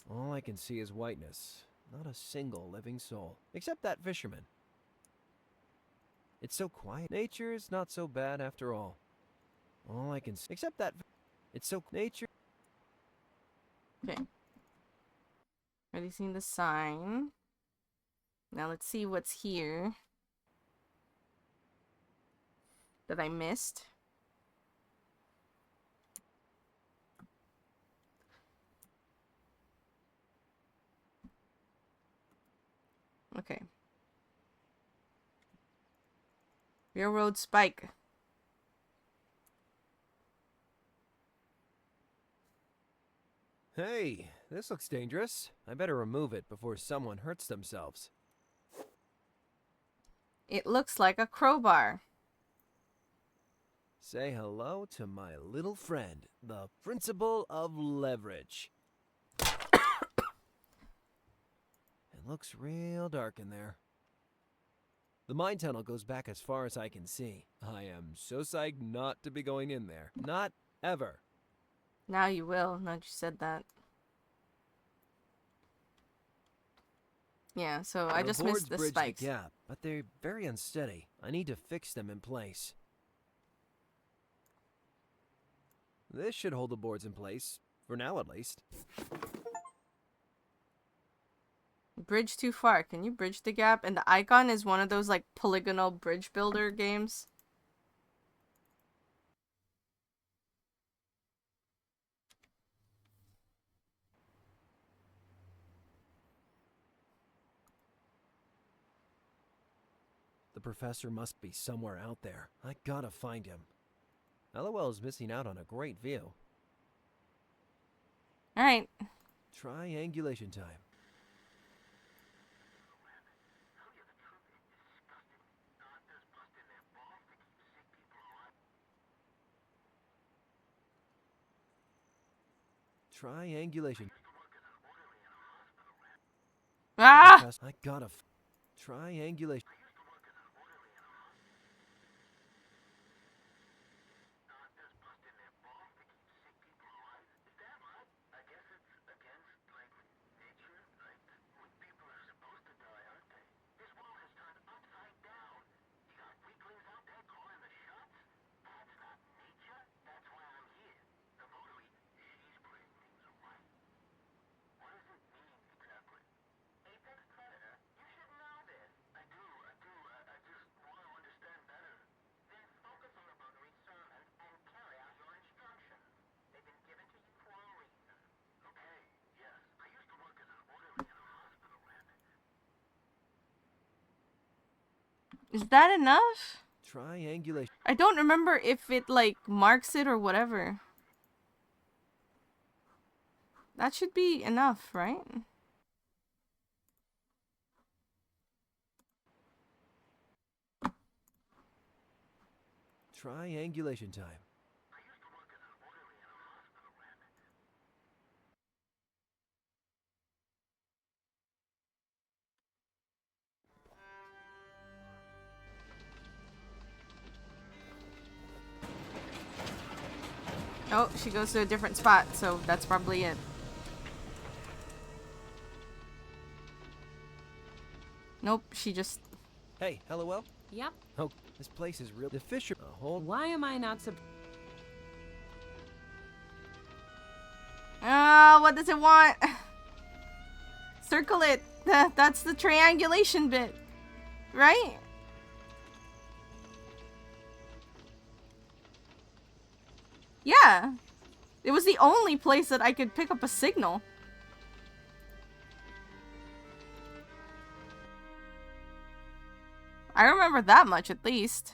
All I can see is whiteness. Not a single living soul. Except that fisherman. It's so quiet. Nature is not so bad after all. All I can see... Except that... It's so... Nature... Okay. Already seen the sign. Now let's see what's here that I missed. Okay. Railroad spike. Hey, this looks dangerous. I better remove it before someone hurts themselves. It looks like a crowbar. Say hello to my little friend, the principle of leverage. It looks real dark in there. The mine tunnel goes back as far as I can see. I am so psyched not to be going in there. Not ever. Now you will, now that you said that. Yeah, so I The just boards missed the bridge spikes. the gap, but they're very unsteady. I need to fix them in place. This should hold the boards in place, for now at least. Bridge too far. Can you bridge the gap? And the icon is one of those like polygonal bridge builder games. The professor must be somewhere out there. I gotta find him. LOL is missing out on a great view. Alright. Triangulation time. Triangulation. Ah! I gotta triangulation. Is that enough? Triangulation. I don't remember if it like marks it or whatever. That should be enough, right? Triangulation time. Oh, she goes to a different spot, so that's probably it. Nope, she just... Hey, LOL? Yep. Oh, this place is real. The fish are... hold. Why am I not what does it want? Circle it. That's the triangulation bit. Right? Yeah. It was the only place that I could pick up a signal. I remember that much at least.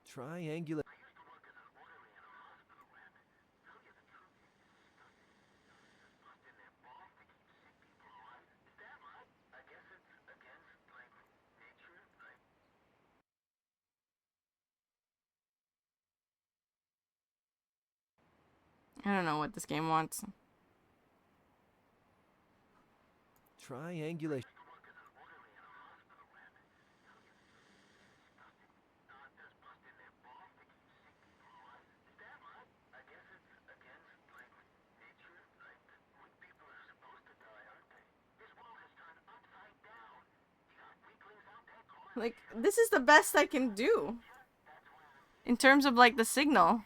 Triangulate. I don't know what this game wants. Triangulation. Like, this is the best I can do. In terms of, like, the signal.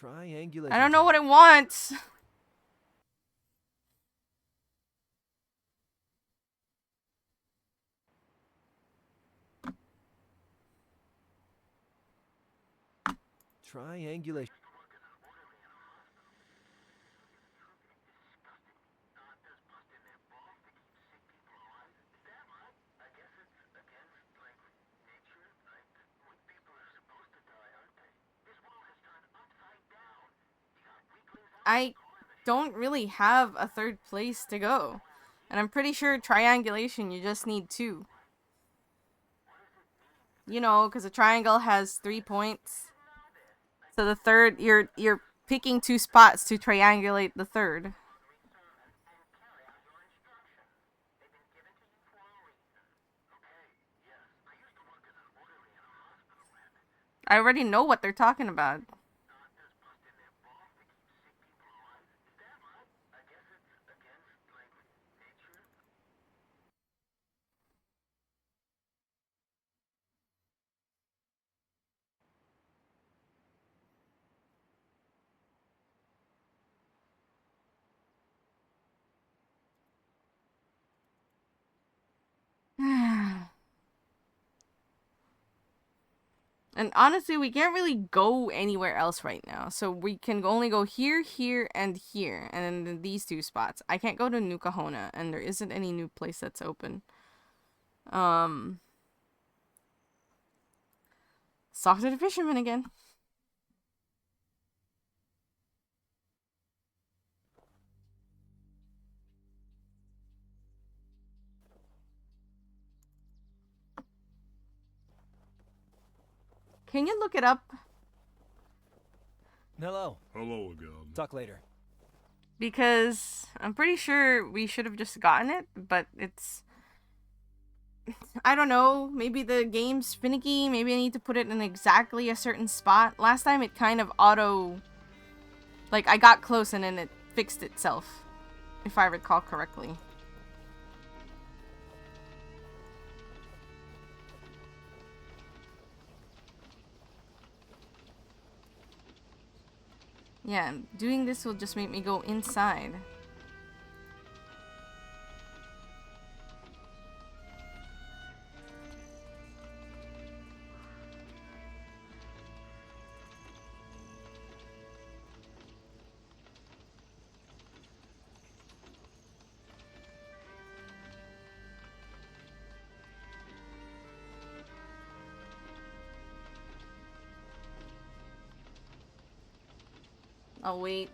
Triangulation. I don't know what it wants. Triangulation. I don't really have a third place to go. And I'm pretty sure triangulation, you just need 2. You know, because a triangle has 3 points. So the third, you're picking 2 spots to triangulate the third. I already know what they're talking about. And honestly, we can't really go anywhere else right now. So we can only go here, here, and here. And then these 2 spots. I can't go to New Kahona, and there isn't any new place that's open. Talk to the fisherman again. Can you look it up? Hello. Hello again. Talk later. Because I'm pretty sure we should have just gotten it, but it's... I don't know, maybe the game's finicky, maybe I need to put it in exactly a certain spot. Last time it kind of auto... Like, I got close and then it fixed itself, if I recall correctly. Yeah, doing this will just make me go inside. I'll wait.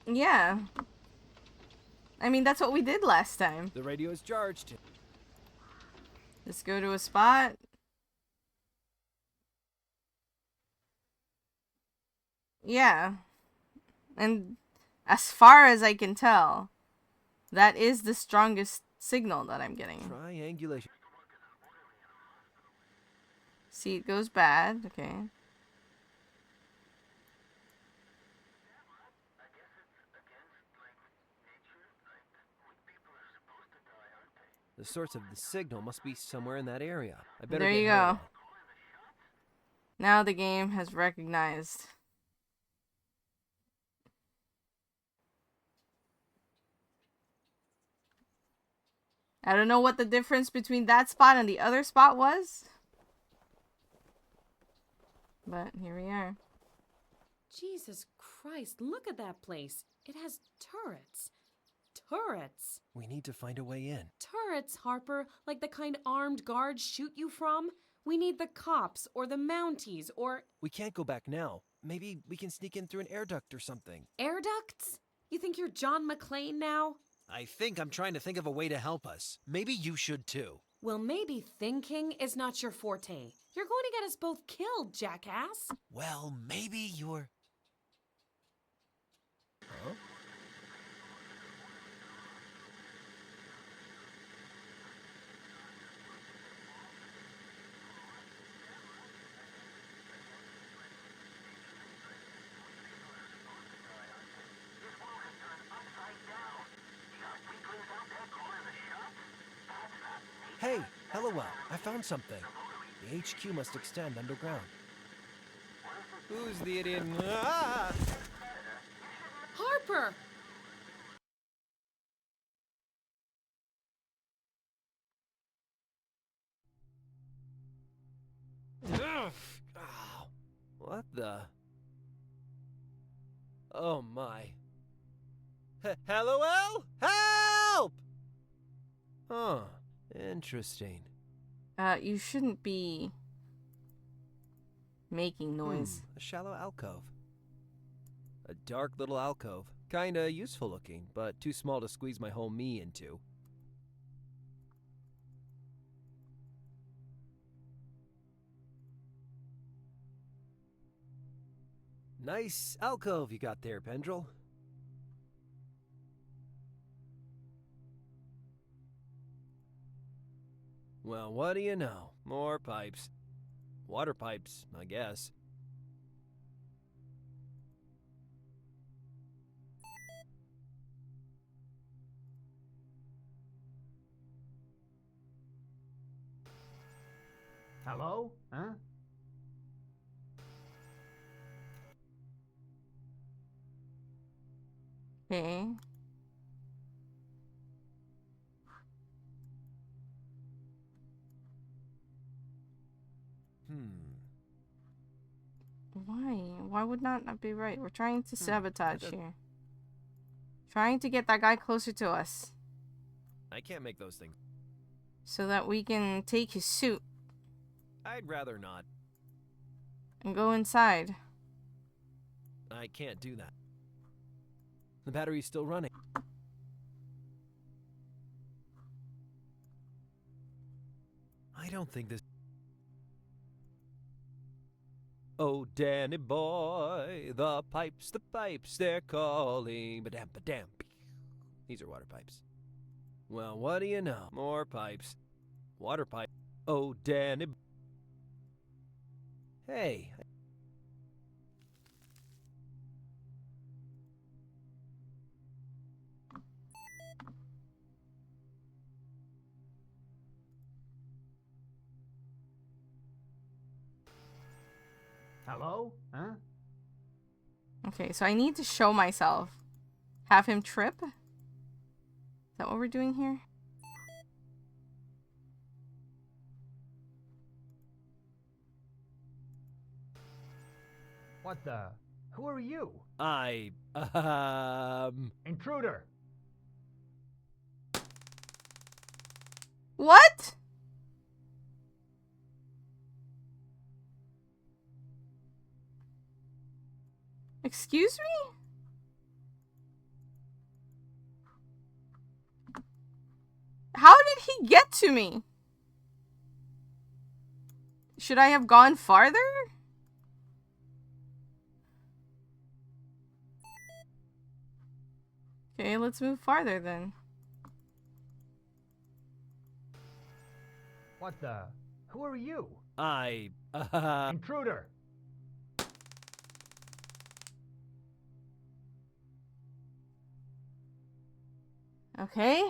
Yeah. I mean, that's what we did last time. The radio is charged. Just go to a spot. Yeah. And as far as I can tell, that is the strongest signal that I'm getting. Triangulation. See, it goes bad. Okay. The source of the signal must be somewhere in that area. I better There get you Helena. go. Now the game has recognized. I don't know what the difference between that spot and the other spot was. But here we are. Jesus Christ, look at that place. It has turrets. Turrets. We need to find a way in. Turrets, Harper, like the kind armed guards shoot you from. We need the cops or the Mounties or... We can't go back now. Maybe we can sneak in through an air duct or something. Air ducts? You think you're John McClane now? I think I'm trying to think of a way to help us. Maybe you should too. Well, maybe thinking is not your forte. You're going to get us both killed, jackass. Well, maybe you're... Huh? Hey, Hellowell, I found something. The HQ must extend underground. Who's the idiot? Ah! Harper! the... Oh my. LOL? Help! Huh. Interesting. You shouldn't be making noise. A shallow alcove. A dark little alcove. Kinda useful looking, but too small to squeeze my whole me into. Nice alcove you got there, Pendrell. Well, what do you know? More pipes. Water pipes, I guess. Hello? Huh? Okay. Why? Why would not be right? We're trying to sabotage here. Trying to get that guy closer to us. I can't make those things. So that we can take his suit I'd rather not. and go inside. I can't do that. The battery's still running. I don't think this... Oh, Danny boy, the pipes, they're calling. Badam, badam. These are water pipes. Well, what do you know? More pipes. Water pipe. Oh, Danny. Hey. Hello? Huh? Okay, so I need to show myself. Have him trip? Is that what we're doing here? What the? Who are you? Intruder! What? Excuse me? How did he get to me? Should I have gone farther? Okay, let's move farther then. What the? Who are you? Intruder! Okay.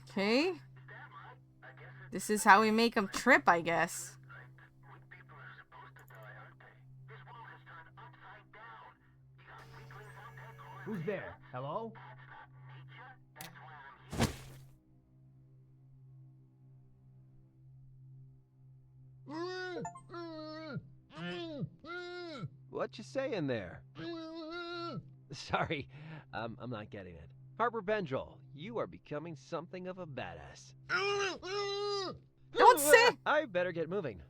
Okay. This is how we make them trip, I guess. Who's there? Hello? What you saying there? Sorry, I'm not getting it. Harper Pendrell, you are becoming something of a badass. Don't say... I better get moving.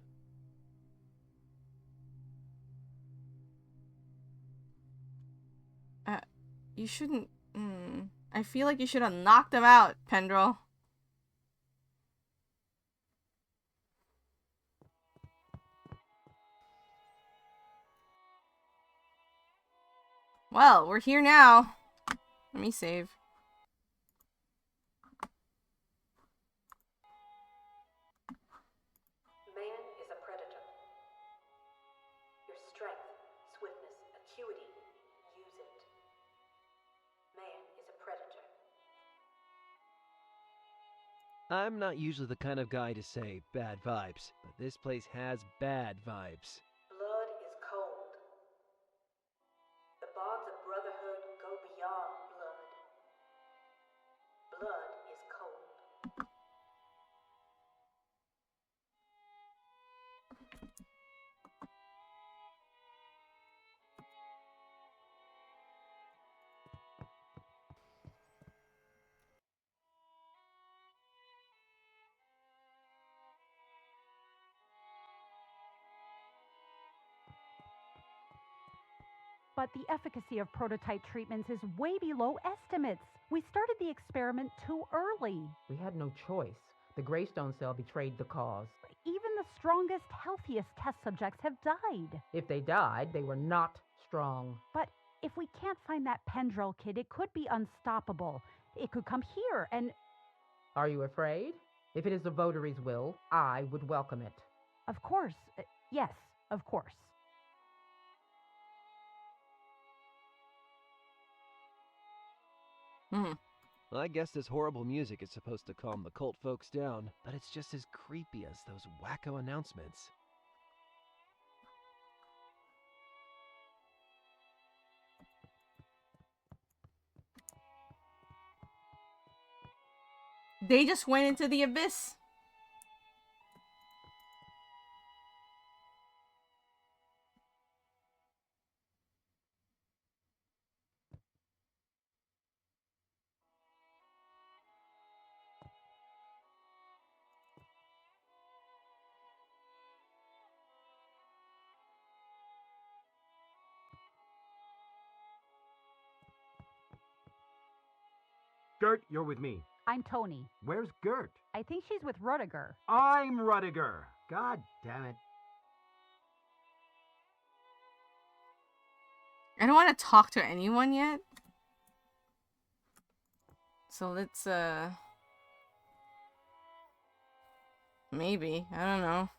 You shouldn't... I feel like you should have knocked him out, Pendrell. Well, we're here now. Let me save. Man is a predator. Your strength, swiftness, acuity, use it. Man is a predator. I'm not usually the kind of guy to say bad vibes, but this place has bad vibes. Blood is cold. The bonds of brotherhood go beyond blood. Blood is cold. But the efficacy of prototype treatments is way below estimates. We started the experiment too early. We had no choice. The Greystone cell betrayed the cause. Even the strongest, healthiest test subjects have died. If they died, they were not strong. But if we can't find that Pendrell kid, it could be unstoppable. It could come here and... Are you afraid? If it is the votaries' will, I would welcome it. Of course. Yes, of course. I guess this horrible music is supposed to calm the cult folks down, but it's just as creepy as those wacko announcements. They just went into the abyss. Gert, you're with me. I'm Tony. Where's Gert? I think she's with Rudiger. I'm Rudiger. God damn it. I don't want to talk to anyone yet. So let's, maybe. I don't know.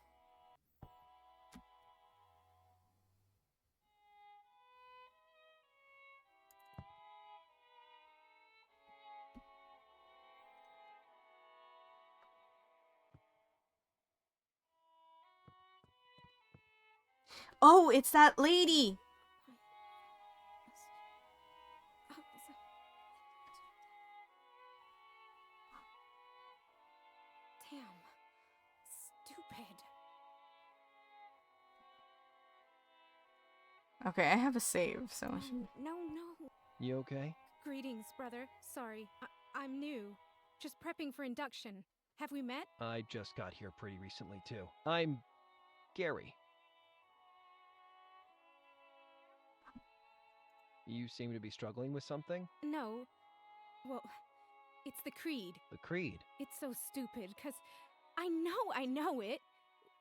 Oh, it's that lady! Damn. Stupid. Okay, I have a save, so I should... No. You okay? Greetings, brother. Sorry. I'm new. Just prepping for induction. Have we met? I just got here pretty recently, too. I'm Gary. You seem to be struggling with something? No. Well, it's the creed. The creed? It's so stupid, 'cause I know it.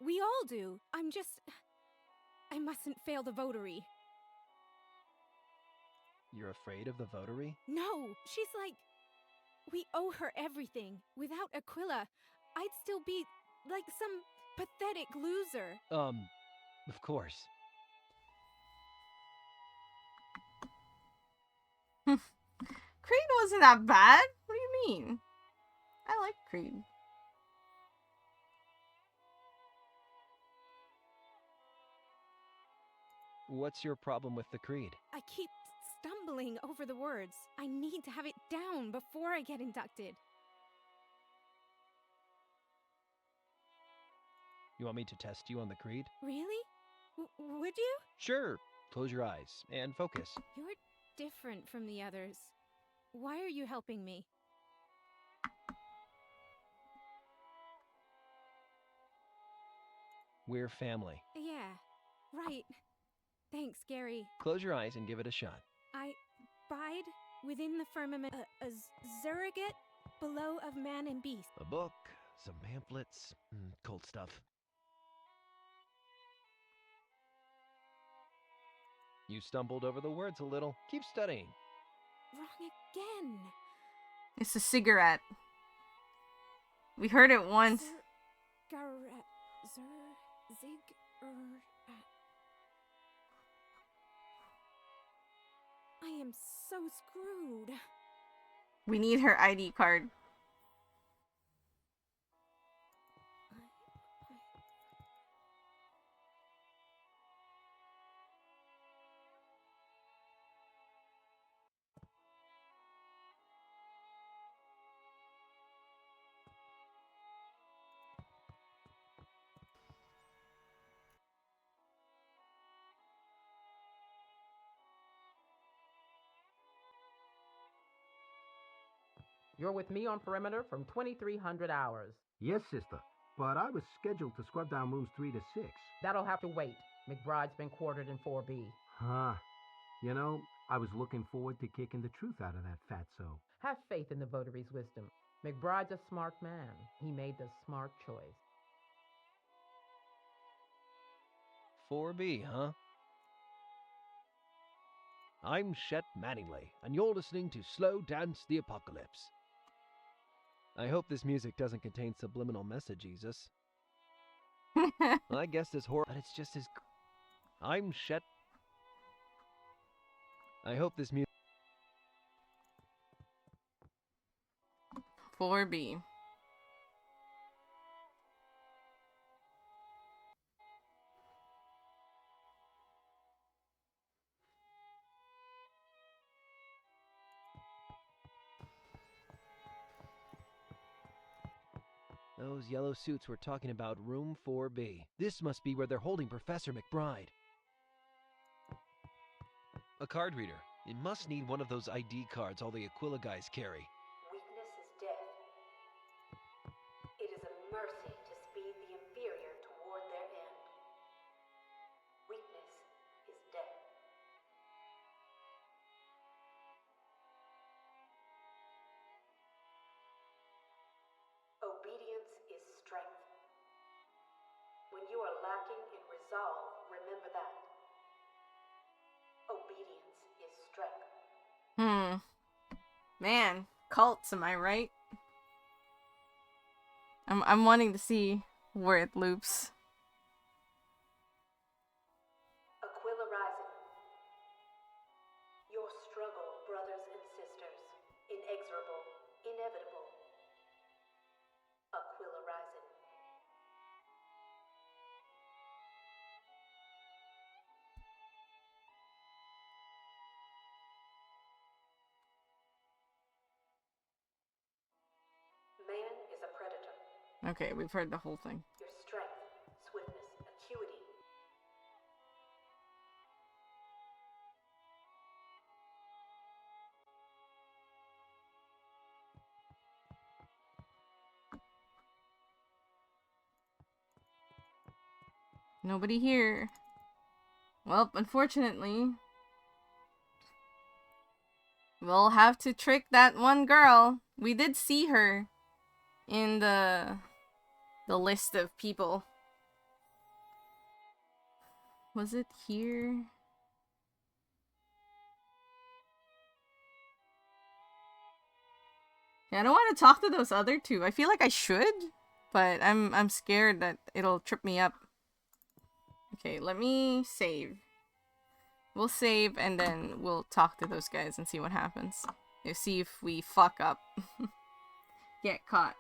We all do. I mustn't fail the votary. You're afraid of the votary? No, she's like... We owe her everything. Without Aquila, I'd still be like some pathetic loser. Of course. Creed wasn't that bad. What do you mean? I like Creed. What's your problem with the creed? I keep stumbling over the words. I need to have it down before I get inducted. You want me to test you on the creed? Really? Would you? Sure. Close your eyes and focus. You're different from the others. Why are you helping me? We're family. Yeah, right. Thanks, Gary. Close your eyes and give it a shot. I bide within the firmament, a surrogate below of man and beast. A book, some pamphlets, cold stuff. You stumbled over the words a little. Keep studying. Wrong again. It's a cigarette. We heard it once. I am so screwed. We need her ID card. You're with me on perimeter from 2300 hours. Yes, sister. But I was scheduled to scrub down rooms 3 to 6. That'll have to wait. McBride's been quartered in 4B. Huh. You know, I was looking forward to kicking the truth out of that fatso. Have faith in the votary's wisdom. McBride's a smart man. He made the smart choice. 4B, huh? I'm Shet Manningly, and you're listening to Slow Dance the Apocalypse. I hope this music doesn't contain subliminal message, Jesus. I guess this horror, but it's just as. I'm Shet. I hope this music. 4B. Those yellow suits were talking about room 4B. This must be where they're holding Professor McBride. A card reader. It must need one of those ID cards all the Aquila guys carry. Weakness is death. It is a mercy to speed the inferior toward their end. Weakness is death. Obedience is strength. When you are lacking in resolve, remember that. Obedience is strength. Man, cults, am I right? I'm wanting to see where it loops. Aquila Rising. Your struggle, brothers and sisters. Inexorable, inevitable. Aquila Rising. Man is a predator. Okay, we've heard the whole thing. Your strength, swiftness, acuity. Nobody here. Well, unfortunately, we'll have to trick that one girl. We did see her in the list of people. Was it here? Yeah, I don't want to talk to those other two. I feel like I should, but I'm scared that it'll trip me up. Okay, let me save. We'll save and then we'll talk to those guys and see what happens. You see if we fuck up. Get caught.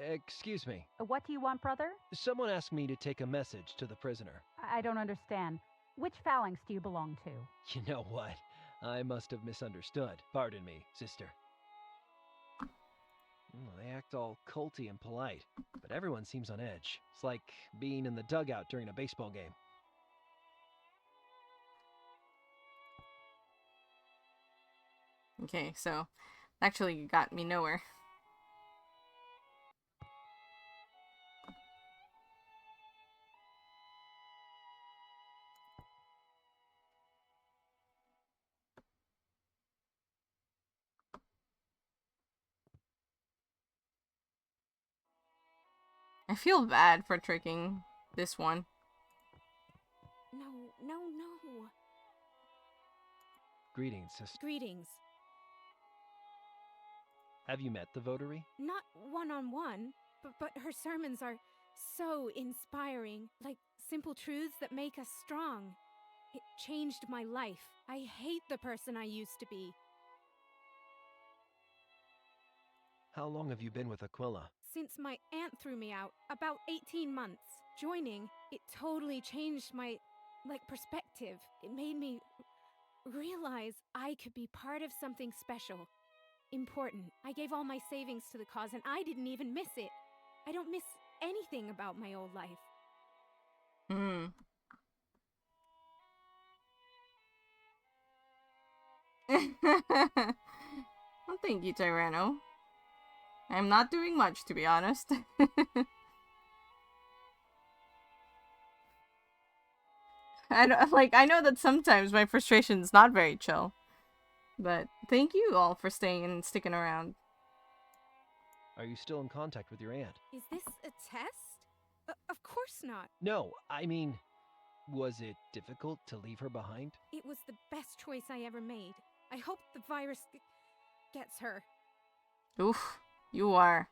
Excuse me. What do you want, brother? Someone asked me to take a message to the prisoner. I don't understand. Which phalanx do you belong to? You know what? I must have misunderstood. Pardon me, sister. They act all culty and polite, but everyone seems on edge. It's like being in the dugout during a baseball game. Okay, so actually got me nowhere. I feel bad for tricking this one. No, no, no. Greetings, sister. Greetings. Have you met the votary? Not one-on-one, but her sermons are so inspiring, like simple truths that make us strong. It changed my life. I hate the person I used to be. How long have you been with Aquila? Since my aunt threw me out, about 18 months. Joining, it totally changed my, perspective. It made me realize I could be part of something special. Important. I gave all my savings to the cause and I didn't even miss it. I don't miss anything about my old life. Hmm. Well, thank you, Tyranno. I'm not doing much, to be honest. I know that sometimes my frustration is not very chill. But thank you all for staying and sticking around. Are you still in contact with your aunt? Is this a test? Of course not. No, I mean, was it difficult to leave her behind? It was the best choice I ever made. I hope the virus gets her. Oof, you are.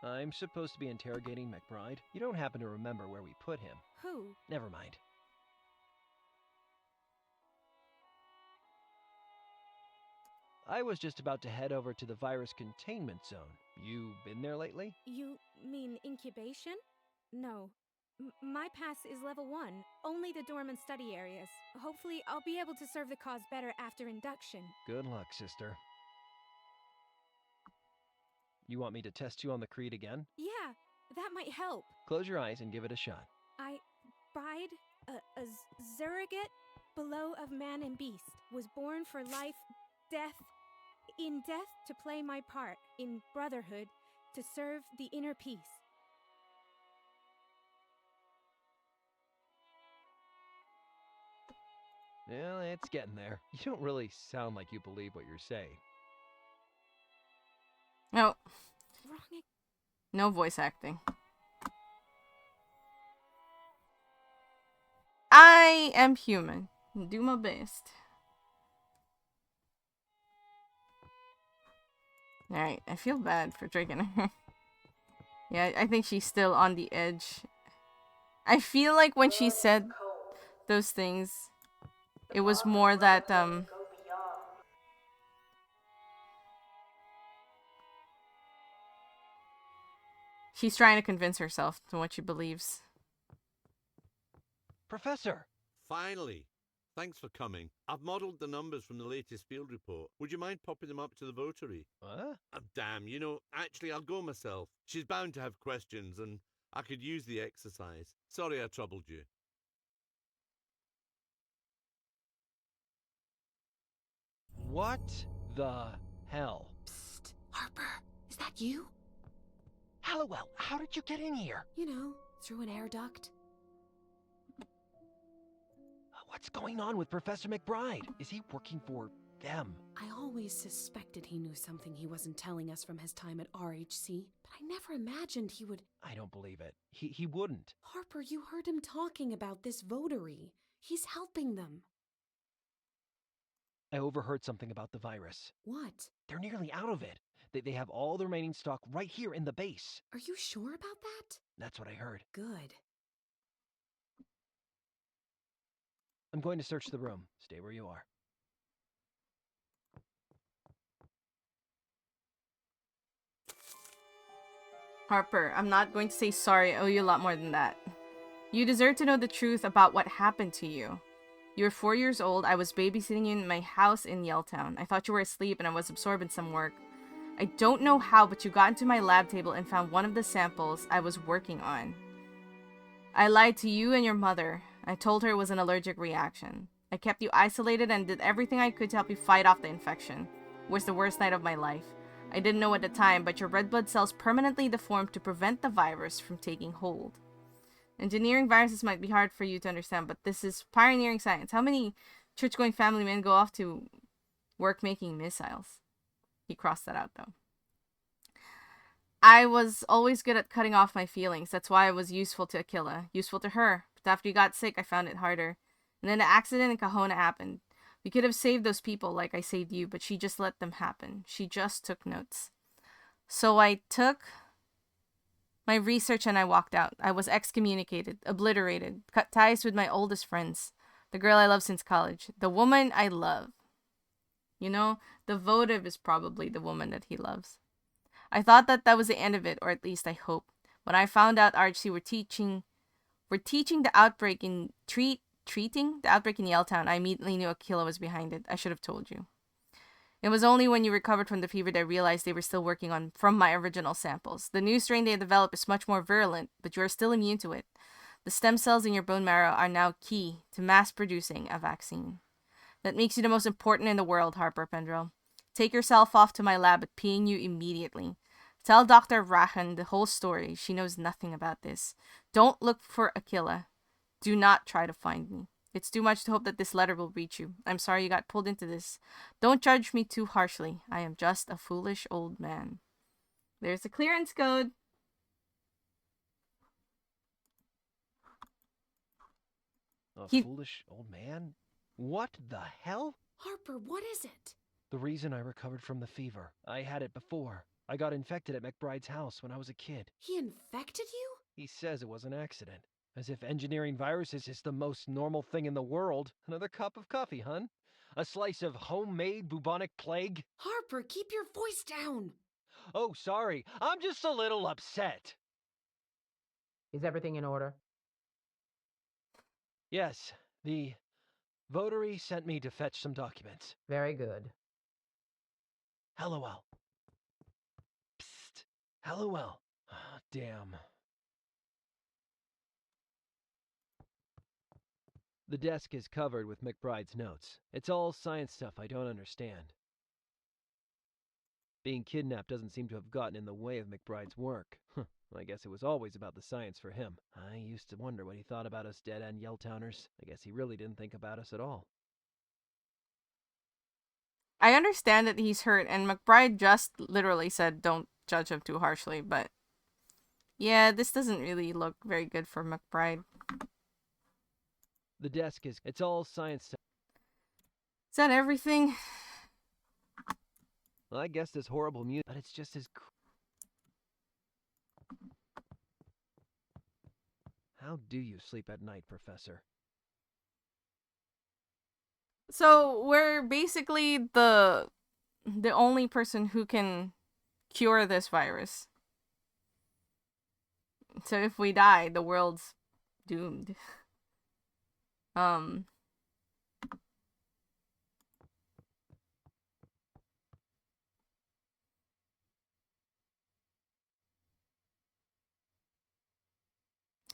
I'm supposed to be interrogating McBride. You don't happen to remember where we put him. Who? Never mind. I was just about to head over to the virus containment zone. You been there lately? You mean incubation? No. My pass is level 1. Only the dorm and study areas. Hopefully, I'll be able to serve the cause better after induction. Good luck, sister. You want me to test you on the creed again? Yeah, that might help. Close your eyes and give it a shot. I bide a surrogate below of man and beast. Was born for life, death. In death to play my part. In brotherhood to serve the inner peace. Well, it's getting there. You don't really sound like you believe what you're saying. No. Wrong. No voice acting. I am human. Do my best. Alright, I feel bad for tricking her. Yeah, I think she's still on the edge. I feel like when she said those things, it was more that, she's trying to convince herself to what she believes. Professor! Finally! Thanks for coming. I've modelled the numbers from the latest field report. Would you mind popping them up to the votary? What? Oh, damn, actually, I'll go myself. She's bound to have questions, and I could use the exercise. Sorry I troubled you. What the hell? Psst, Harper, is that you? Hallowell, how did you get in here? You know, through an air duct. What's going on with Professor McBride? Is he working for them? I always suspected he knew something he wasn't telling us from his time at RHC, but I never imagined he would. I don't believe it. He wouldn't. Harper, you heard him talking about this votary. He's helping them. I overheard something about the virus. What? They're nearly out of it. They have all the remaining stock right here in the base. Are you sure about that? That's what I heard. Good. I'm going to search the room. Stay where you are. Harper, I'm not going to say sorry. I owe you a lot more than that. You deserve to know the truth about what happened to you. You were 4 years old. I was babysitting you in my house in Yelltown. I thought you were asleep and I was absorbed in some work. I don't know how, but you got into my lab table and found one of the samples I was working on. I lied to you and your mother. I told her it was an allergic reaction. I kept you isolated and did everything I could to help you fight off the infection. It was the worst night of my life. I didn't know at the time, but your red blood cells permanently deformed to prevent the virus from taking hold. Engineering viruses might be hard for you to understand, but this is pioneering science. How many church-going family men go off to work making missiles? He crossed that out, though. I was always good at cutting off my feelings. That's why I was useful to Aquila. Useful to her. But after you got sick, I found it harder. And then the accident in Kahona happened. We could have saved those people like I saved you, but she just let them happen. She just took notes. So I took my research and I walked out. I was excommunicated, obliterated, cut ties with my oldest friends. The girl I love since college. The woman I love. You know, the votive is probably the woman that he loves. I thought that was the end of it, or at least I hoped. When I found out Archie were teaching the outbreak in treating the outbreak in Yelltown, I immediately knew Aquila was behind it. I should have told you. It was only when you recovered from the fever that I realized they were still working on from my original samples. The new strain they developed is much more virulent, but you are still immune to it. The stem cells in your bone marrow are now key to mass producing a vaccine. That makes you the most important in the world, Harper Pendrell. Take yourself off to my lab at peeing you immediately. Tell Dr. Rachen the whole story. She knows nothing about this. Don't look for Aquila. Do not try to find me. It's too much to hope that this letter will reach you. I'm sorry you got pulled into this. Don't judge me too harshly. I am just a foolish old man. There's the clearance code. Foolish old man? What the hell? Harper, what is it? The reason I recovered from the fever. I had it before. I got infected at McBride's house when I was a kid. He infected you? He says it was an accident. As if engineering viruses is the most normal thing in the world. Another cup of coffee, hun? A slice of homemade bubonic plague? Harper, keep your voice down. Oh, sorry. I'm just a little upset. Is everything in order? Yes, the votary sent me to fetch some documents. Very good. Hallowell. Psst. Hallowell. Oh, damn. The desk is covered with McBride's notes. It's all science stuff I don't understand. Being kidnapped doesn't seem to have gotten in the way of McBride's work. I guess it was always about the science for him. I used to wonder what he thought about us dead-end Yelltowners. I guess he really didn't think about us at all. I understand that he's hurt, and McBride just literally said don't judge him too harshly, but yeah, this doesn't really look very good for McBride. The desk is... It's all science stuff. Is that everything? Well, I guess this horrible music, but it's just as... How do you sleep at night, Professor? So we're basically the only person who can cure this virus. So if we die, the world's doomed.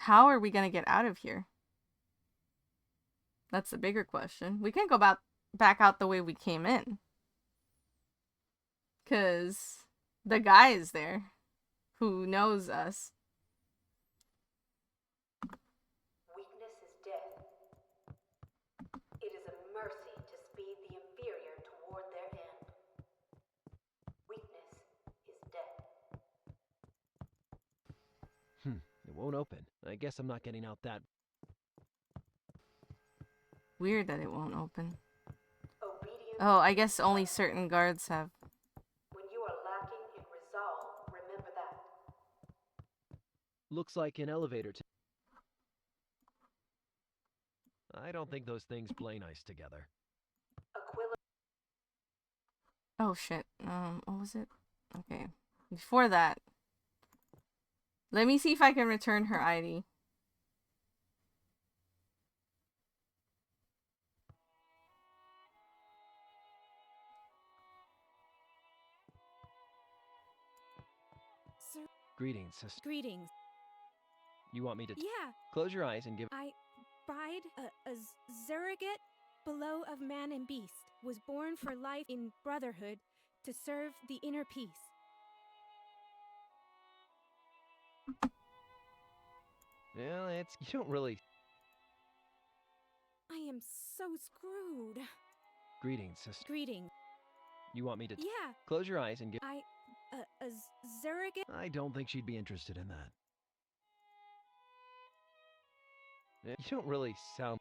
How are we gonna get out of here? That's the bigger question. We can't go back out the way we came in. 'Cause the guy is there who knows us. Weakness is death. It is a mercy to speed the inferior toward their end. Weakness is death. It won't open. I guess I'm not getting out that... Weird that it won't open. Oh, I guess only certain guards have. When you are lacking in resolve, remember that. Looks like an elevator to... I don't think those things play nice together. Aquila. Oh shit. What was it? Okay. Before that, let me see if I can return her ID. Sir. Greetings, sister. Greetings. You want me to... Yeah. Close your eyes and give... I bride a surrogate below of man and beast was born for life in brotherhood to serve the inner peace. Well, it's... You don't really... I am so screwed. Greetings, sister. Greetings. You want me to... Yeah. Close your eyes and give... A surrogate? I don't think she'd be interested in that. You don't really sound...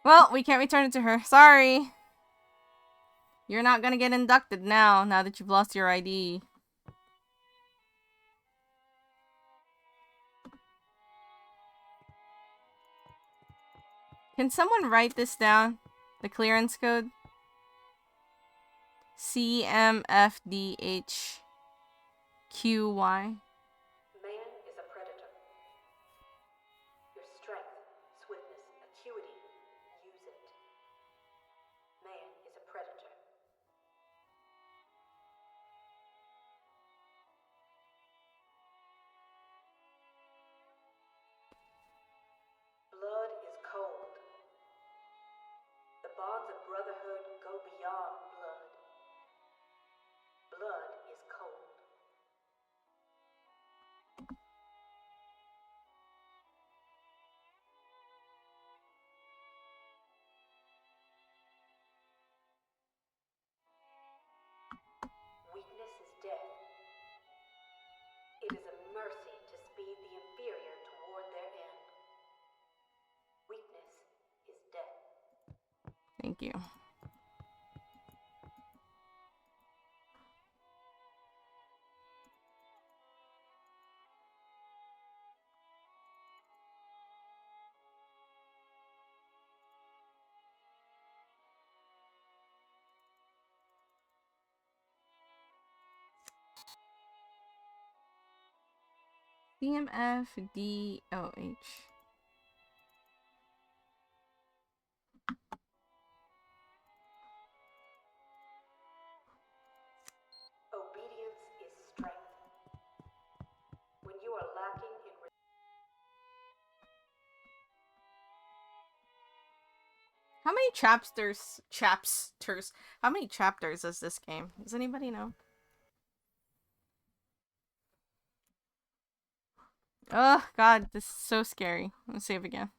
Well, we can't return it to her. Sorry. You're not gonna get inducted now that you've lost your ID. Can someone write this down? The clearance code? CMFDH QY. Man is a predator. Your strength, swiftness, acuity, use it. Man is a predator. Blood is cold. The bonds of brotherhood go beyond blood. Blood is cold. Weakness is death. It is a mercy to speed the inferior toward their end. Weakness is death. Thank you. DMFDOH. Obedience is strength. When you are lacking in How many chapters? How many chapters is this game? Does anybody know? Oh god, this is so scary. Let's save again.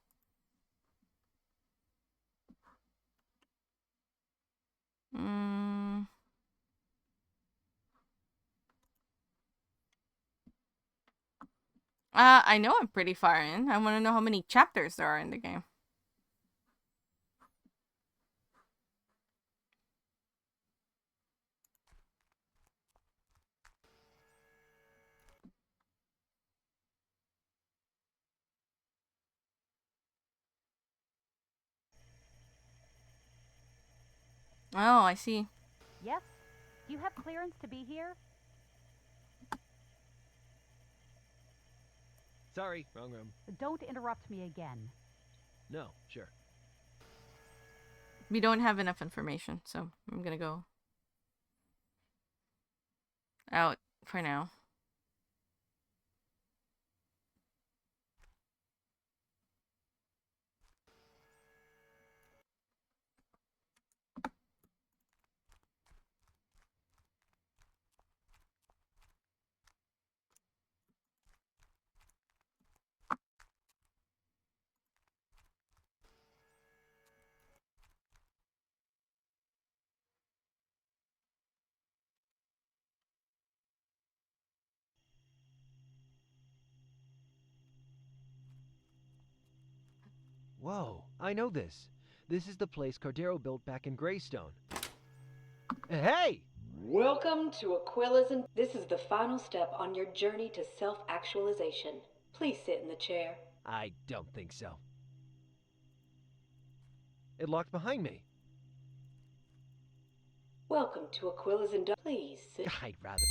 I know I'm pretty far in. I want to know how many chapters there are in the game. Oh, I see. Yes? Do you have clearance to be here? Sorry, wrong room. Don't interrupt me again. No, sure. We don't have enough information, so I'm gonna go out for now. Whoa, I know this. This is the place Cardero built back in Greystone. Hey! Welcome to Aquila's and this is the final step on your journey to self-actualization. Please sit in the chair. I don't think so. It locked behind me. Welcome to Aquila's and please sit. I'd rather.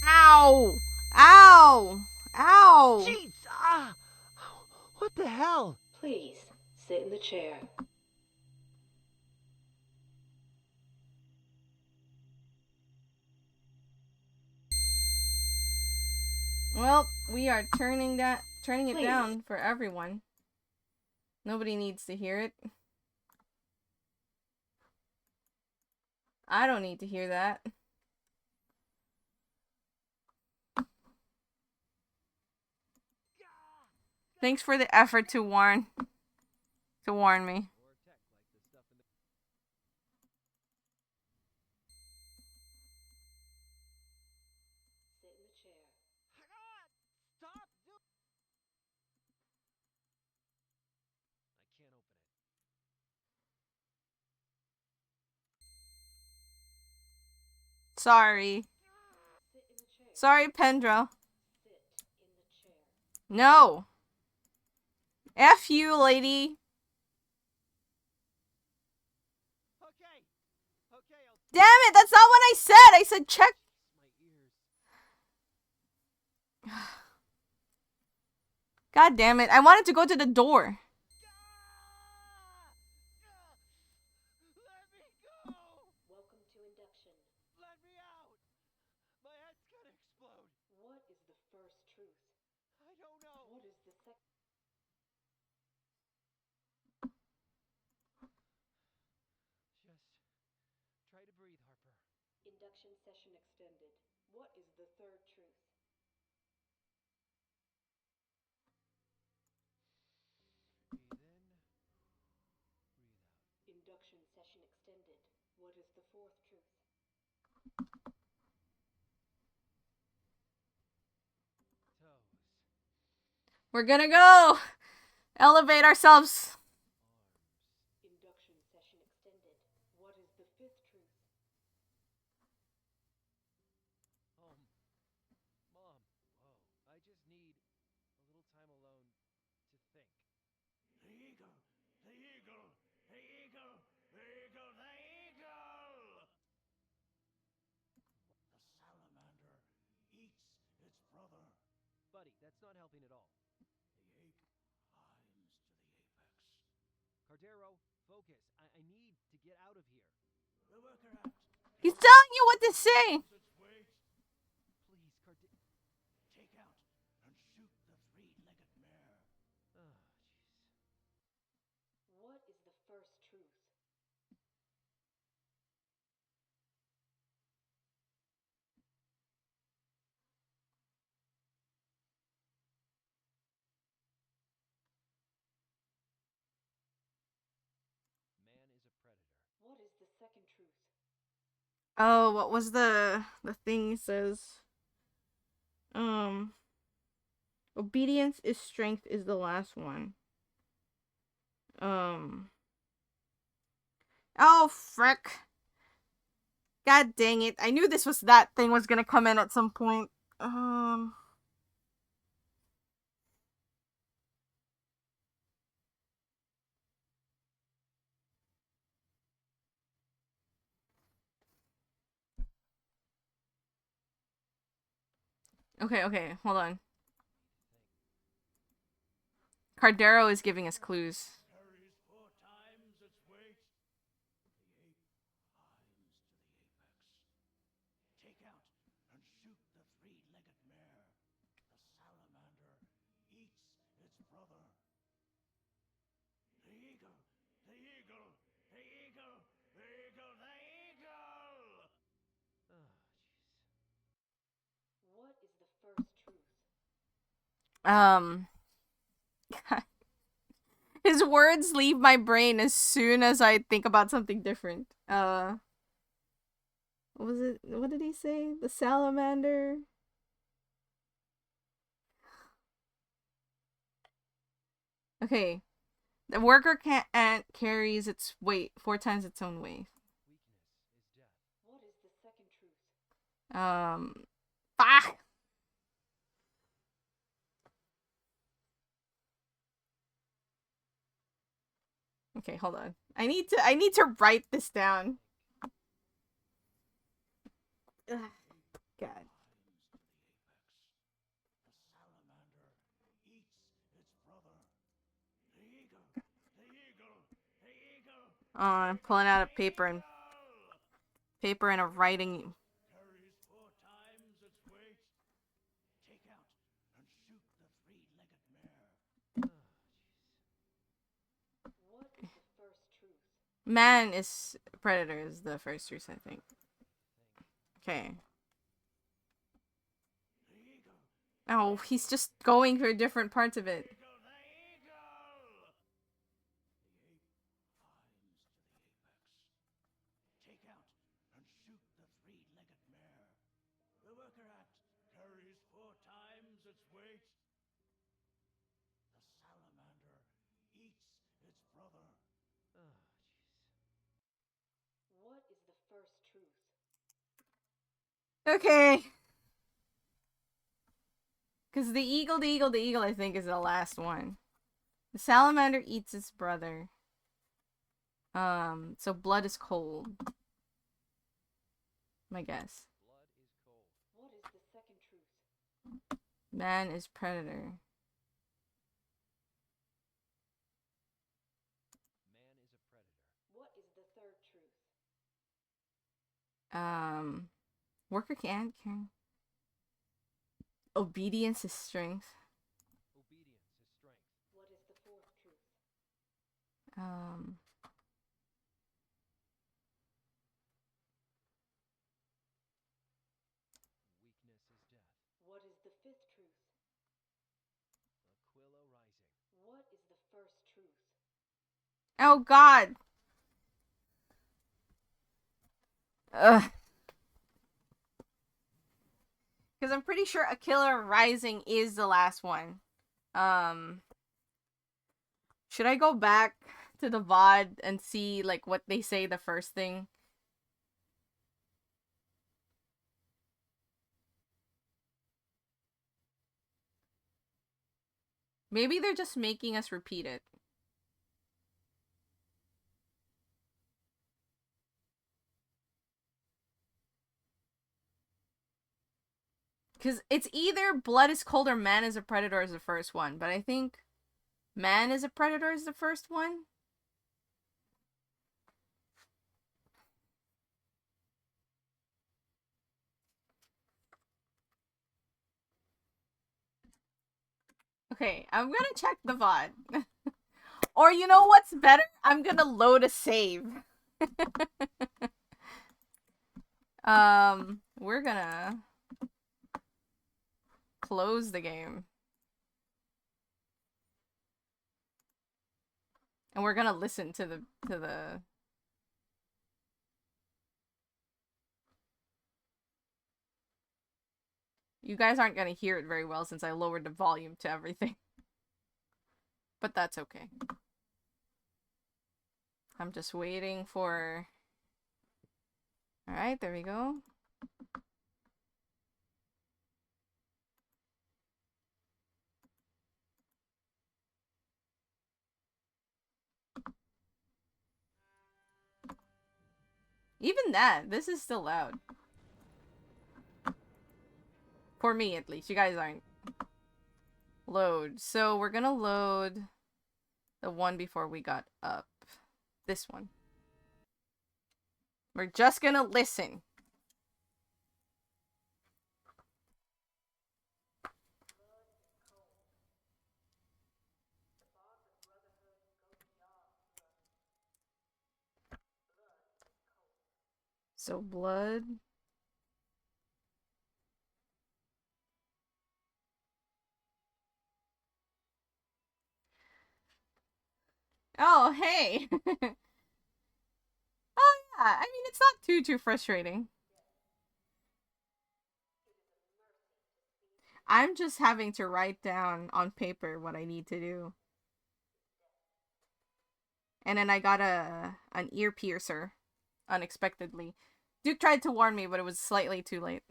Ow! Ow! Ow! Jeez! Ah! What the hell? Please sit in the chair. Well, we are turning it Please. down for everyone. Nobody needs to hear it. I don't need to hear that. Thanks for the effort to warn me. Sit in the chair. Stop! I can't open it. Sorry. Sit in the chair. Sorry, Pendra. Sit in the chair. No. F you, lady. Okay, Damn it, that's not what I said. I said check. my ears. God damn it. I wanted to go to the door. Welcome to induction. Let me out! My head's gonna explode. What is the first truth? I don't know. What is the second? Just try to breathe, Harper. Induction session extended. What is the third truth? Breathe in. Breathe out. Induction session extended. What is the fourth truth? Toes. We're gonna go! Elevate ourselves. Induction session extended. What is the fifth truth? Mom. Whoa. I just need a little time alone to think. The eagle! The eagle! The eagle! The eagle! The eagle! The salamander eats its brother. Buddy, that's not helping at all. The ape climbs to the apex. Cardero, focus. I need to get out of here. The worker ant. He's telling you what to say. Please, Cardero. Take out and shoot the three-legged mare. Oh, jeez. What is the first truth? Man is a predator. What is the second truth? Oh, what was the thing he says? Obedience is strength is the last one. Oh, frick. God dang it. I knew that thing was gonna come in at some point. Okay, hold on. Cardero is giving us clues. Carries 4 times its weight. The ape climbs to the apex. Take out and shoot the three-legged mare. The salamander eats its brother. The eagle! The eagle! The eagle! The eagle! The eagle! Oh, jeez. What is the first truth? His words leave my brain as soon as I think about something different. What was it? What did he say? The salamander? Okay. The worker ant carries its weight 4 times its own weight. Weakness is death. What is the second truth? Fuck! Okay, hold on. I need to write this down. Ugh, God. The salamander eats its brother. The eagle! The eagle! The eagle! Oh, I'm pulling out a paper and a writing. Carries 4 times its weight. Take out and shoot the three-legged mare. What is the first truth? Man is predator is the first truth, I think. Okay. Oh, he's just going for different parts of it. Take out and shoot the three-legged mare. The worker ant carries 4 times its weight. The salamander eats its brother. Oh, jeez. What is the first truth? Okay. Because the eagle, I think, is the last one. The salamander eats its brother. So blood is cold. My guess. Blood is cold. What is the second truth? Man is predator. What is the third truth? Worker can't care. Obedience is strength. What is the fourth truth? What is the fifth truth? What is the first truth? Oh God. Ugh. Because I'm pretty sure Aquila Rising is the last one. Should I go back to the VOD and see like what they say the first thing? Maybe they're just making us repeat it. Because it's either Blood is Cold or Man is a Predator is the first one. But I think Man is a Predator is the first one. Okay, I'm gonna check the VOD. Or you know what's better? I'm gonna load a save. We're gonna close the game. And we're gonna listen to the You guys aren't gonna hear it very well since I lowered the volume to everything. But that's okay. I'm just waiting for... Alright, there we go. Even that, this is still loud. For me, at least. You guys aren't. Load. So we're gonna load the one before we got up. This one. We're just gonna listen. So blood. Oh, hey! Oh yeah, I mean, it's not too frustrating. I'm just having to write down on paper what I need to do. And then I got an ear piercer. Unexpectedly. Duke tried to warn me, but it was slightly too late.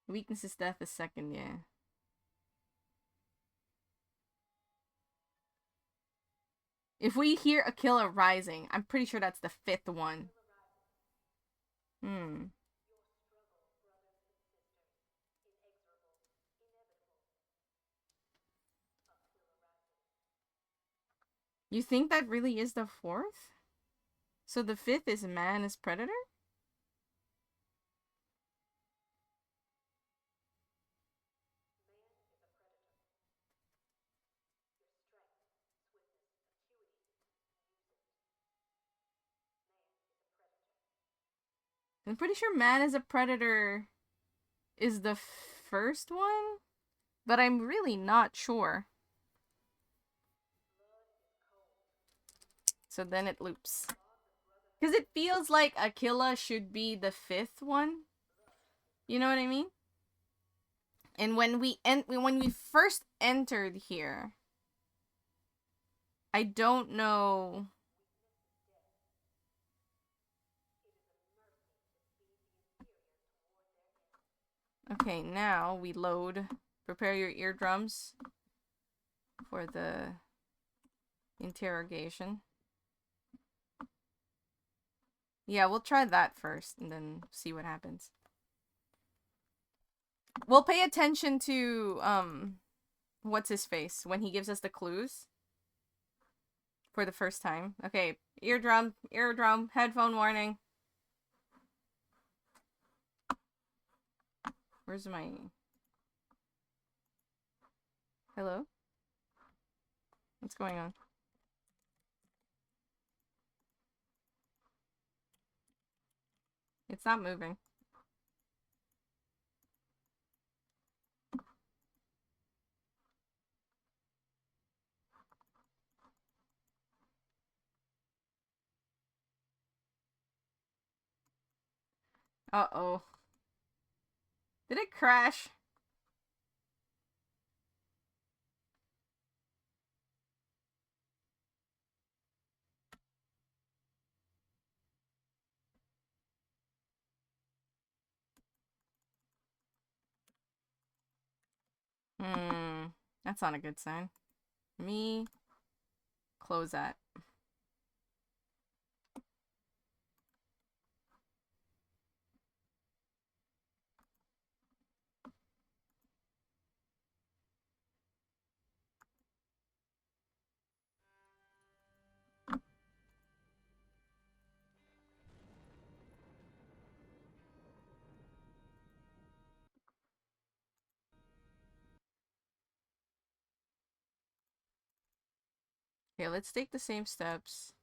Weakness is death is second, yeah. If we hear Aquila Rising, I'm pretty sure that's the fifth one. You think that really is the fourth? So the fifth is Man is Predator? I'm pretty sure Man is a Predator is the first one, but I'm really not sure. So then it loops. Because it feels like Aquila should be the fifth one. You know what I mean? And when we first entered here, I don't know. Okay, now we load. Prepare your eardrums. for the interrogation. Yeah, we'll try that first and then see what happens. We'll pay attention to, what's his face when he gives us the clues for the first time. Okay, eardrum, headphone warning. Where's my... Hello? What's going on? It's not moving. Uh-oh. Did it crash? That's not a good sign. Me. Close that. Okay, let's take the same steps.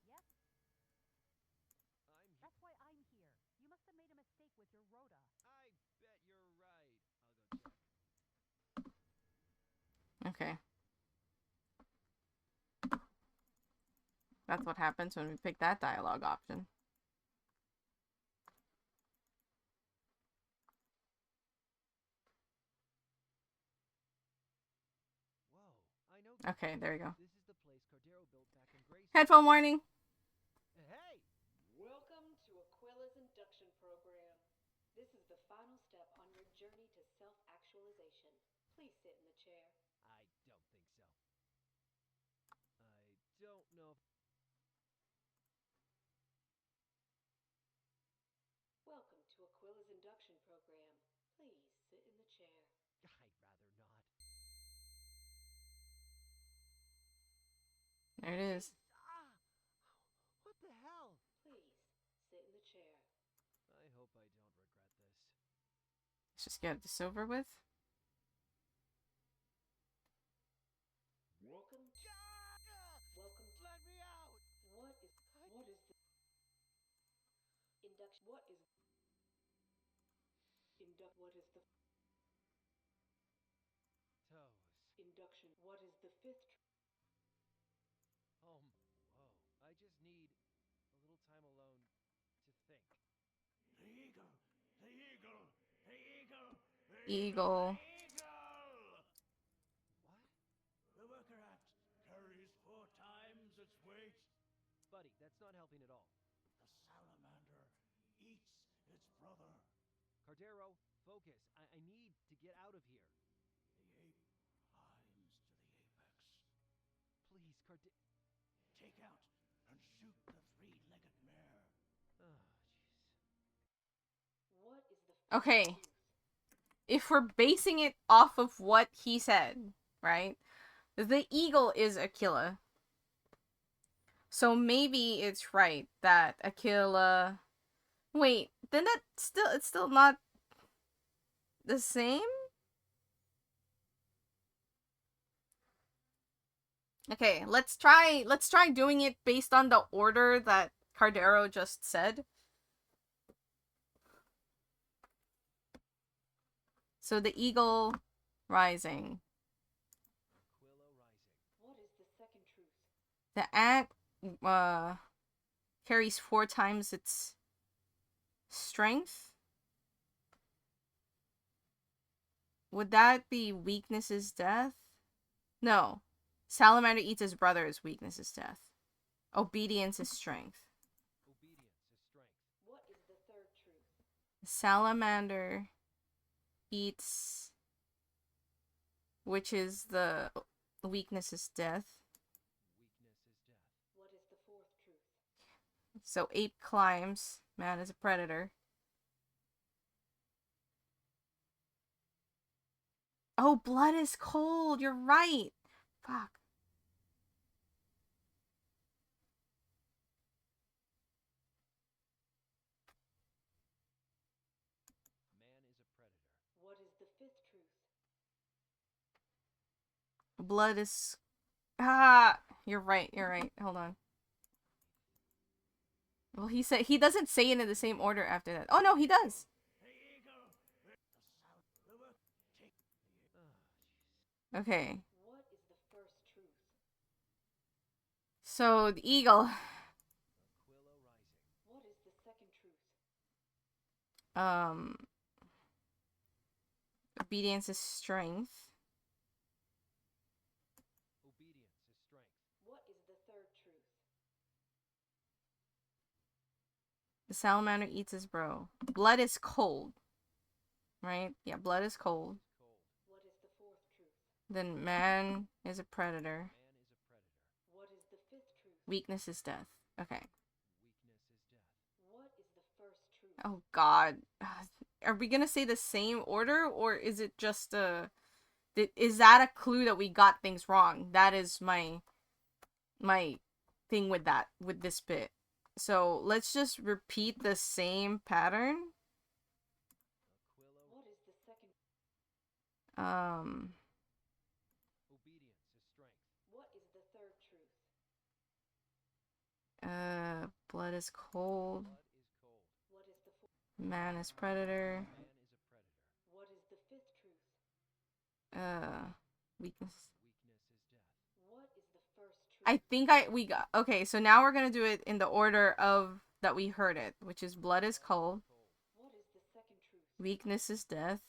That's why I'm here. You must have made a mistake with your rota. I bet you're right. I'll go check. Okay. That's what happens when we pick that dialogue option. Whoa, I know. Okay, there you go. This is the place Cordero built back in Grace. Headphone warning. Hey! Welcome to Aquila's induction program. This is the final step on your journey to self-actualization. Please sit in the chair. I don't think so. I don't know if... Welcome to Aquila's induction program. Please sit in the chair. I'd rather not. There it is. Ah! What the hell? Please sit in the chair. I hope I don't regret this. Let's just get this over with. Welcome. Welcome. Let me out! What is the induction? What is What is the Toes. induction? What is the fifth? Whoa. I just need a little time alone to think. The eagle! The eagle! The eagle! The Eagle. eagle! What? The worker ant carries 4 times its weight. Buddy, that's not helping at all. The salamander eats its brother. Cordero, focus. I need to get out of here. The ape climbs to the apex. Please, Cordero. Take out and shoot the 3-legged mare. Oh, jeez. What is the Okay. If we're basing it off of what he said, right? The eagle is Aquila. So maybe it's right that Aquila... Wait, then it's still not the same? Okay, let's try doing it based on the order that Cordero just said. So the eagle rising. Aquila rising. What is the second truth? The ant carries 4 times its strength. Would that be weakness is death? No. Salamander eats his brother is weakness is death. Obedience is strength. Obedience is strength. What is the third truth? Salamander eats, which is the Weakness is death. What is the fourth truth? So ape climbs. Man is a predator. Oh, blood is cold. You're right. Fuck. What is the fifth truth? Blood is... Ah! You're right. You're right. Hold on. Well, he said... He doesn't say it in the same order after that. Oh, no, he does. Okay. What is the first truth? So, the eagle. What is the second truth? Obedience is strength. What is the third truth? The salamander eats his bro. Blood is cold. Right? Yeah, blood is cold. What is the fourth truth? Then man is a predator. What is the fifth truth? Weakness is death. Okay. What is the first truth? Oh god. Are we gonna say the same order, or is it just is that a clue that we got things wrong? That is my thing with this bit. So let's just repeat the same pattern. What is the second? Obedience is strength. What is the third truth? Blood is cold. What is the fourth? Man is predator. What is the fifth truth? Weakness. What is the first truth? I think we got... Okay, so now we're gonna do it in the order of that we heard it, which is blood is cold. What is the second truth? Weakness is death.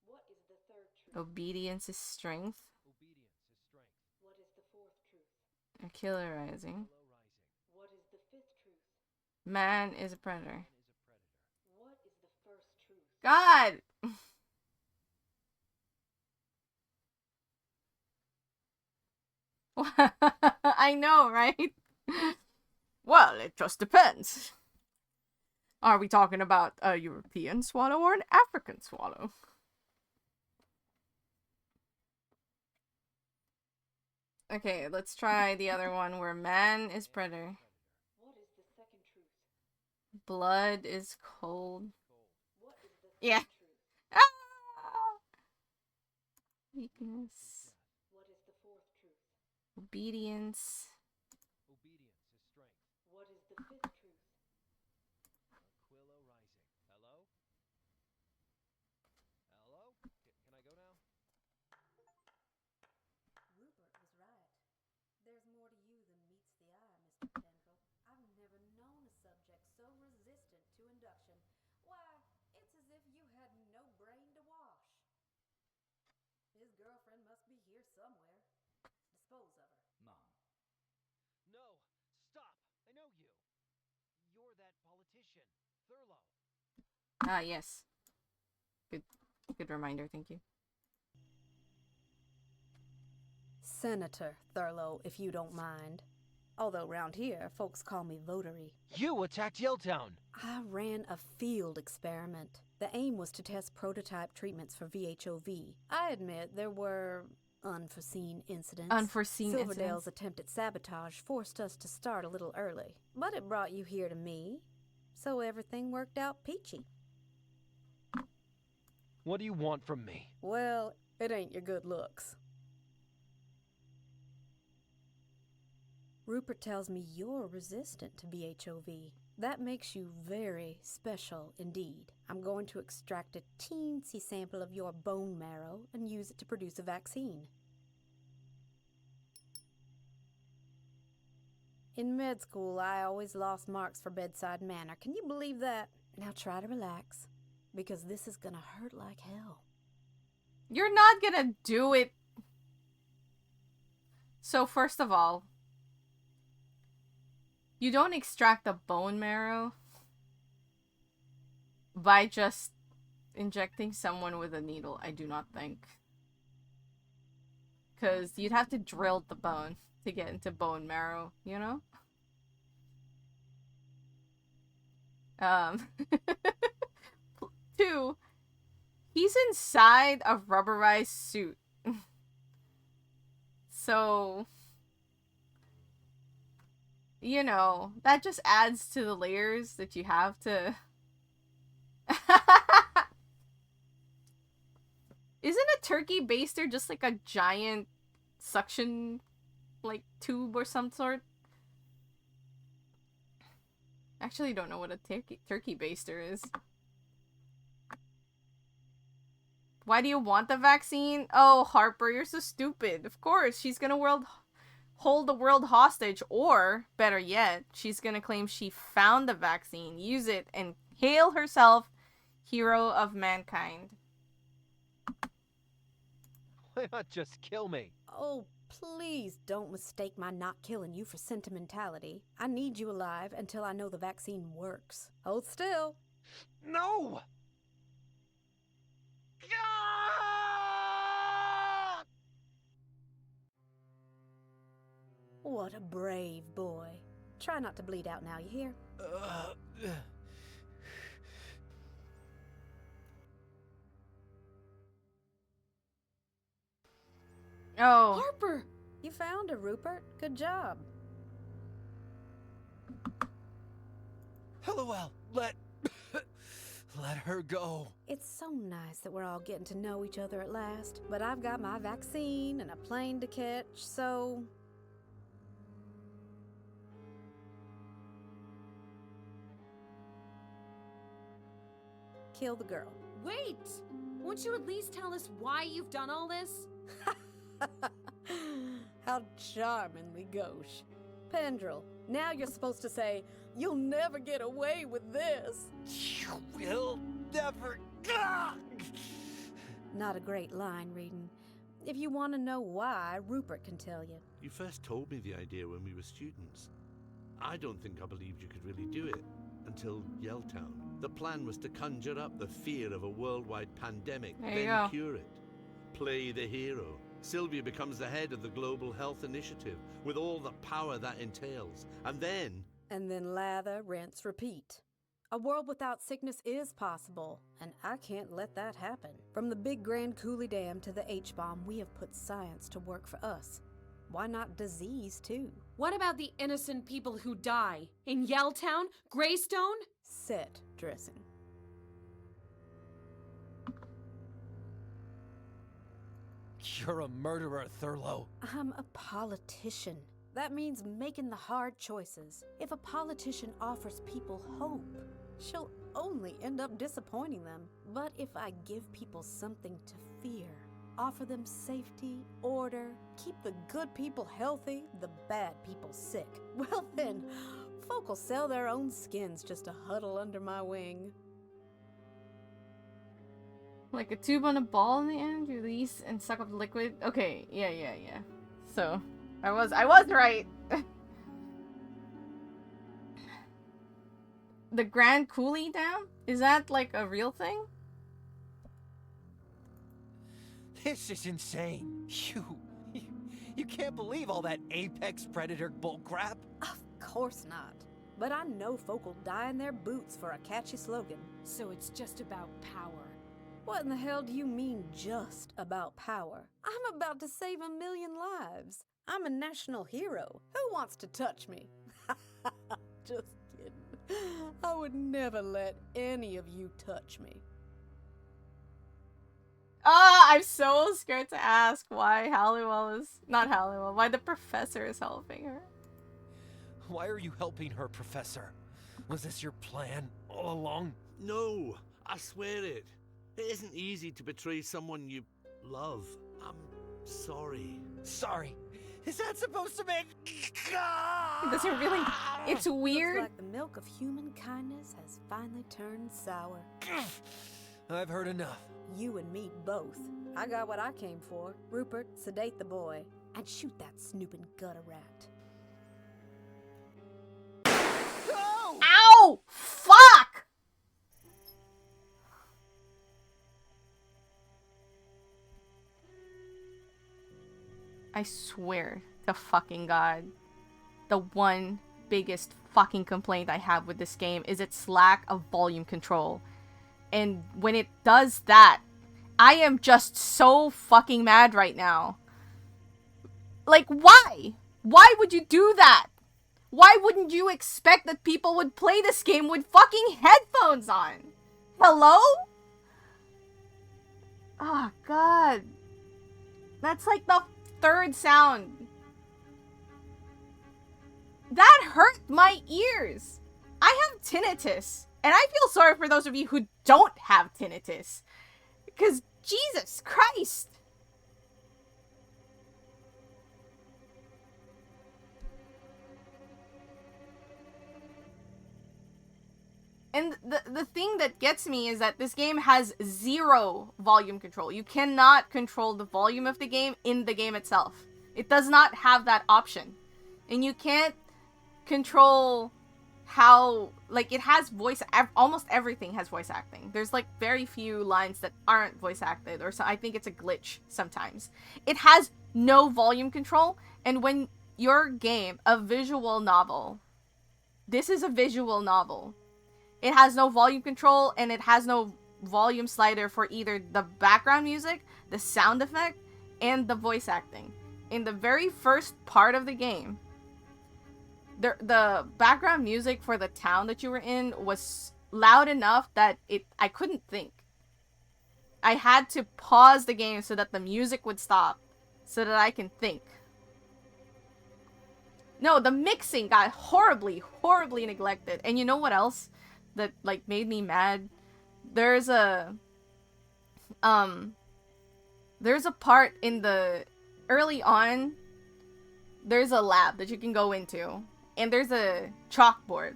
What is the third truth? Obedience is strength. What is the fourth truth? Killer rising. What is the fifth truth? Man is a predator. What is the first truth? God! I know, right? Well, it just depends. Are we talking about a European swallow or an African swallow? Okay, let's try the other one where man is predator. What is the second truth? Blood is cold. What is the third Yeah. truth? Ah! Weakness. What is the fourth truth? Obedience. Obedience is strength. What is the fifth truth? Aquila rising. Hello? Hello? Can I go now? Rupert was right. There's more to you than meets the eye, Mr. Tendril. I've never known a subject so resistant to induction. Why, it's as if you had no brain to wash. His girlfriend must be here somewhere. Dispose of her. Mom. No! Stop! I know you! You're that politician, Thurlow. Ah, yes. Good reminder, thank you. Senator Thurlow, if you don't mind. Although round here, folks call me Votary. You attacked Yelltown! I ran a field experiment. The aim was to test prototype treatments for VHOV. I admit there were unforeseen incidents. Unforeseen Silverdale's incidents. attempt at sabotage forced us to start a little early. But it brought you here to me, so everything worked out peachy. What do you want from me? Well, it ain't your good looks. Rupert tells me you're resistant to BHOV. That makes you very special indeed. I'm going to extract a teensy sample of your bone marrow and use it to produce a vaccine. In med school, I always lost marks for bedside manner. Can you believe that? Now try to relax, because this is gonna hurt like hell. You're not gonna do it. So first of all, you don't extract the bone marrow by just injecting someone with a needle, I do not think. because you'd have to drill the bone to get into bone marrow, you know? Um, 2, he's inside a rubberized suit. So, you know, that just adds to the layers that you have to... Isn't a turkey baster just like a giant suction, like, tube or some sort? Actually, don't know what a turkey baster is. Why do you want the vaccine? Oh, Harper, you're so stupid. Of course, she's gonna hold the world hostage, or, better yet, she's gonna claim she found the vaccine, use it, and hail herself hero of mankind. Why not just kill me? Oh, please don't mistake my not killing you for sentimentality. I need you alive until I know the vaccine works. Hold still. No! What a brave boy. Try not to bleed out now, you hear? Oh. Harper! You found her, Rupert. Good job. LOL, let her go. It's so nice that we're all getting to know each other at last. But I've got my vaccine and a plane to catch, so... Kill the girl. Wait! Won't you at least tell us why you've done all this? How charmingly gauche. Pendrell, now you're supposed to say, "You'll never get away with this." You will never. Not a great line reading. If you want to know why, Rupert can tell you. You first told me the idea when we were students. I don't think I believed you could really do it until Yelltown. The plan was to conjure up the fear of a worldwide pandemic, There you then go. cure it. Play the hero. Sylvia becomes the head of the Global Health Initiative, with all the power that entails. And then lather, rinse, repeat. A world without sickness is possible, and I can't let that happen. From the Big Grand Coulee Dam to the H-bomb, we have put science to work for us. Why not disease, too? What about the innocent people who die? In Yelltown? Greystone? Set dressing. You're a murderer, Thurlow. I'm a politician. That means making the hard choices. If a politician offers people hope, she'll only end up disappointing them. But if I give people something to fear, offer them safety, order, keep the good people healthy, the bad people sick, well then, folk will sell their own skins just to huddle under my wing. Like a tube on a ball in the end, release and suck up the liquid. Okay, yeah. So, I was right. The Grand Coulee Dam? Is that like a real thing? This is insane. You can't believe all that apex predator bullcrap. Of course not. But I know folk will die in their boots for a catchy slogan. So it's just about power. What in the hell do you mean, just about power? I'm about to save 1 million lives. I'm a national hero. Who wants to touch me? Just kidding. I would never let any of you touch me. I'm so scared to ask why why the professor is helping her. Why are you helping her, Professor? Was this your plan all along? No, I swear it. It isn't easy to betray someone you love. I'm sorry. Sorry? Is that supposed to make... Does it really? It's weird. Looks like the milk of human kindness has finally turned sour. I've heard enough. You and me both. I got what I came for. Rupert, sedate the boy. And shoot that snooping gutter rat. No! Ow! Fuck! I swear to fucking God, the one biggest fucking complaint I have with this game is its lack of volume control. And when it does that, I am just so fucking mad right now. Like, why? Why would you do that? Why wouldn't you expect that people would play this game with fucking headphones on? Hello? Oh, God. That's like the third sound. That hurt my ears. I have tinnitus. And I feel sorry for those of you who don't have tinnitus. Because, Jesus Christ. And the thing that gets me is that this game has zero volume control. You cannot control the volume of the game in the game itself. It does not have that option. And you can't control how, like, it has almost everything has voice acting. There's like very few lines that aren't voice acted, or so I think it's a glitch sometimes. It has no volume control, and when your game, a visual novel, this is a visual novel, it has no volume control, and it has no volume slider for either the background music, the sound effect, and the voice acting. In the very first part of the game, the background music for the town that you were in was loud enough that I couldn't think. I had to pause the game so that the music would stop, so that I can think. No, the mixing got horribly neglected. And you know what else that, like, made me mad? There's a part in the early on, there's a lab that you can go into, and there's a chalkboard.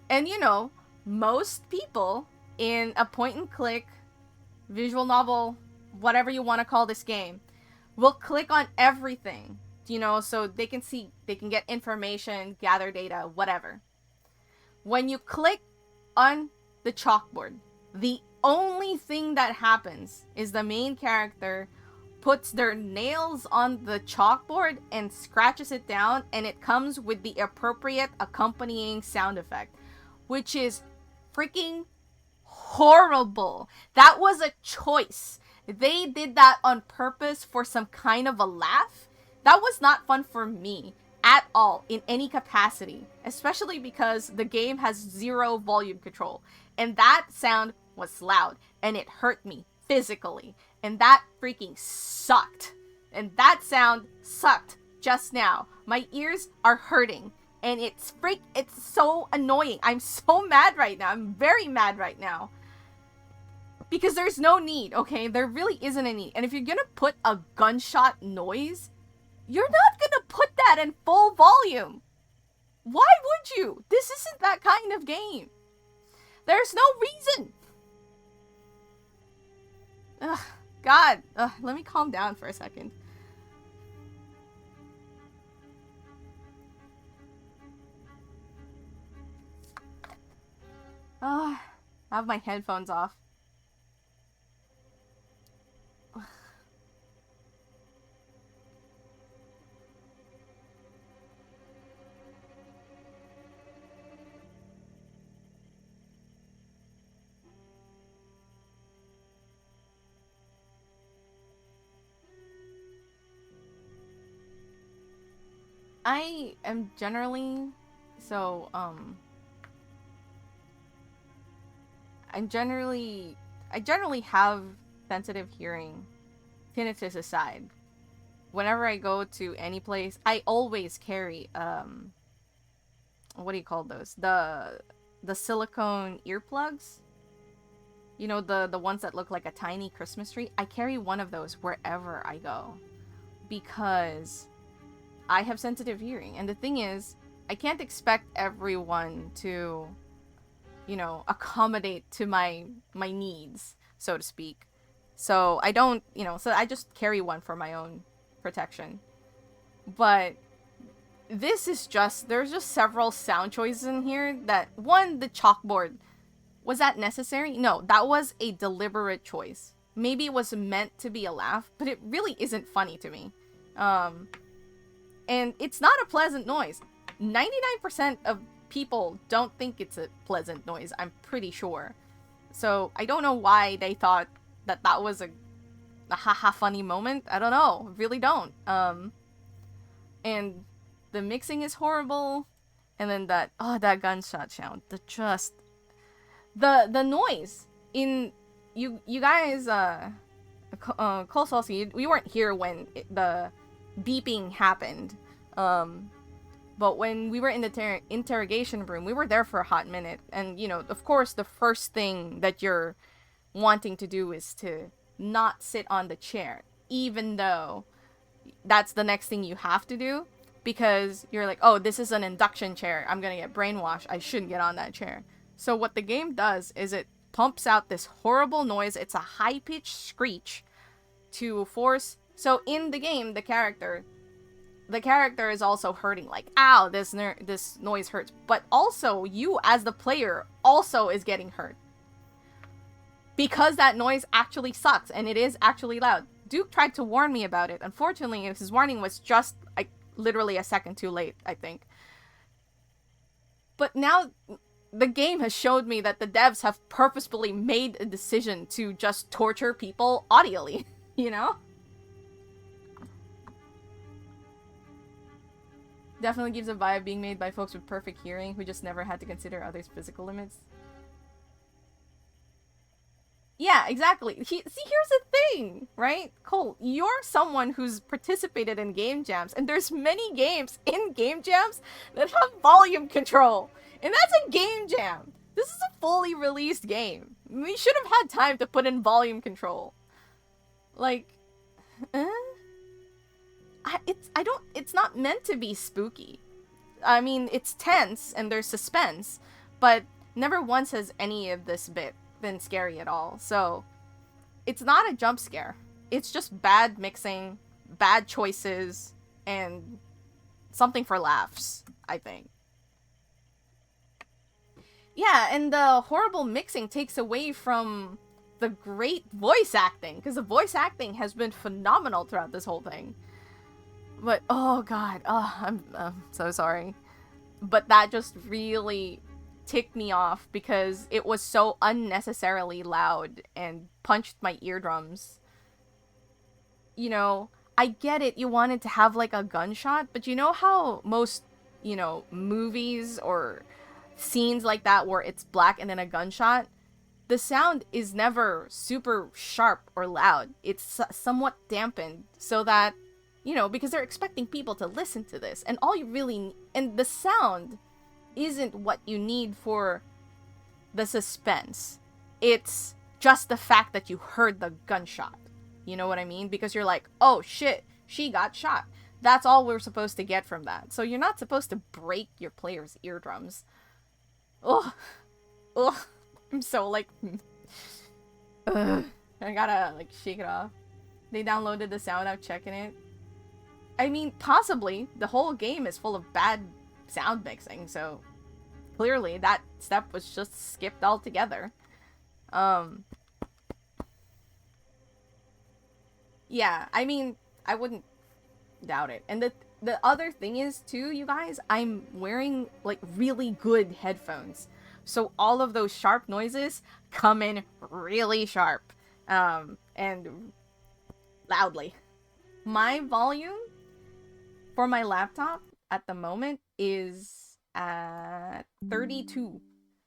And you know, most people in a point and click visual novel, whatever you want to call this game, will click on everything, you know, so they can get information, gather data, whatever. When you click on the chalkboard, the only thing that happens is the main character puts their nails on the chalkboard and scratches it down, and it comes with the appropriate accompanying sound effect, which is freaking horrible. That was a choice. They did that on purpose for some kind of a laugh. That was not fun for me at all in any capacity, especially because the game has zero volume control, and that sound was loud and it hurt me physically, and that freaking sucked. And that sound sucked just now. My ears are hurting, and it's so annoying. I'm so mad right now. I'm very mad right now. Because there's no need, okay? There really isn't a need. And if you're gonna put a gunshot noise, you're not gonna put that in full volume. Why would you? This isn't that kind of game. There's no reason. Ugh, God. Ugh, let me calm down for a second. I have my headphones off. I am generally, I generally have sensitive hearing, tinnitus aside. Whenever I go to any place, I always carry, what do you call those? The silicone earplugs? You know, the ones that look like a tiny Christmas tree? I carry one of those wherever I go. Because I have sensitive hearing. And the thing is, I can't expect everyone to, you know, accommodate to my needs, so to speak. So I don't, you know, so I just carry one for my own protection. But this is just, there's just several sound choices in here that, one, the chalkboard, was that necessary? No, that was a deliberate choice. Maybe it was meant to be a laugh, but it really isn't funny to me. And it's not a pleasant noise. 99% of people don't think it's a pleasant noise, I'm pretty sure. So I don't know why they thought that that was a haha funny moment. I don't know. Really don't. And the mixing is horrible. And then that gunshot sound. The noise in you guys Cole Saucy, we weren't here when the beeping happened. But when we were in the interrogation room, we were there for a hot minute. And, you know, of course, the first thing that you're wanting to do is to not sit on the chair, even though that's the next thing you have to do, because you're like, oh, this is an induction chair. I'm gonna get brainwashed. I shouldn't get on that chair. So what the game does is it pumps out this horrible noise. It's a high-pitched screech to force... So in the game, the character is also hurting, like, ow, this noise hurts. But also, you as the player also is getting hurt. Because that noise actually sucks, and it is actually loud. Duke tried to warn me about it. Unfortunately, his warning was just, like, literally a second too late, I think. But now, the game has showed me that the devs have purposefully made a decision to just torture people audially, you know? Definitely gives a vibe being made by folks with perfect hearing who just never had to consider others' physical limits. Yeah, exactly. See, here's the thing, right? Cole, you're someone who's participated in game jams, and there's many games in game jams that have volume control. And that's a game jam. This is a fully released game. We should have had time to put in volume control. Like, it's not meant to be spooky. I mean, it's tense and there's suspense, but never once has any of this bit been scary at all. So it's not a jump scare. It's just bad mixing, bad choices, and something for laughs, I think. Yeah, and the horrible mixing takes away from the great voice acting, because the voice acting has been phenomenal throughout this whole thing. But, oh god, I'm so sorry. But that just really ticked me off because it was so unnecessarily loud and punched my eardrums. You know, I get it, you wanted to have like a gunshot, but you know how most, you know, movies or scenes like that where it's black and then a gunshot? The sound is never super sharp or loud. It's somewhat dampened so that, you know, because they're expecting people to listen to this. And all you really... And the sound isn't what you need for the suspense. It's just the fact that you heard the gunshot. You know what I mean? Because you're like, oh shit, she got shot. That's all we're supposed to get from that. So you're not supposed to break your player's eardrums. Ugh. Ugh. I'm so like... Ugh. I gotta like shake it off. They downloaded the sound without checking it. I mean, possibly. The whole game is full of bad sound mixing, so clearly that step was just skipped altogether. Yeah, I mean, I wouldn't doubt it. And the other thing is, too, you guys, I'm wearing, like, really good headphones. So all of those sharp noises come in really sharp. And loudly. My volume for my laptop at the moment is at 32.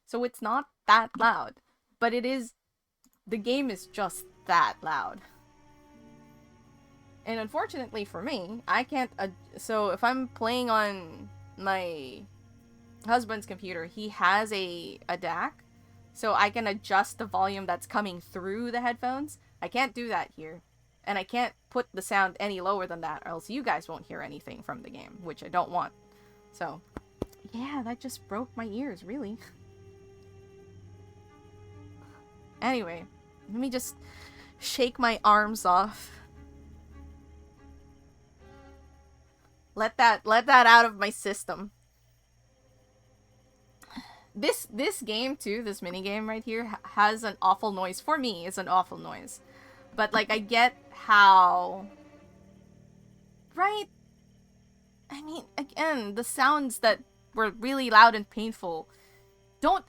So it's not that loud. But it is... The game is just that loud. And unfortunately for me, I can't... so if I'm playing on my husband's computer, he has a DAC. So I can adjust the volume that's coming through the headphones. I can't do that here. And I can't put the sound any lower than that, or else you guys won't hear anything from the game, which I don't want. So, yeah, that just broke my ears, really. Anyway, let me just shake my arms off. Let that out of my system. This game too, this mini game right here has an awful noise. For me, it's an awful noise. But like, I get how Right? I mean, again, the sounds that were really loud and painful don't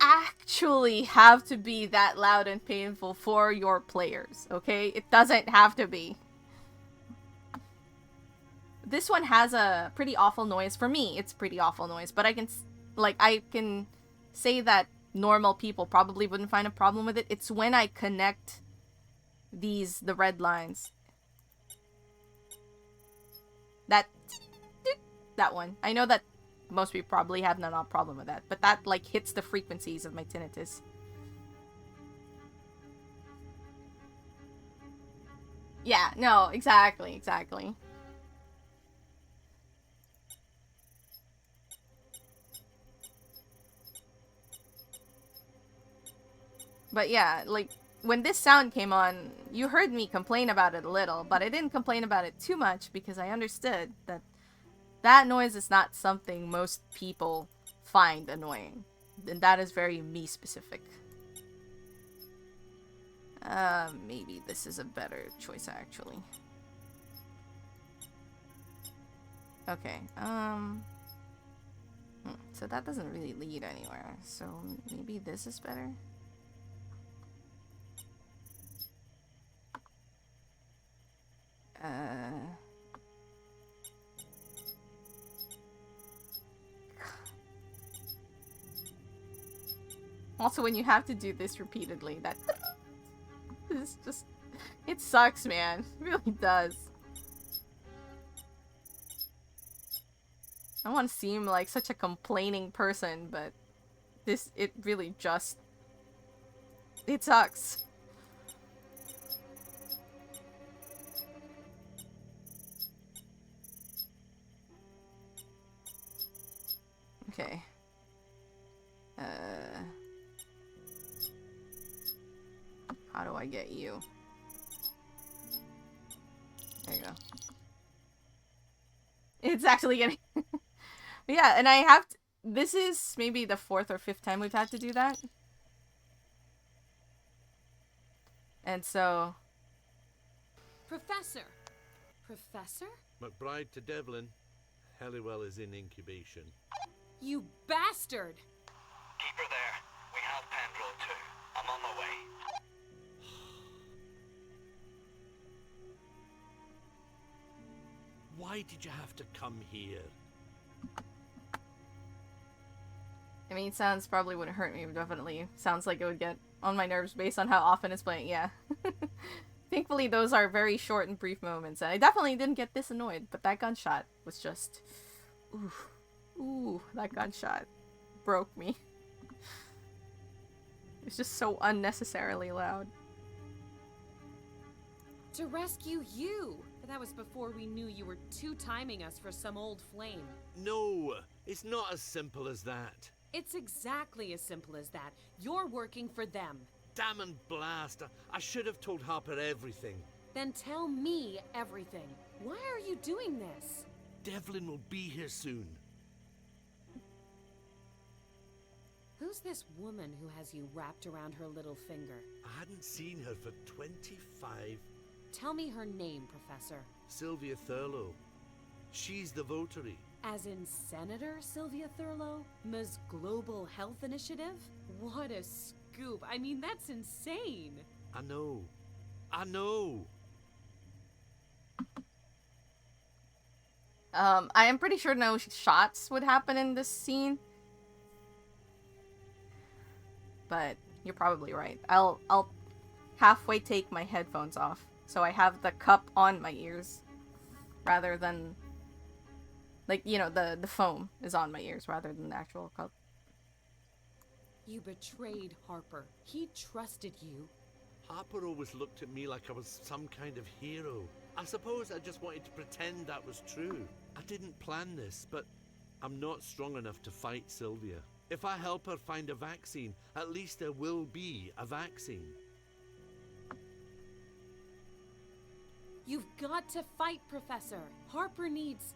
actually have to be that loud and painful for your players, okay? It doesn't have to be. This one has a pretty awful noise. For me, it's pretty awful noise, but I can say that normal people probably wouldn't find a problem with it. It's when I connect the red lines. That one. I know that most people probably have no problem with that, but that, like, hits the frequencies of my tinnitus. Yeah, no, exactly. But yeah, like, when this sound came on, you heard me complain about it a little, but I didn't complain about it too much because I understood that that noise is not something most people find annoying. And that is very me specific. Maybe this is a better choice, actually. Okay, so that doesn't really lead anywhere, so maybe this is better? Also, when you have to do this repeatedly, that is just... It sucks, man. It really does. I don't want to seem like such a complaining person, but it really just... It sucks. Okay. How do I get you? There you go. It's actually getting... Yeah, and I have to... This is maybe the 4th or 5th time we've had to do that. And so... Professor! Professor? McBride to Devlin. Halliwell is in incubation. You bastard! Keep her there. We have Pendrell too. I'm on my way. Why did you have to come here? I mean, sounds probably wouldn't hurt me, but definitely sounds like it would get on my nerves based on how often it's playing, yeah. Thankfully, those are very short and brief moments, and I definitely didn't get this annoyed, but that gunshot was just... Ooh, that gunshot broke me. It's just so unnecessarily loud. To rescue you! But that was before we knew you were two-timing us for some old flame. No, it's not as simple as that. It's exactly as simple as that. You're working for them. Damn and blast, I should have told Harper everything. Then tell me everything. Why are you doing this? Devlin will be here soon. Who's this woman who has you wrapped around her little finger? I hadn't seen her for 25... Tell me her name, Professor. Sylvia Thurlow. She's the votary. As in Senator Sylvia Thurlow? Ms. Global Health Initiative? What a scoop. I mean, that's insane. I know. I am pretty sure no shots would happen in this scene. But you're probably right. I'll halfway take my headphones off, so I have the cup on my ears, rather than, like, you know, the foam is on my ears rather than the actual cup. You betrayed Harper. He trusted you. Harper always looked at me like I was some kind of hero. I suppose I just wanted to pretend that was true. I didn't plan this, but I'm not strong enough to fight Sylvia. If I help her find a vaccine, at least there will be a vaccine. You've got to fight, Professor. Harper needs...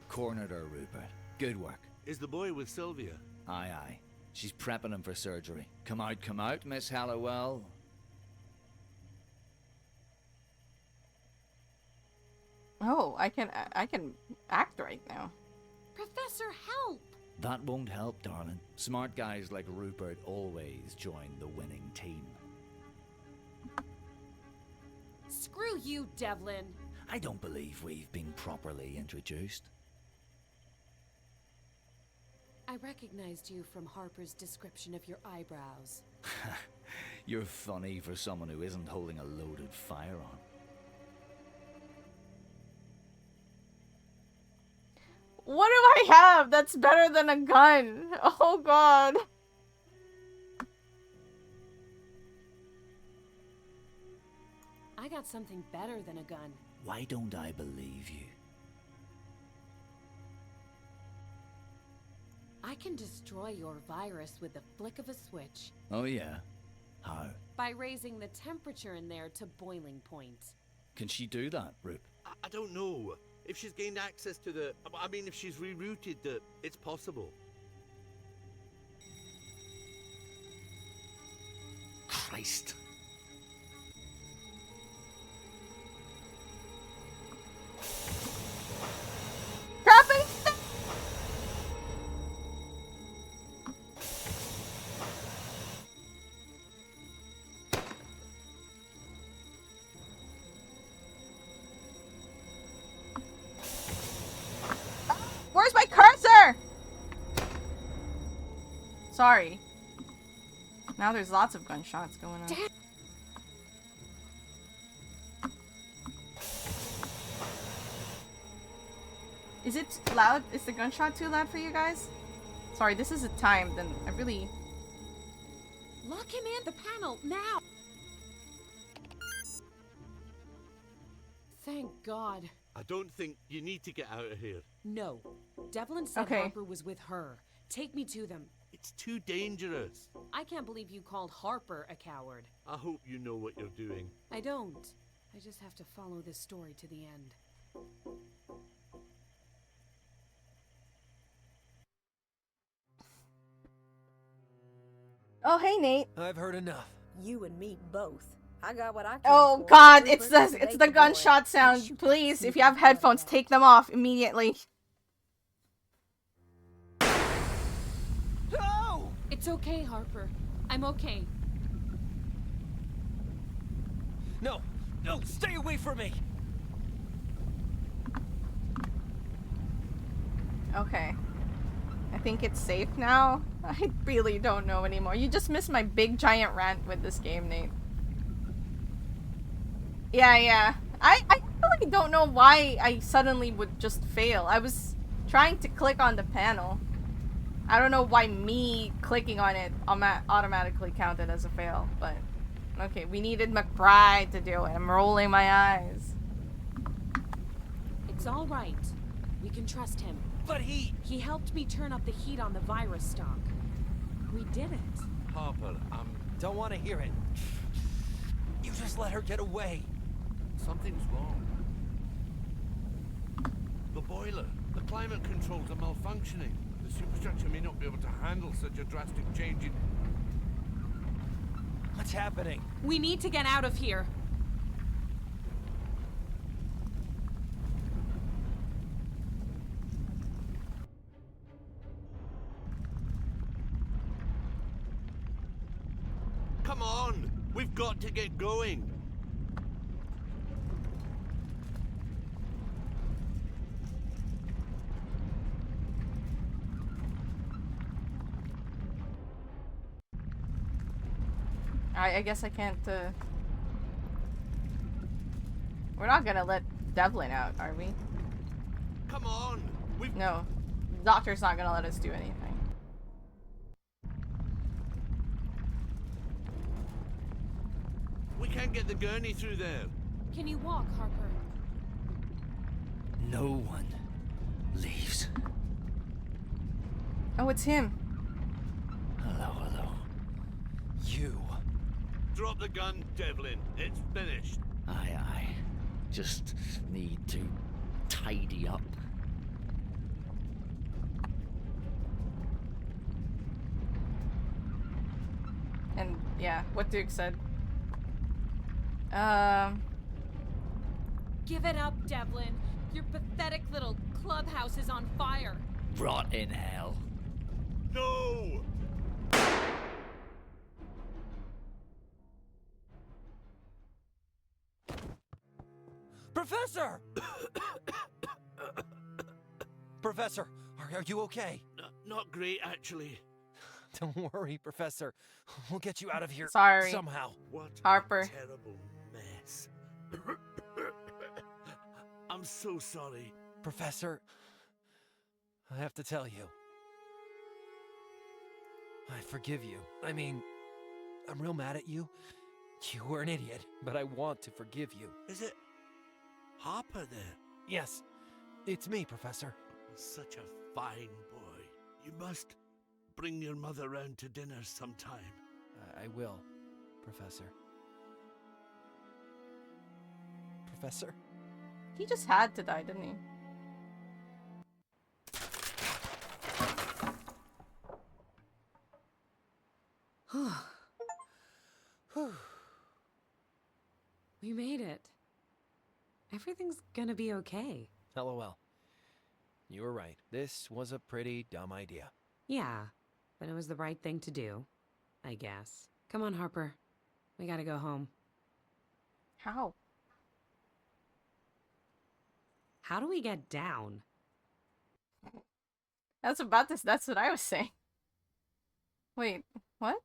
Cornered her, Rupert. Good work. Is the boy with Sylvia? Aye, aye. She's prepping him for surgery. Come out, Miss Halliwell. Oh, I can act right now. Professor, help! That won't help, darling. Smart guys like Rupert always join the winning team. Screw you, Devlin. I don't believe we've been properly introduced. I recognized you from Harper's description of your eyebrows. You're funny for someone who isn't holding a loaded firearm. What do I have that's better than a gun? Oh god. I got something better than a gun. Why don't I believe you? I can destroy your virus with the flick of a switch. Oh yeah? How? By raising the temperature in there to boiling point. Can she do that, Rup? I don't know. If she's gained access to the... I mean, if she's rerouted the... It's possible. Christ. Trapping! Where's my cursor? Sorry. Now there's lots of gunshots going on. Damn. Is it loud? Is the gunshot too loud for you guys? Sorry, this is a time, then I really... Lock him in the panel, now! Thank God. I don't think you need to get out of here. No. Devlin said Okay. Harper was with her. Take me to them. It's too dangerous. I can't believe you called Harper a coward. I hope you know what you're doing. I don't. I just have to follow this story to the end. Oh, hey, Nate. I've heard enough. You and me both. I got what I came Oh for. god, Rupert it's to the make boy. gunshot sound. Please, if you have headphones, take them off immediately. No! It's okay, Harper. I'm okay. No! No! Stay away from me! Okay. I think it's safe now. I really don't know anymore. You just missed my big giant rant with this game, Nate. Yeah. I really don't know why I suddenly would just fail. I was trying to click on the panel. I don't know why me clicking on it automatically counted as a fail, but okay, we needed McBride to do it. I'm rolling my eyes. It's all right. We can trust him. But he helped me turn up the heat on the virus stock. We did it. Harper, don't want to hear it. You just let her get away. something's wrong. The boiler, the climate controls are malfunctioning. The superstructure may not be able to handle such a drastic change in... What's happening? We need to get out of here. Come on! We've got to get going! I guess I can't, We're not gonna let Devlin out, are we? Come on! No. The doctor's not gonna let us do anything. We can't get the gurney through there. Can you walk, Harper? No one leaves. Oh, it's him. Hello. You. Drop the gun, Devlin. It's finished. Aye. Just need to tidy up. And, yeah, what Duke said. Give it up, Devlin. Your pathetic little clubhouse is on fire. Rot in hell. No! Professor! Professor, are you okay? Not great, actually. Don't worry, Professor. We'll get you out of here Sorry. somehow. What Harper. a terrible mess. I'm so sorry. Professor, I have to tell you. I forgive you. I mean, I'm real mad at you. You were an idiot, but I want to forgive you. Is it Harper there? Yes, it's me, Professor. Such a fine boy. You must bring your mother round to dinner sometime. I will, Professor. Professor? He just had to die, didn't he? We made it. Everything's gonna be okay. LOL. You were right. This was a pretty dumb idea. Yeah, but it was the right thing to do, I guess. Come on, Harper. We gotta go home. How? How do we get down? That's what I was saying. Wait, what?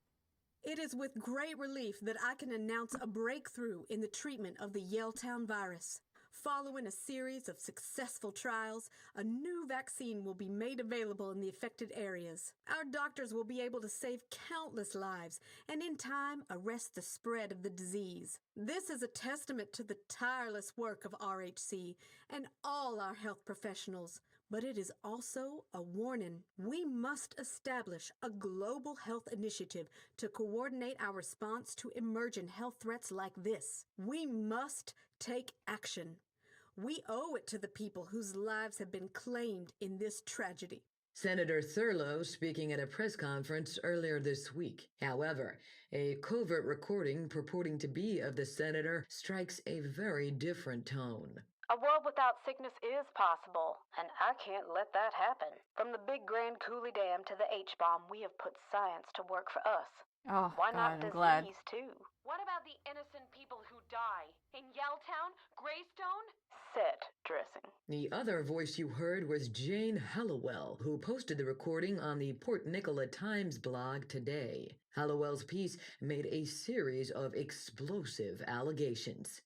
It is with great relief that I can announce a breakthrough in the treatment of the Yelltown virus. Following a series of successful trials, a new vaccine will be made available in the affected areas. Our doctors will be able to save countless lives and in time arrest the spread of the disease. This is a testament to the tireless work of RHC and all our health professionals. But it is also a warning. We must establish a global health initiative to coordinate our response to emerging health threats like this. We must take action. We owe it to the people whose lives have been claimed in this tragedy. Senator Thurlow speaking at a press conference earlier this week. However, a covert recording purporting to be of the senator strikes a very different tone. A world without sickness is possible, and I can't let that happen. From the Big Grand Coulee Dam to the H-bomb, we have put science to work for us. Oh, Why God, not I'm disease, glad. too? What about the innocent people who die? In Yelltown? Greystone? Set dressing. The other voice you heard was Jane Hallowell, who posted the recording on the Port Nicola Times blog today. Hallowell's piece made a series of explosive allegations.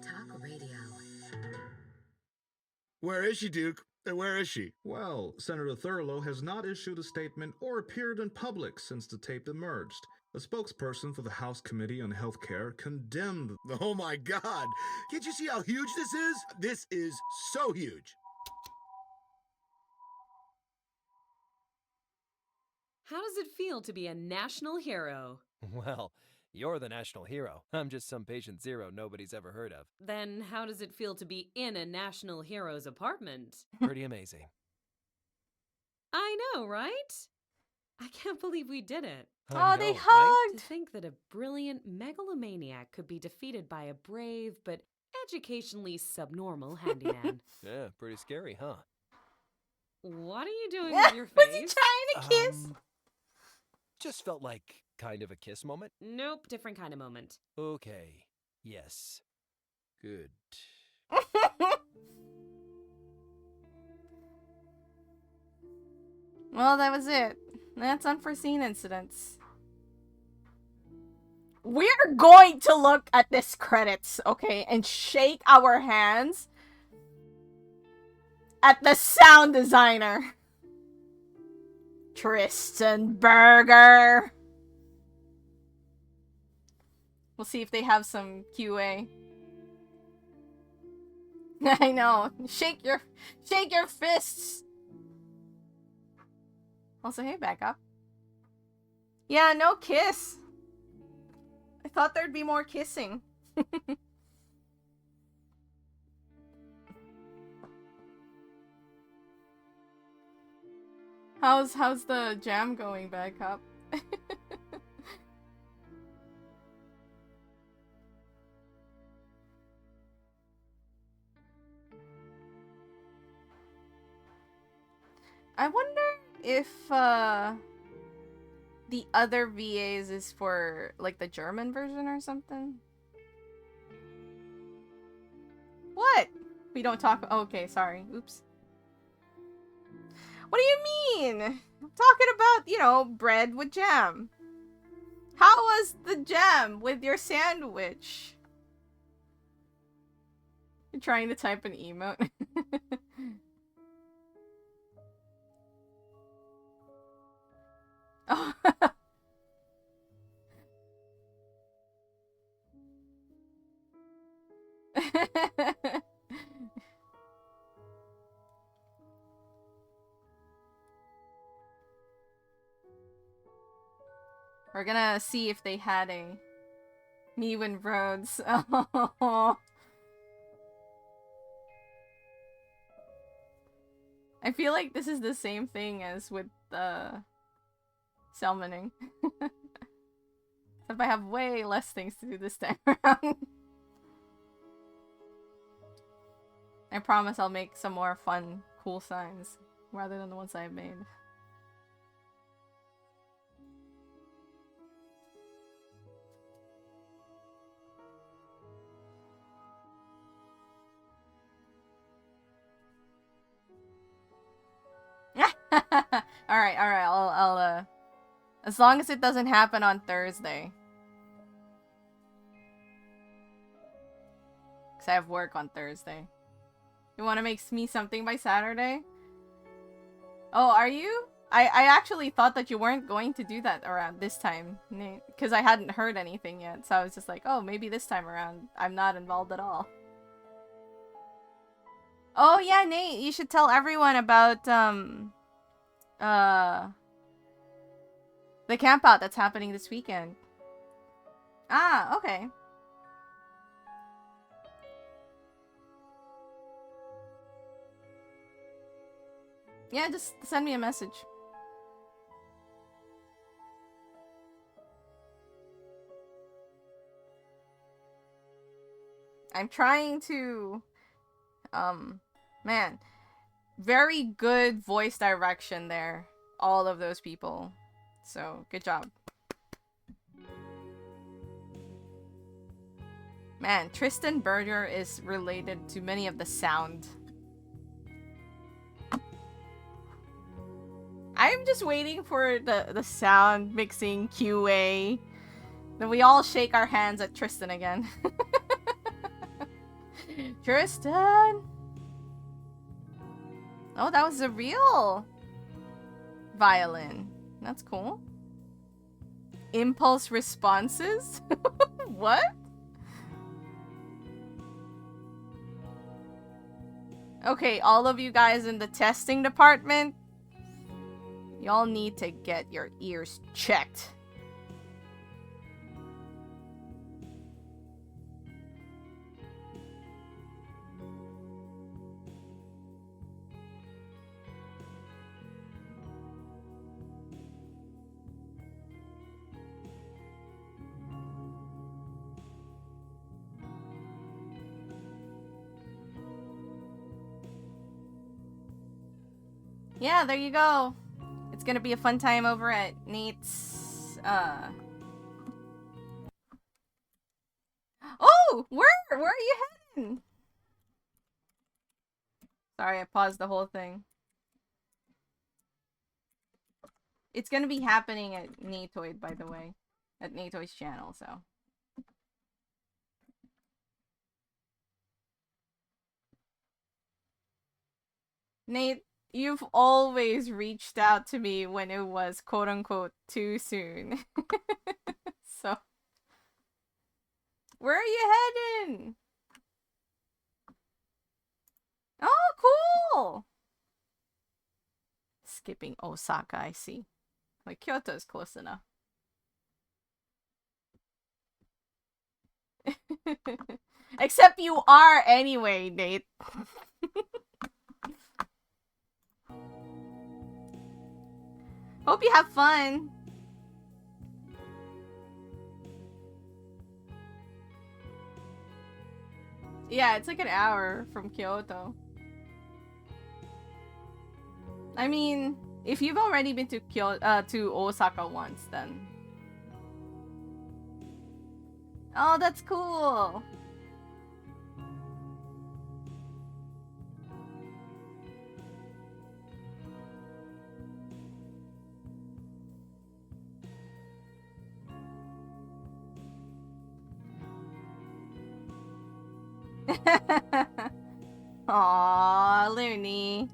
Talk radio. Where is she, Duke? Where is she? Well, Senator Thurlow has not issued a statement or appeared in public since the tape emerged. A spokesperson for the House Committee on Healthcare condemned. Oh my God! Can't you see how huge this is? This is so huge. How does it feel to be a national hero? Well, you're the national hero. I'm just some patient zero nobody's ever heard of. Then how does it feel to be in a national hero's apartment? Pretty amazing. I know, right? I can't believe we did it. Oh, they right? hugged! To think that a brilliant megalomaniac could be defeated by a brave but educationally subnormal handyman. Yeah, pretty scary, huh? What are you doing with your face? Was he trying to kiss? Just felt like kind of a kiss moment. Nope, different kind of moment. Okay. Yes. Good. Well, that was it. That's unforeseen incidents. We're going to look at this credits, okay, and shake our hands at the sound designer. Tristan Berger. We'll see if they have some QA. I know. Shake your fists. Also, hey, back up. Yeah, no kiss. I thought there'd be more kissing. How's the jam going, back up? I wonder if the other VAs is for like the German version or something. What? We don't talk. Okay, sorry. Oops. What do you mean? I'm talking about, you know, bread with jam. How was the jam with your sandwich? You're trying to type an emote. Oh. We're gonna see if they had a Mewin Roads. Oh. I feel like this is the same thing as with salmoning. Except I have way less things to do this time around. I promise I'll make some more fun, cool signs rather than the ones I've made. Alright, I'll as long as it doesn't happen on Thursday. Because I have work on Thursday. You want to make me something by Saturday? Oh, are you? I actually thought that you weren't going to do that around this time. Because I hadn't heard anything yet. So I was just like, oh, maybe this time around I'm not involved at all. Oh, yeah, Nate, you should tell everyone about, the camp out that's happening this weekend. Ah, okay. Yeah, just send me a message. I'm trying to, man, very good voice direction there. All of those people. So, good job. Man, Tristan Berger is related to many of the sound. I'm just waiting for the sound mixing QA. Then we all shake our hands at Tristan again. Tristan! Oh, that was a real violin. That's cool. Impulse responses? What? Okay, all of you guys in the testing department, y'all need to get your ears checked. Yeah, there you go. It's gonna be a fun time over at Nate's, Oh! Where are you heading? Sorry, I paused the whole thing. It's gonna be happening at Natoid, by the way. At Natoid's channel, so. Nate, you've always reached out to me when it was quote-unquote too soon. So. Where are you heading? Oh, cool! Skipping Osaka, I see. Like, Kyoto's close enough. Except you are anyway, Nate. Hope you have fun. Yeah, it's like an hour from Kyoto. I mean, if you've already been to to Osaka once, then. Oh, that's cool. Aww, Looney.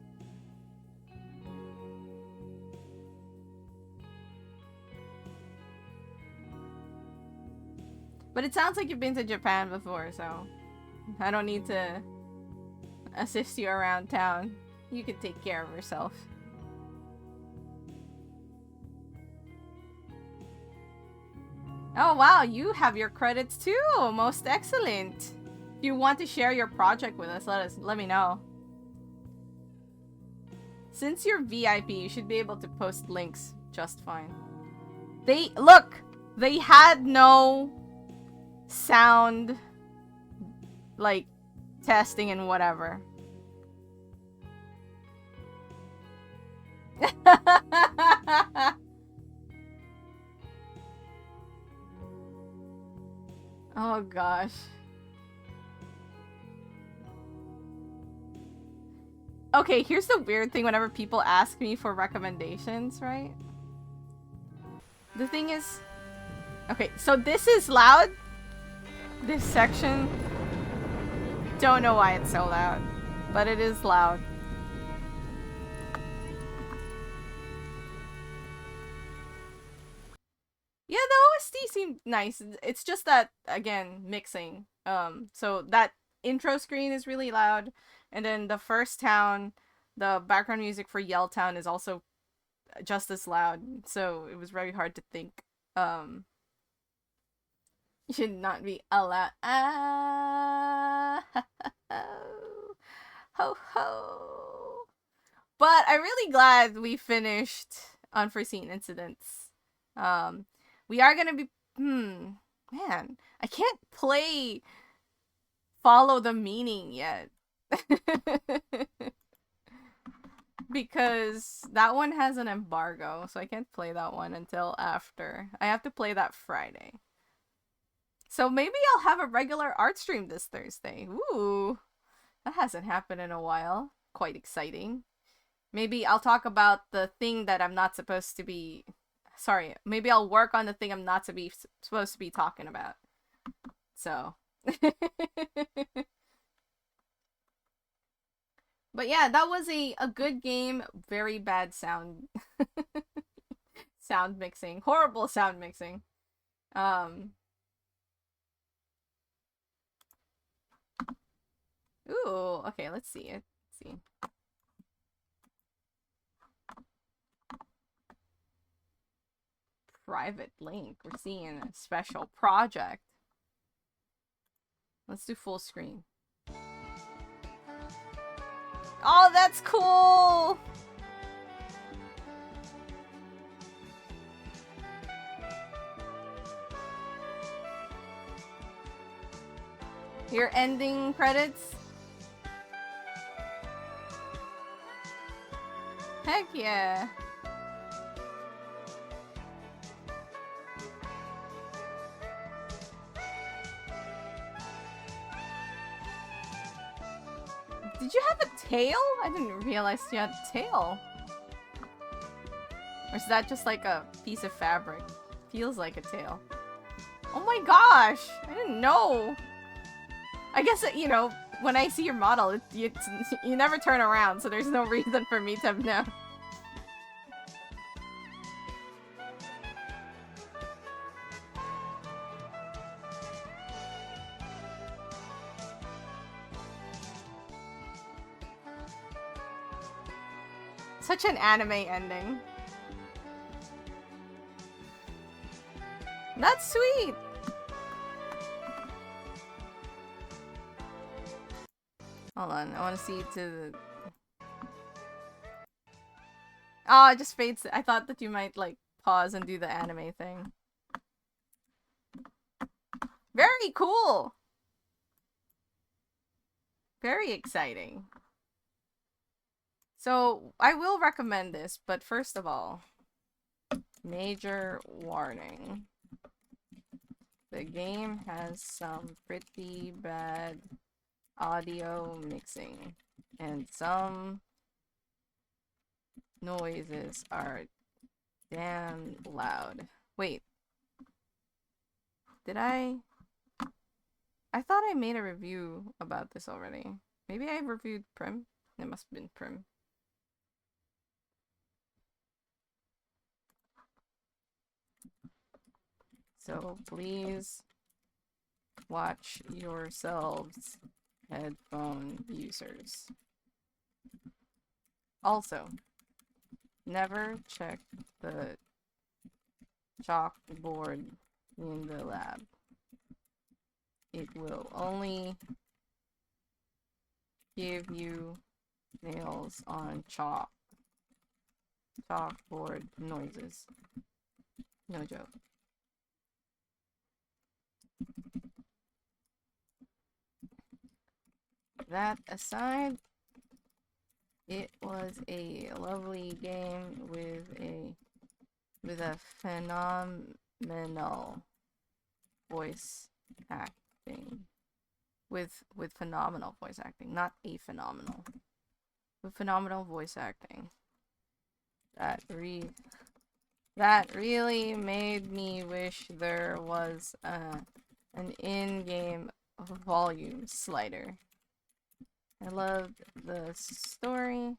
But it sounds like you've been to Japan before, so I don't need to assist you around town. You can take care of yourself. Oh wow, you have your credits too! Most excellent! If you want to share your project with us, let me know. Since you're VIP, you should be able to post links just fine. Look! They had no sound, like, testing and whatever. Oh gosh. Okay, here's the weird thing whenever people ask me for recommendations, right? The thing is... Okay, so this is loud. This section. Don't know why it's so loud, but it is loud. Yeah, the OST seemed nice. It's just that, again, mixing. So that intro screen is really loud, and then the first town, the background music for Yell Town is also just as loud. So it was very hard to think. Should not be allowed. Ho ho. But I'm really glad we finished Unforeseen Incidents. We are gonna be... man, I can't play Follow the Meaning yet. Because that one has an embargo, so I can't play that one until after. I have to play that Friday. So maybe I'll have a regular art stream this Thursday. Ooh, that hasn't happened in a while. Quite exciting. Maybe I'll talk about the thing that I'm not supposed to be... Sorry, maybe I'll work on the thing I'm not supposed to be talking about. So. But yeah, that was a good game. Very bad sound. Sound mixing. Horrible sound mixing. Ooh, okay, let's see it. Let's see. Private link. We're seeing a special project. Let's do full screen. Oh, that's cool! Your ending credits? Heck yeah. Did you have a tail? I didn't realize you had a tail. Or is that just like a piece of fabric? Feels like a tail. Oh my gosh! I didn't know. I guess, you know, when I see your model, you never turn around, so there's no reason for me to know. Such an anime ending. That's sweet! Hold on, I want to see to the... Oh, it just fades. I thought that you might, like, pause and do the anime thing. Very cool! Very exciting. So, I will recommend this, but first of all, major warning. The game has some pretty bad audio mixing, and some noises are damn loud. Wait. Did I thought I made a review about this already. Maybe I reviewed Prim? It must have been Prim. So please watch yourselves, headphone users. Also, never check the chalkboard in the lab. It will only give you nails on chalkboard noises. No joke. That aside, it was a lovely game with a phenomenal voice acting. With phenomenal voice acting, not a phenomenal. With phenomenal voice acting. That really made me wish there was an in-game volume slider. I loved the story,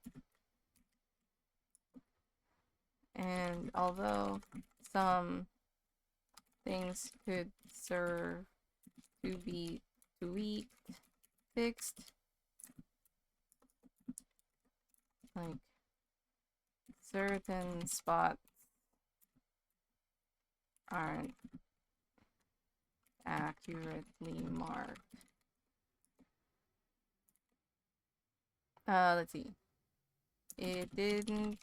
and although some things could serve to be tweaked, fixed, like certain spots aren't accurately marked. Let's see. It didn't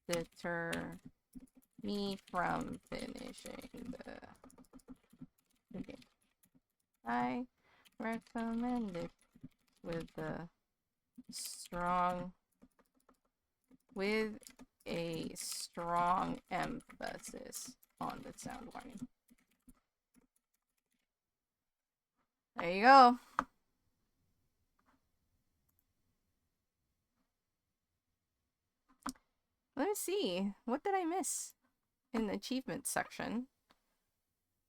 deter me from finishing the game. I recommend it with a strong emphasis on the sound warning. There you go. Let me see. What did I miss in the achievements section?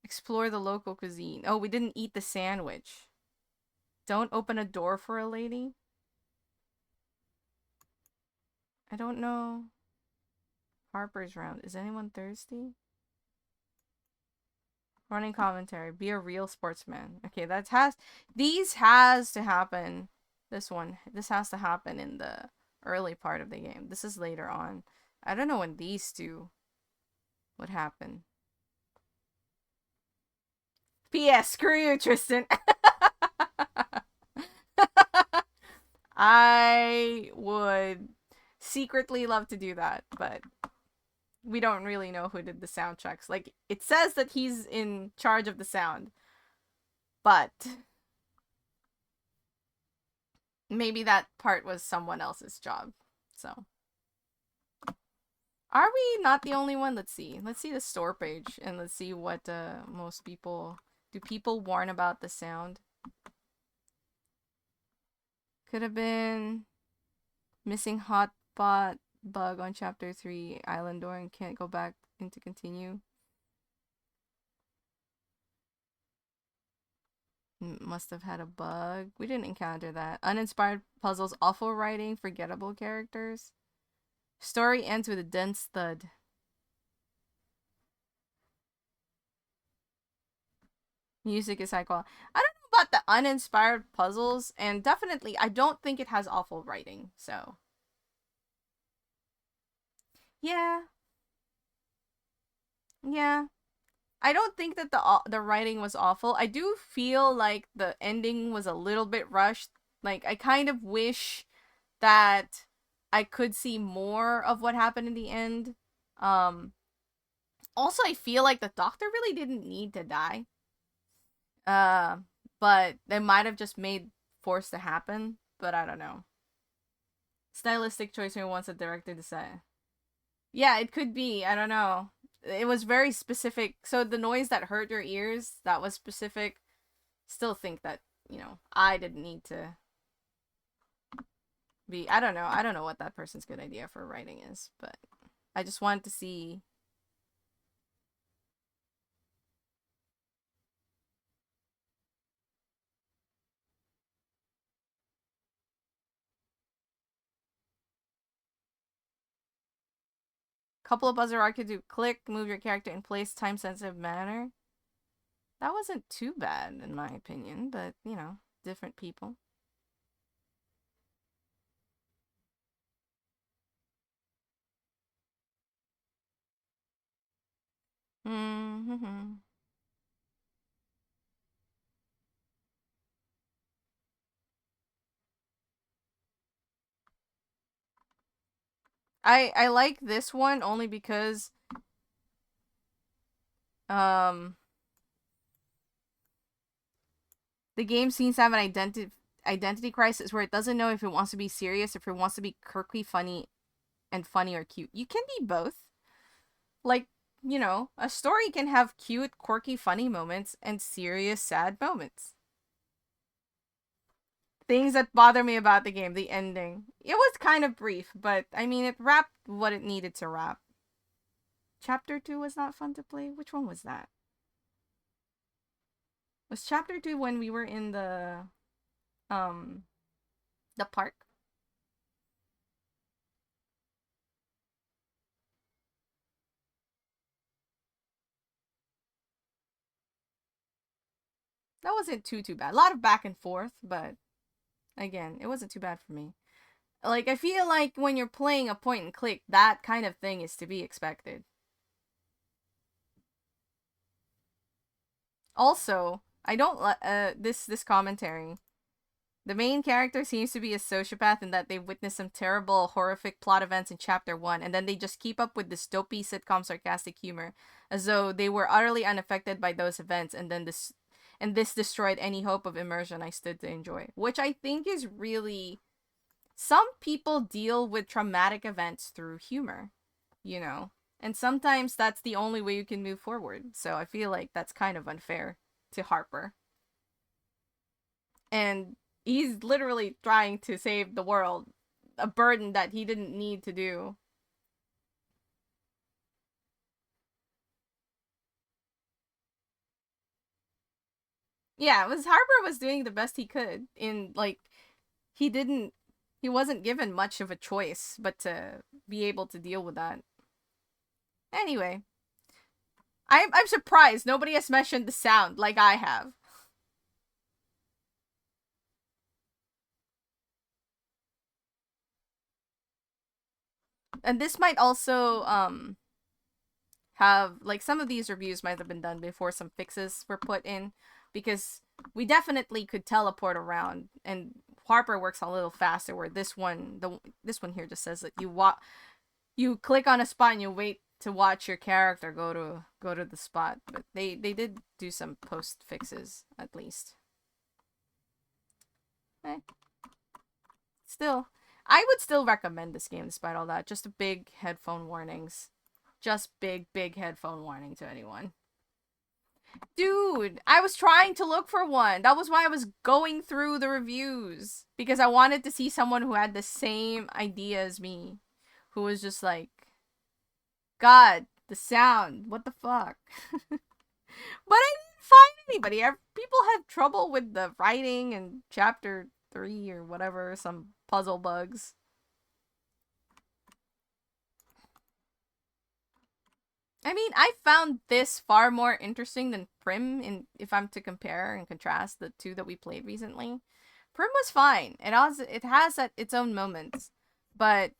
Explore the local cuisine. Oh, we didn't eat the sandwich. Don't open a door for a lady? I don't know. Harper's round. Is anyone thirsty? Running commentary. Be a real sportsman. Okay, these has to happen. This has to happen in the early part of the game. This is later on. I don't know when these two would happen. P.S. Screw you, Tristan. I would secretly love to do that, but we don't really know who did the sound checks. Like, it says that he's in charge of the sound, but maybe that part was someone else's job. So, are we not the only one? Let's see. Let's see the store page, and let's see what most people... Do people warn about the sound? Could have been missing hotspot bug on chapter 3. Island door and can't go back into continue. Must have had a bug. We didn't encounter that. Uninspired puzzles, awful writing, forgettable characters. Story ends with a dense thud. Music is high quality. I don't know about the uninspired puzzles, and definitely I don't think it has awful writing, so. Yeah. Yeah. I don't think that the writing was awful. I do feel like the ending was a little bit rushed. Like, I kind of wish that I could see more of what happened in the end. Also, I feel like the doctor really didn't need to die. But they might have just made forced to happen, but I don't know. stylistic choice who wants a director to say. Yeah, it could be. I don't know. It was very specific. So the noise that hurt your ears, that was specific. Still think that, I didn't need to be. I don't know. I don't know what that person's good idea for writing is, but I just wanted to see. Couple of buzzer I could do click, move your character in place, time sensitive manner. That wasn't too bad in my opinion, but different people. Mm-hmm. I like this one only because the game seems to have an identity crisis where it doesn't know if it wants to be serious, if it wants to be quirky, funny or cute. You can be both. Like, a story can have cute, quirky, funny moments and serious, sad moments. Things that bother me about the game, the ending. It was kind of brief, but I mean, it wrapped what it needed to wrap. Chapter 2 was not fun to play. Which one was that? Was Chapter 2 when we were in the park? That wasn't too bad. A lot of back and forth, but again, it wasn't too bad for me. Like, I feel like when you're playing a point and click, that kind of thing is to be expected. Also, I don't this commentary. The main character seems to be a sociopath in that they witnessed some terrible, horrific plot events in Chapter 1, and then they just keep up with this dopey sitcom sarcastic humor, as though they were utterly unaffected by those events, and this destroyed any hope of immersion I stood to enjoy. Which I think is really... Some people deal with traumatic events through humor, and sometimes that's the only way you can move forward, so I feel like that's kind of unfair to Harper. And he's literally trying to save the world, a burden that he didn't need to do. Yeah, Harper was doing the best he could in, like, he wasn't given much of a choice but to be able to deal with that. Anyway, I'm surprised nobody has mentioned the sound like I have. And this might also have, like, some of these reviews might have been done before some fixes were put in, because we definitely could teleport around, and Harper works a little faster, where this one here just says that you click on a spot and you wait to watch your character go to the spot. But they did do some post fixes at least. Still, I would still recommend this game despite all that. Just big headphone warnings. Just big headphone warning to anyone. Dude, I was trying to look for one. That was why I was going through the reviews. Because I wanted to see someone who had the same idea as me. Who was just like, God, the sound, what the fuck? But I didn't find anybody. People had trouble with the writing and Chapter 3 or whatever, some puzzle bugs. I mean, I found this far more interesting than Prim, if I'm to compare and contrast the two that we played recently. Prim was fine. It has its own moments. But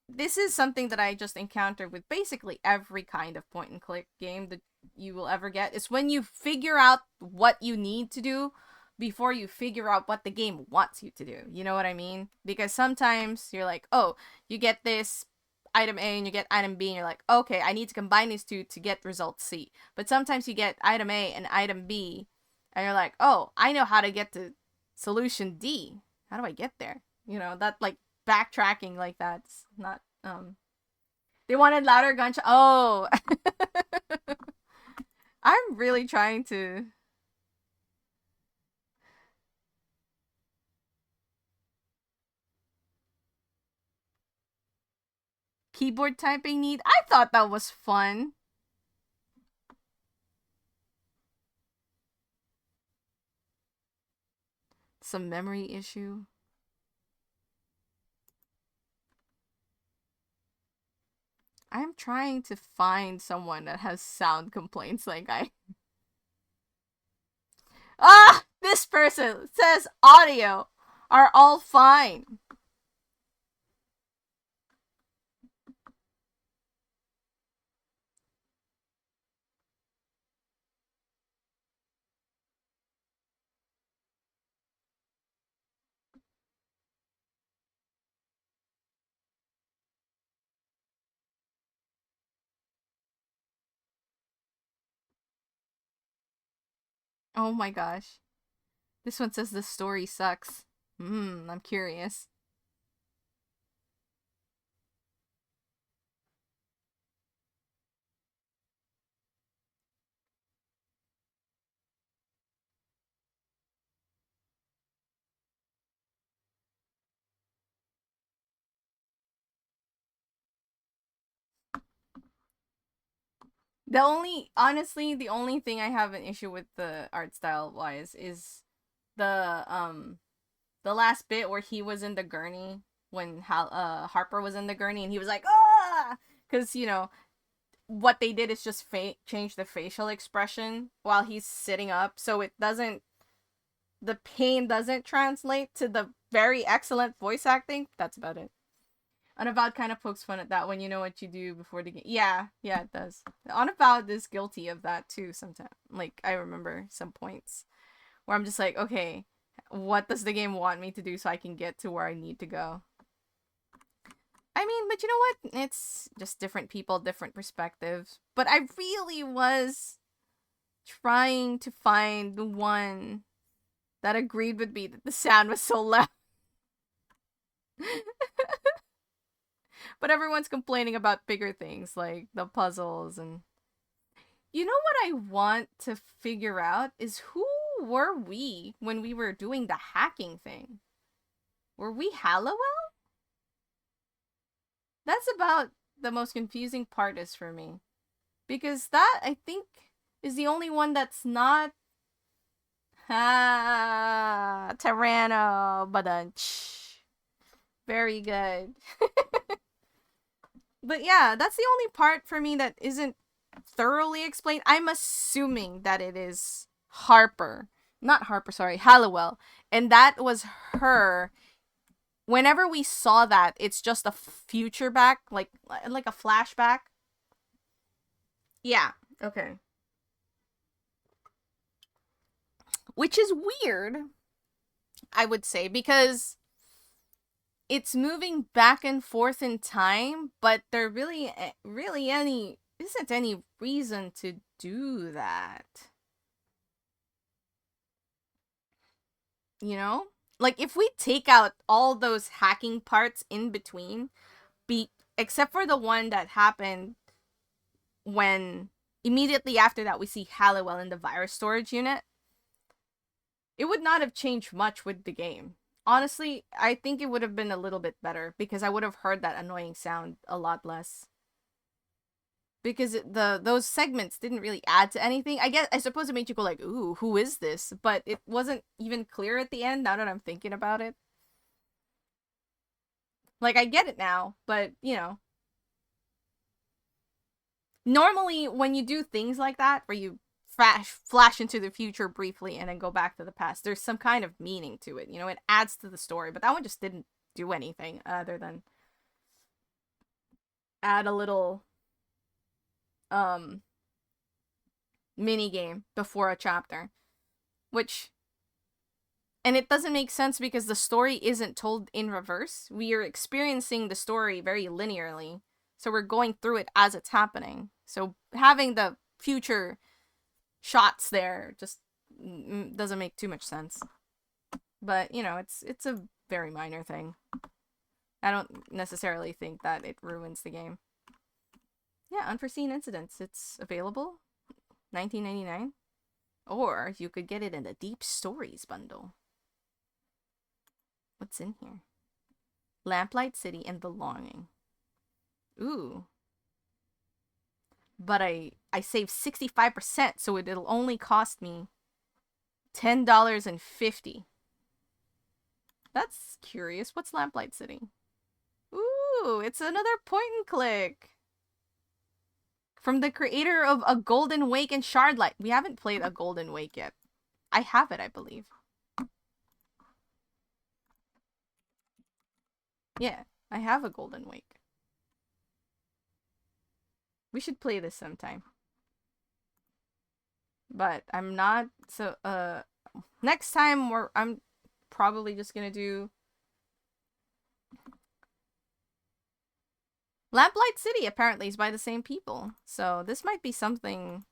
this is something that I just encountered with basically every kind of point and click game that you will ever get. It's when you figure out what you need to do before you figure out what the game wants you to do. You know what I mean? Because sometimes you're like, oh, you get this item A and you get item B and you're like, okay, I need to combine these two to get result C. But sometimes you get item A and item B and you're like, oh, I know how to get to solution D. How do I get there? That, like, backtracking like that. It's not they wanted louder gunshot. Oh. I'm really trying to keyboard typing need. I thought that was fun. Some memory issue. I'm trying to find someone that has sound complaints like I. Ah! This person says audio are all fine. Oh my gosh. This one says the story sucks. I'm curious. Honestly, the only thing I have an issue with the art style wise is the last bit where he was in the gurney when Harper was in the gurney and he was like, ah, because what they did is just change the facial expression while he's sitting up, so the pain doesn't translate to the very excellent voice acting. That's about it. Unavowed kind of pokes fun at that when you know what you do before the game. Yeah, it does. Unavowed is guilty of that too sometimes. Like, I remember some points where I'm just like, okay, what does the game want me to do so I can get to where I need to go? I mean, but you know what? It's just different people, different perspectives. But I really was trying to find the one that agreed with me that the sound was so loud. But everyone's complaining about bigger things like the puzzles and you know what I want to figure out is who were we when we were doing the hacking thing? Were we Hallowell? That's about the most confusing part is for me. Because that, I think, is the only one that's not Tyranno Badunch. Very good. But yeah, that's the only part for me that isn't thoroughly explained. I'm assuming that it is Harper. Not Harper, sorry, Hallowell. And that was her. Whenever we saw that, it's just a future back, like a flashback. Yeah, okay. Which is weird, I would say, because it's moving back and forth in time, but there really isn't any reason to do that. You know? Like, if we take out all those hacking parts in between, except for the one that happened when immediately after that we see Hallowell in the virus storage unit, it would not have changed much with the game. Honestly, I think it would have been a little bit better because I would have heard that annoying sound a lot less. Because those segments didn't really add to anything. I suppose it made you go like, ooh, who is this? But it wasn't even clear at the end now that I'm thinking about it. Like, I get it now, but, normally when you do things like that, where you flash into the future briefly and then go back to the past, there's some kind of meaning to it. It adds to the story, but that one just didn't do anything other than add a little mini game before a chapter, and it doesn't make sense because the story isn't told in reverse. We are experiencing the story very linearly, so we're going through it as it's happening. So having the future shots there just doesn't make too much sense. But it's a very minor thing. I don't necessarily think that it ruins the game. Yeah, Unforeseen Incidents. It's available. $19.99. Or you could get it in the Deep Stories bundle. What's in here? Lamplight City and The Longing. Ooh. But I saved 65%, so it'll only cost me $10.50. That's curious. What's Lamplight City? Ooh, it's another point and click. From the creator of A Golden Wake and Shardlight. We haven't played A Golden Wake yet. I have it, I believe. Yeah, I have A Golden Wake. We should play this sometime. But I'm not, so, next time I'm probably just gonna do Lamplight City. Apparently is by the same people, so this might be something.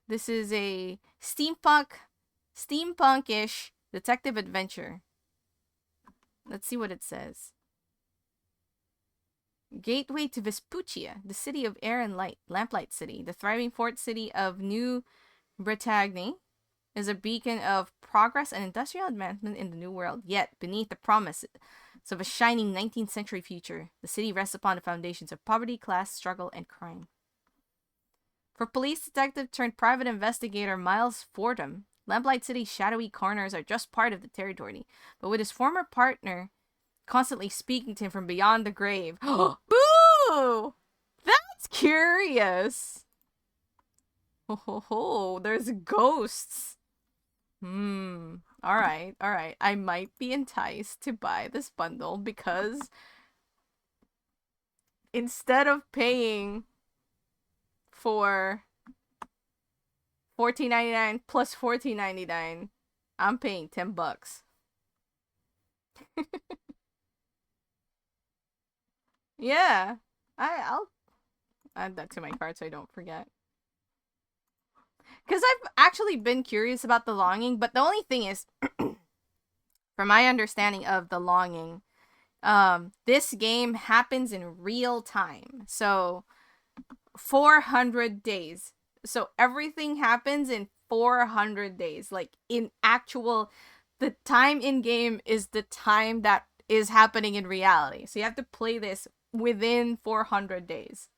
This is a steampunk-ish detective adventure. Let's see what it says. Gateway to Vespuccia, the city of air and light, Lamplight City, the thriving port city of New Bretagne, is a beacon of progress and industrial advancement in the New World. Yet, beneath the promise of a shining 19th century future, the city rests upon the foundations of poverty, class, struggle, and crime. For police detective turned private investigator Miles Fordham, Lamplight City's shadowy corners are just part of the territory, but with his former partner constantly speaking to him from beyond the grave. Boo! That's curious. Oh, there's ghosts. Alright. I might be enticed to buy this bundle because instead of paying for $14.99 plus $14.99, I'm paying $10. Yeah. I'll add that to my cart so I don't forget. Because I've actually been curious about The Longing, but the only thing is, from my understanding of The Longing, this game happens in real time. So, 400 days. So, everything happens in 400 days. Like, in actual, the time in game is the time that is happening in reality. So, you have to play this within 400 days.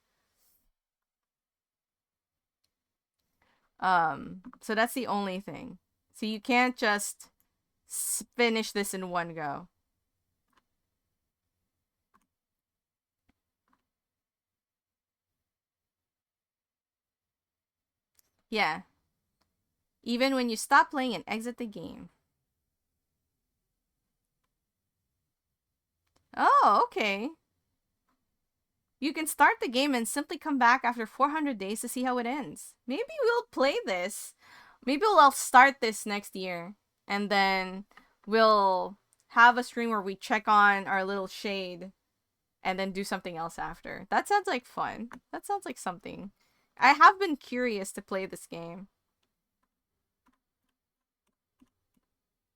So that's the only thing. So you can't just finish this in one go. Yeah. Even when you stop playing and exit the game. Oh, okay. You can start the game and simply come back after 400 days to see how it ends. Maybe we'll play this. Maybe I'll start this next year. And then we'll have a stream where we check on our little shade and then do something else after. That sounds like fun. That sounds like something. I have been curious to play this game.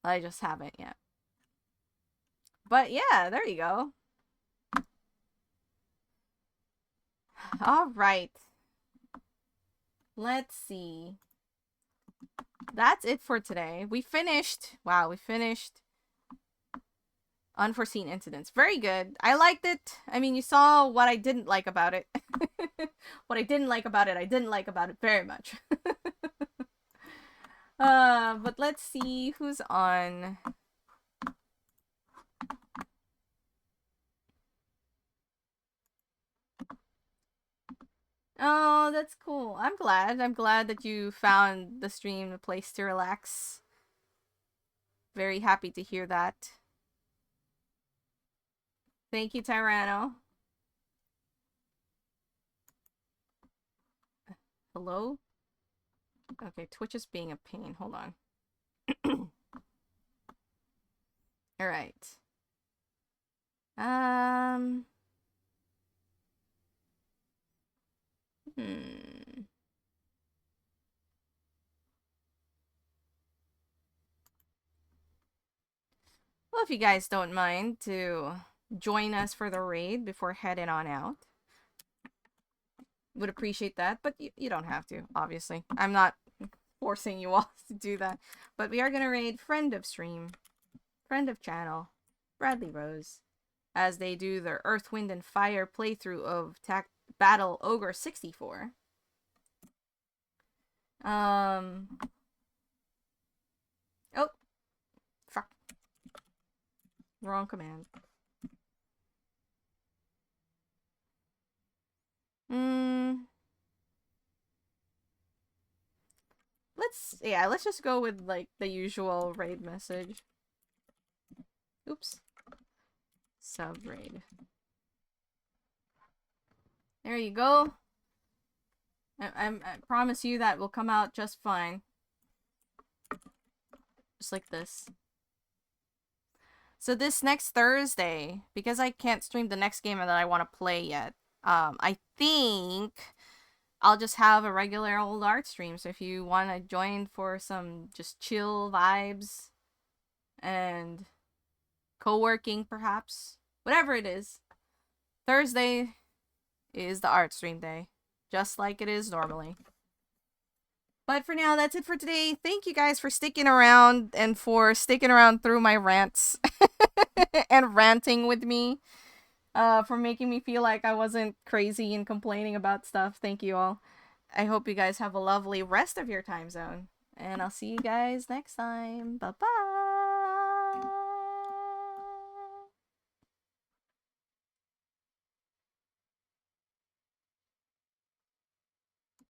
I just haven't yet. But yeah, there you go. All right. Let's see. That's it for today. We finished. Wow, we finished Unforeseen Incidents. Very good. I liked it. I mean, you saw what I didn't like about it. What I didn't like about it, I didn't like about it very much. But let's see who's on. Oh, that's cool. I'm glad. I'm glad that you found the stream a place to relax. Very happy to hear that. Thank you, Tyranno. Hello? Okay, Twitch is being a pain. Hold on. Alright. Well, if you guys don't mind to join us for the raid before heading on out, would appreciate that, but you don't have to, obviously. I'm not forcing you all to do that. But we are going to raid friend of stream, friend of channel, Bradley Rose, as they do their Earth, Wind, and Fire playthrough of Battle Ogre 64. Oh. Fuck. Wrong command. Let's just go with, like, the usual raid message. Oops. Sub-raid. There you go. I promise you that will come out just fine. Just like this. So this next Thursday, because I can't stream the next game that I want to play yet, I think I'll just have a regular old art stream. So if you want to join for some just chill vibes and co-working perhaps, whatever it is, Thursday is the art stream day, just like it is normally. But for now, that's it for today. Thank you guys for sticking around and for sticking around through my rants and ranting with me. For making me feel like I wasn't crazy and complaining about stuff. Thank you all. I hope you guys have a lovely rest of your time zone. And I'll see you guys next time. Bye-bye.